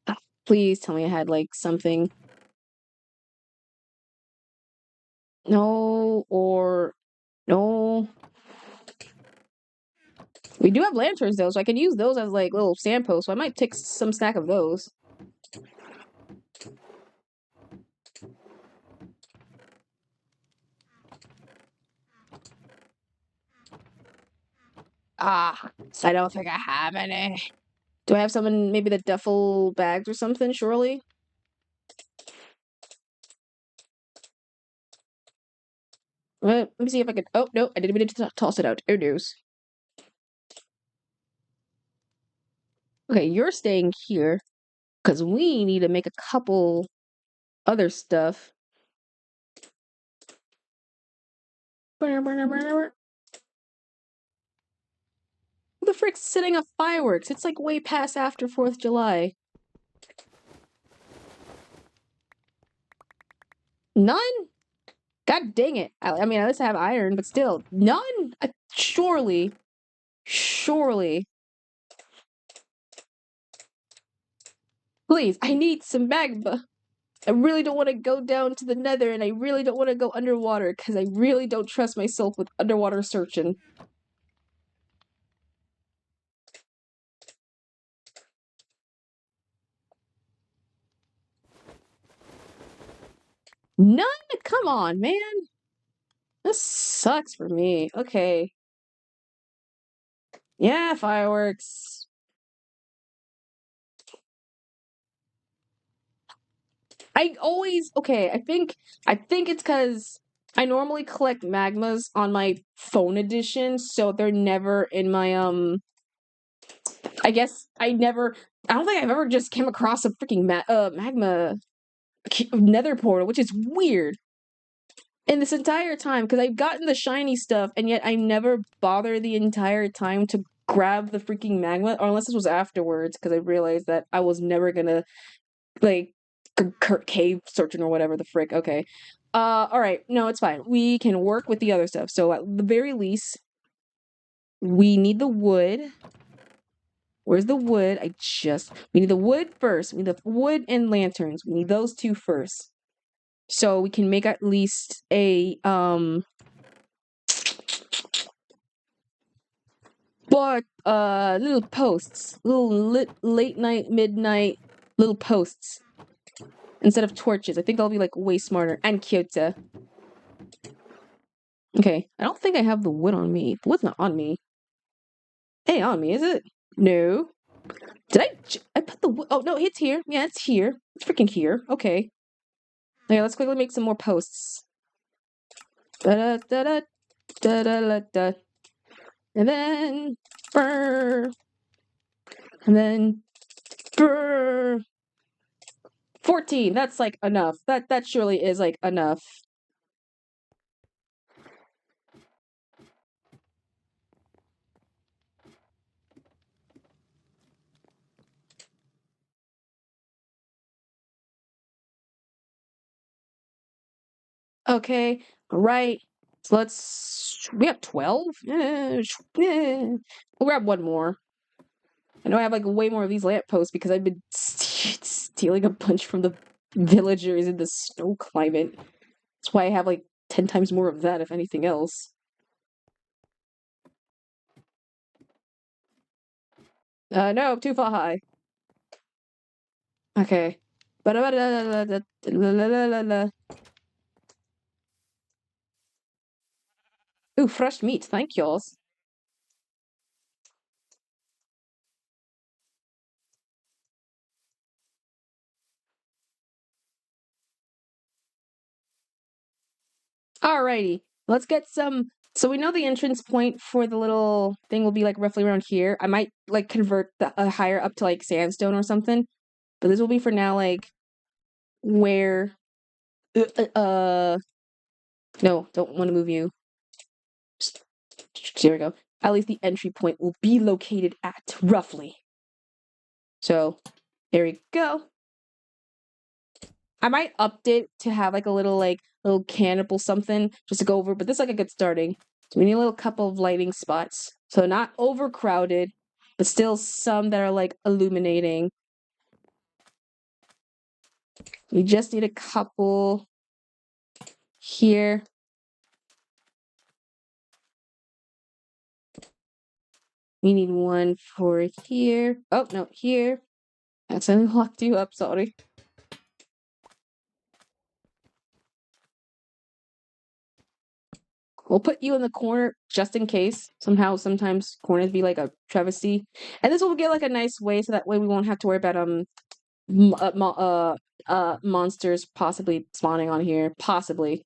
Ah, please tell me I had like something. No or no. We do have lanterns though, so I can use those as like little sandposts. So I might take some snack of those. Ah, I don't think I have any. Do I have some in maybe the duffel bags or something? Surely. Let me see if I can. Oh no, I didn't mean to toss it out. Oh news. Okay, you're staying here because we need to make a couple other stuff. Who the frick's setting off fireworks? It's like way past after 4th of July. None? God dang it. I mean, at least I have iron, but still. None? Surely. Surely. Please, I need some magma. I really don't want to go down to the nether, and I really don't want to go underwater, because I really don't trust myself with underwater searching. None? Come on, man. This sucks for me. Okay. Yeah, fireworks. Okay, I think it's because I normally collect magmas on my phone edition, so they're never in my I guess I never I don't think I've ever just came across a freaking magma nether portal, which is weird. In this entire time, because I've gotten the shiny stuff, and yet I never bother the entire time to grab the freaking magma, or unless this was afterwards, because I realized that I was never gonna, like, cave searching or whatever the frick. Okay. Alright. No, it's fine. We can work with the other stuff. So at the very least, we need the wood. Where's the wood? We need the wood first. We need the wood and lanterns. We need those two first. So we can make at least a, but, little posts. Little late night, midnight little posts. Instead of torches. I think that'll be, like, way smarter. And cuter. Okay. I don't think I have the wood on me. The wood's not on me. Hey, on me, is it? No. Did I put the wood? Oh, no, it's here. Yeah, it's here. It's freaking here. Okay. Okay, let's quickly make some more posts. Da da da da da da da da. And then brr. And then brr. 14. That's like enough. That surely is like enough. Okay, right. So we have 12? We'll grab one more. I know I have like way more of these lampposts because I've been stealing a bunch from the villagers in the snow climate. That's why I have like 10 times more of that, if anything else. No, too far high. Okay. Ooh, fresh meat, thank y'alls. Alrighty, let's get some. So we know the entrance point for the little thing will be like roughly around here. I might like convert the higher up to like sandstone or something, but this will be for now like where. No, don't want to move you. There we go. At least the entry point will be located at roughly. So there we go. I might update to have like a little cannibal something just to go over, but this is like a good starting. So we need a little couple of lighting spots. So not overcrowded, but still some that are like illuminating. We just need a couple here. We need one for here. Oh, no, here. I accidentally locked you up, sorry. We'll put you in the corner just in case. Somehow, sometimes corners be like a travesty. And this will get like a nice way so that way we won't have to worry about monsters possibly spawning on here. Possibly.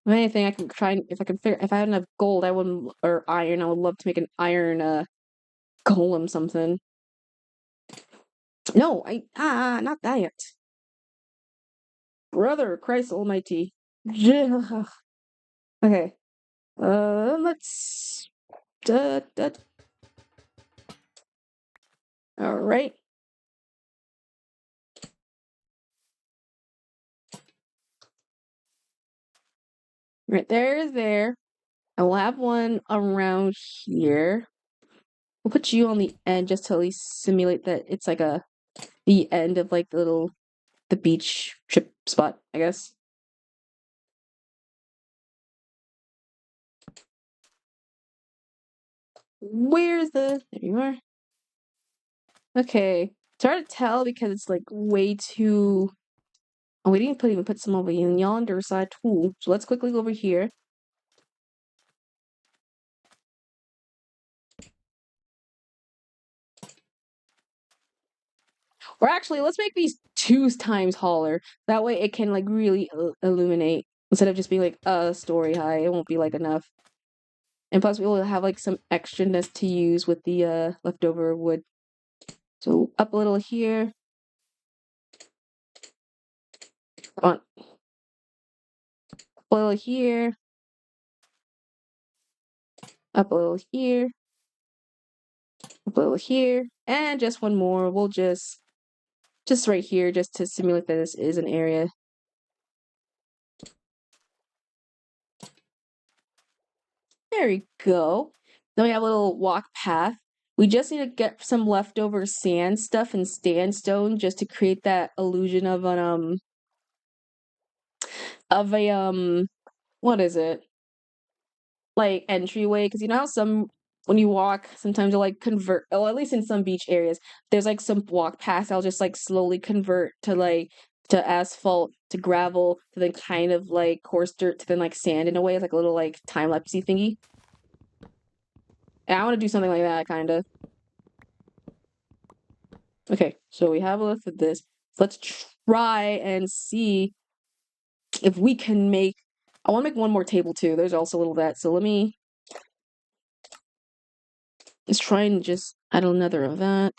If anything, I can try if I can figure if I had enough gold, I would or iron, I would love to make an iron golem something. No, not that. Brother Christ Almighty. Okay. Let's all right. Right there. I will have one around here. We'll put you on the end just to at least simulate that it's like the end of like the beach trip spot, I guess. Where's there you are. Okay. It's hard to tell because it's like way too. Oh, we didn't even put some over in yonder side too. So let's quickly go over here. Or actually, let's make these 2 times taller. That way it can like really illuminate instead of just being like a story high. It won't be like enough. And plus, we will have like some extraness to use with the leftover wood. So up a little here. On a little here. Up a little here. Up a little here. And just one more. We'll just right here, just to simulate that this is an area. There we go. Then we have a little walk path. We just need to get some leftover sand stuff and sandstone just to create that illusion of an what is it? Like entryway, because you know how some when you walk, sometimes you'll like convert, or at least in some beach areas, there's like some walk paths I'll just like slowly convert to like to asphalt, to gravel, to then kind of like coarse dirt, to then like sand in a way. It's like a little like time lapsey thingy. And I want to do something like that, kind of. Okay, so we have a look at this. Let's try and see if we can make. I want to make one more table too. There's also a little of that. So let's try and just add another of that.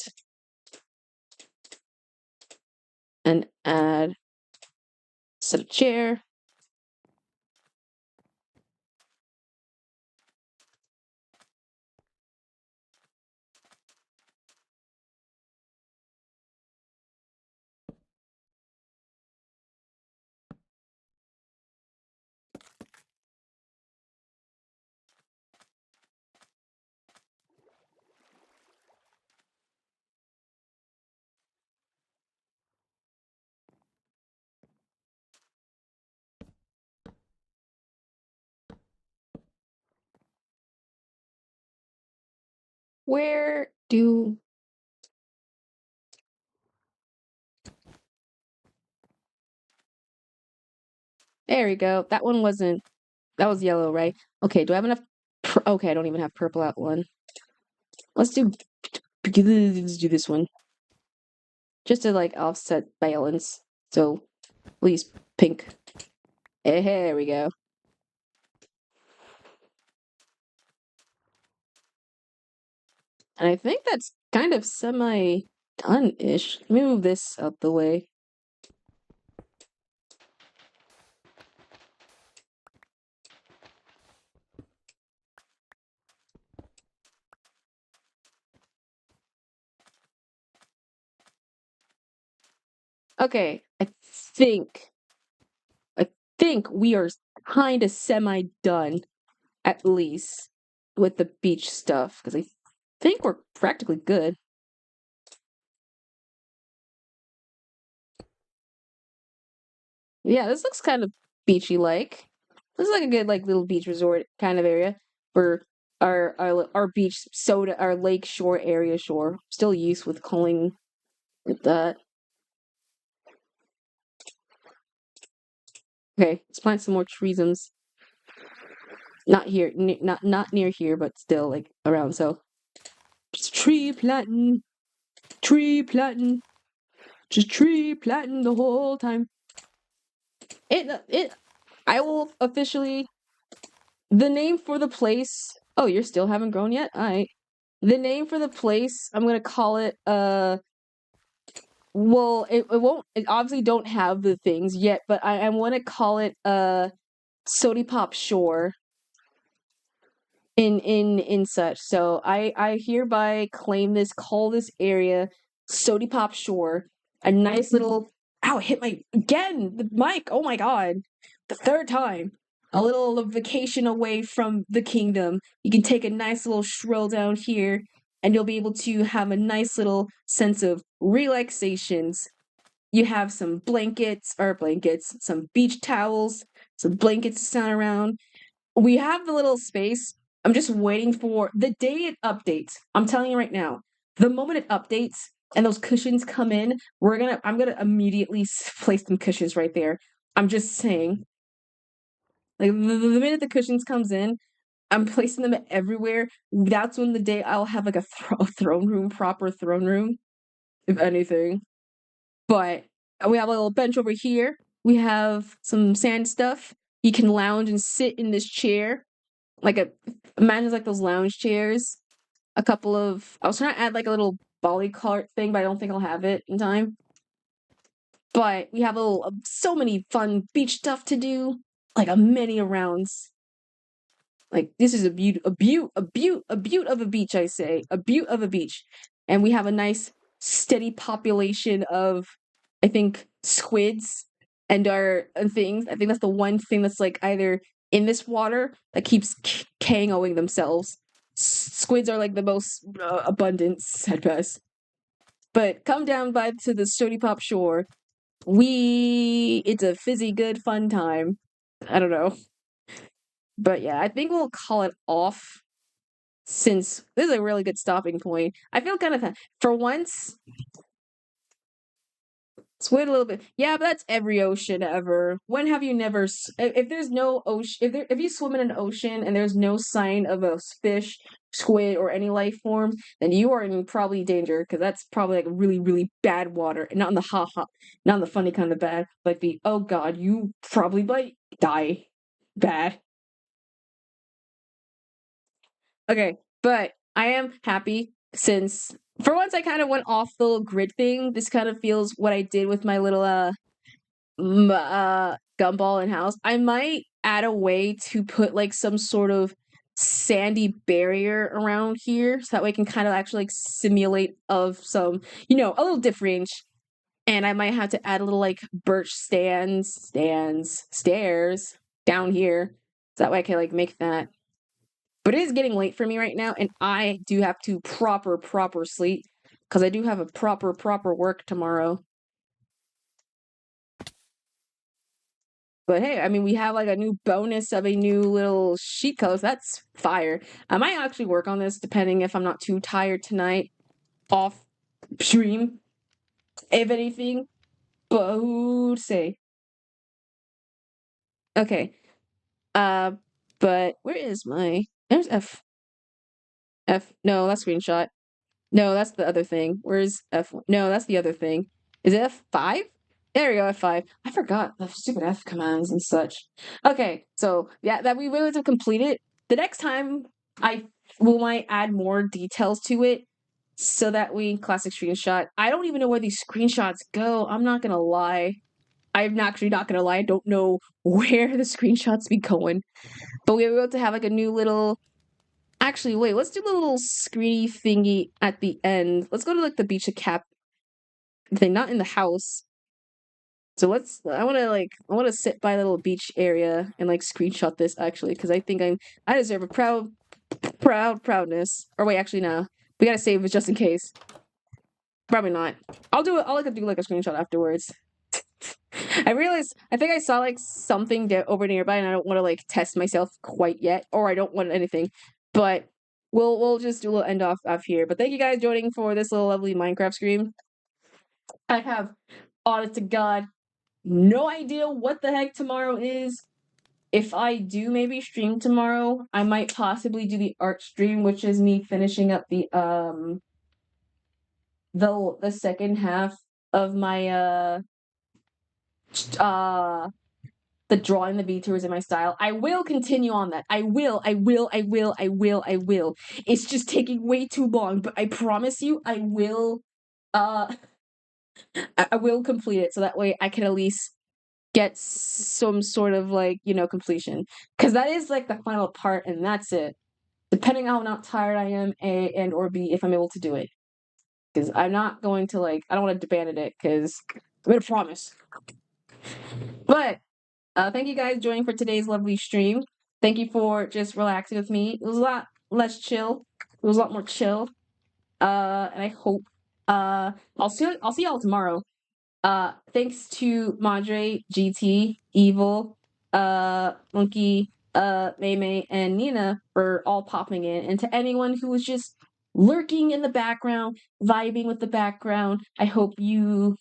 And add set a chair. Where do There we go. That one wasn't. That was yellow, right? Okay, do I have enough? Okay, I don't even have purple outline. Let's do this one. Just to like offset balance. So, please, pink. Here we go. And I think that's kind of semi-done-ish. Let me move this out the way. Okay, I think we are kind of semi-done, at least, with the beach stuff, because I think we're practically good. Yeah, this looks kind of beachy-like. This is like a good like little beach resort kind of area for our beach soda, our lake shore area shore. Still used with calling it that. Okay, let's plant some more treesums. Not here, not near here, but still like around. So just tree planting, just tree planting the whole time. It. I will officially. The name for the place. Oh, you're still haven't grown yet. All right. The name for the place. I'm gonna call it. Well, it won't. It obviously don't have the things yet, but I want to call it Sody Pop Shore. In such. So I hereby claim this, call this area Sody Pop Shore. A nice little ow, hit my again the mic. Oh my god. The third time. A little vacation away from the kingdom. You can take a nice little stroll down here and you'll be able to have a nice little sense of relaxations. You have some some beach towels, some blankets to stand around. We have the little space. I'm just waiting for the day it updates. I'm telling you right now, the moment it updates and those cushions come in, I'm gonna immediately place some cushions right there. I'm just saying, like the minute the cushions comes in, I'm placing them everywhere. That's when the day I'll have like a throne room, proper throne room, if anything. But we have a little bench over here. We have some sand stuff. You can lounge and sit in this chair like a imagine like those lounge chairs. A couple of I was trying to add like a little bolly cart thing, but I don't think I'll have it in time. But we have so many fun beach stuff to do, like a many rounds. Like this is a beaut, a beaut, a beaut, a beaut of a beach. I say a beaut of a beach, and we have a nice steady population of, I think, squids and things. I think that's the one thing that's like either in this water that keeps KOing themselves. Squids are like the most abundant at best. But come down by to the Stony Pop shore. It's a fizzy good fun time. I don't know. But yeah, I think we'll call it off since this is a really good stopping point. I feel kind of for once squid a little bit. Yeah, but that's every ocean ever. When have you never if there's no ocean if you swim in an ocean and there's no sign of a fish, squid or any life form, then you are in probably danger because that's probably like really really bad water and not in the not in the funny kind of bad, like the oh god, you probably might die bad. Okay, but I am happy since for once I kind of went off the little grid thing. This kind of feels what I did with my little gumball in house. I might add a way to put like some sort of sandy barrier around here so that way I can kind of actually like simulate of some, a little different. And I might have to add a little like birch stairs down here. So that way I can like make that. But it is getting late for me right now, and I do have to proper sleep because I do have a proper work tomorrow. But hey, I mean, we have like a new bonus of a new little sheet color. So that's fire. I might actually work on this depending if I'm not too tired tonight off stream, if anything. But who'd say? Okay. Uh, but where is there's F. No, that's screenshot. No, that's the other thing. Where's F? No, that's the other thing. Is it F5? There we go, F5. I forgot the stupid F commands and such. Okay, so yeah, that we really to complete it. The next time I might add more details to it so that we classic screenshot. I don't even know where these screenshots go. I'm not gonna lie. I'm actually not gonna lie. I don't know where the screenshots be going. But we were able to have like a new little. Actually, wait, let's do the little screeny thingy at the end. Let's go to like the beach cap thing, not in the house. So I want to sit by a little beach area and like screenshot this actually because I think I deserve a proudness. Or wait, actually no. We gotta save it just in case. Probably not. I'll do it. I'll like do like a screenshot afterwards. I think I saw like something over nearby and I don't want to like test myself quite yet, or I don't want anything. But we'll just do a little end off here. But thank you guys joining for this little lovely Minecraft stream. I have honest to God no idea what the heck tomorrow is. If I do maybe stream tomorrow, I might possibly do the art stream, which is me finishing up the second half of my the drawing the VTubers in my style. I will continue on that. I will. It's just taking way too long, but I promise you I will I will complete it so that way I can at least get some sort of like, completion. Because that is like the final part and that's it. Depending on how not tired I am, A and or B, if I'm able to do it. Because I'm not going to like, I don't want to abandon it because I'm going to promise. But thank you guys joining for today's lovely stream. Thank you for just relaxing with me. It was a lot less chill. It was a lot more chill. And I hope I'll see y'all tomorrow. Thanks to Madre, GT, Evil, Monkey, May, and Nina for all popping in, and to anyone who was just lurking in the background, vibing with the background. I hope you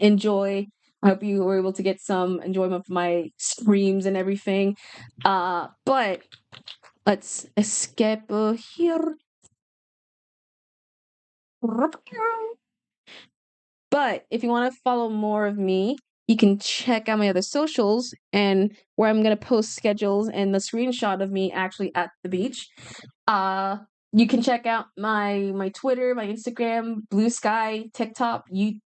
enjoy. I hope you were able to get some enjoyment from my screams and everything. But let's escape here. But if you want to follow more of me, you can check out my other socials and where I'm gonna post schedules and the screenshot of me actually at the beach. You can check out my Twitter, my Instagram, Blue Sky, TikTok, YouTube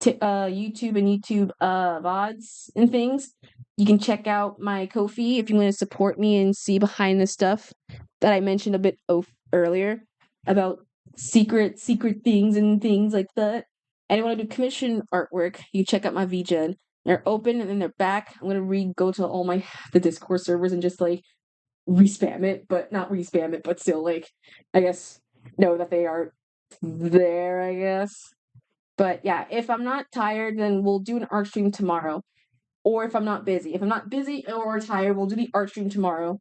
and YouTube VODs and things. You can check out my Ko-fi if you want to support me and see behind the stuff that I mentioned a bit earlier about secret things and things like that. And you want to do commission artwork, you check out my vgen. They're open and then they're back. I'm gonna go to all the Discord servers and just like respam it, but not respam it, but still like I guess know that they are there, I guess. But yeah, if I'm not tired, then we'll do an art stream tomorrow. Or if I'm not busy. If I'm not busy or tired, we'll do the art stream tomorrow,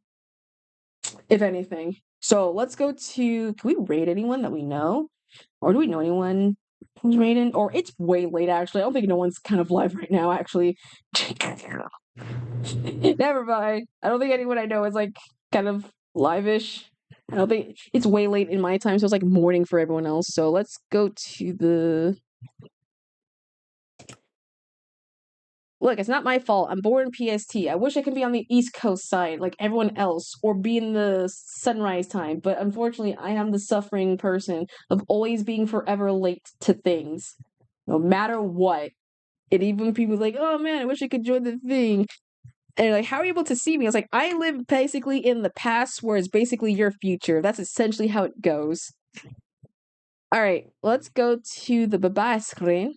if anything. So let's go to, can we raid anyone that we know? Or do we know anyone who's raiding? Or it's way late, actually. I don't think no one's kind of live right now, actually. Never mind. I don't think anyone I know is like kind of live-ish. I don't think it's way late in my time, so it's like morning for everyone else. So let's go to the. Look, it's not my fault. I'm born PST. I wish I could be on the East Coast side like everyone else or be in the sunrise time, but unfortunately, I am the suffering person of always being forever late to things, no matter what. And even people like, oh man, I wish I could join the thing. And like, how are you able to see me? I was like, I live basically in the past, where it's basically your future. That's essentially how it goes. All right, let's go to the bye-bye screen.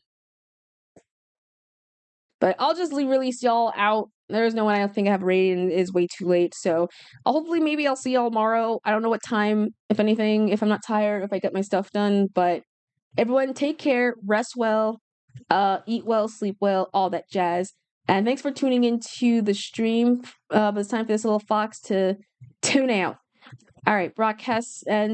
But I'll just release y'all out. There's no one I think I have rated and it is way too late. So hopefully maybe I'll see y'all tomorrow. I don't know what time, if anything, if I'm not tired, if I get my stuff done. But everyone take care, rest well, eat well, sleep well, all that jazz. And thanks for tuning into the stream. But it's time for this little fox to tune out. All right, broadcast and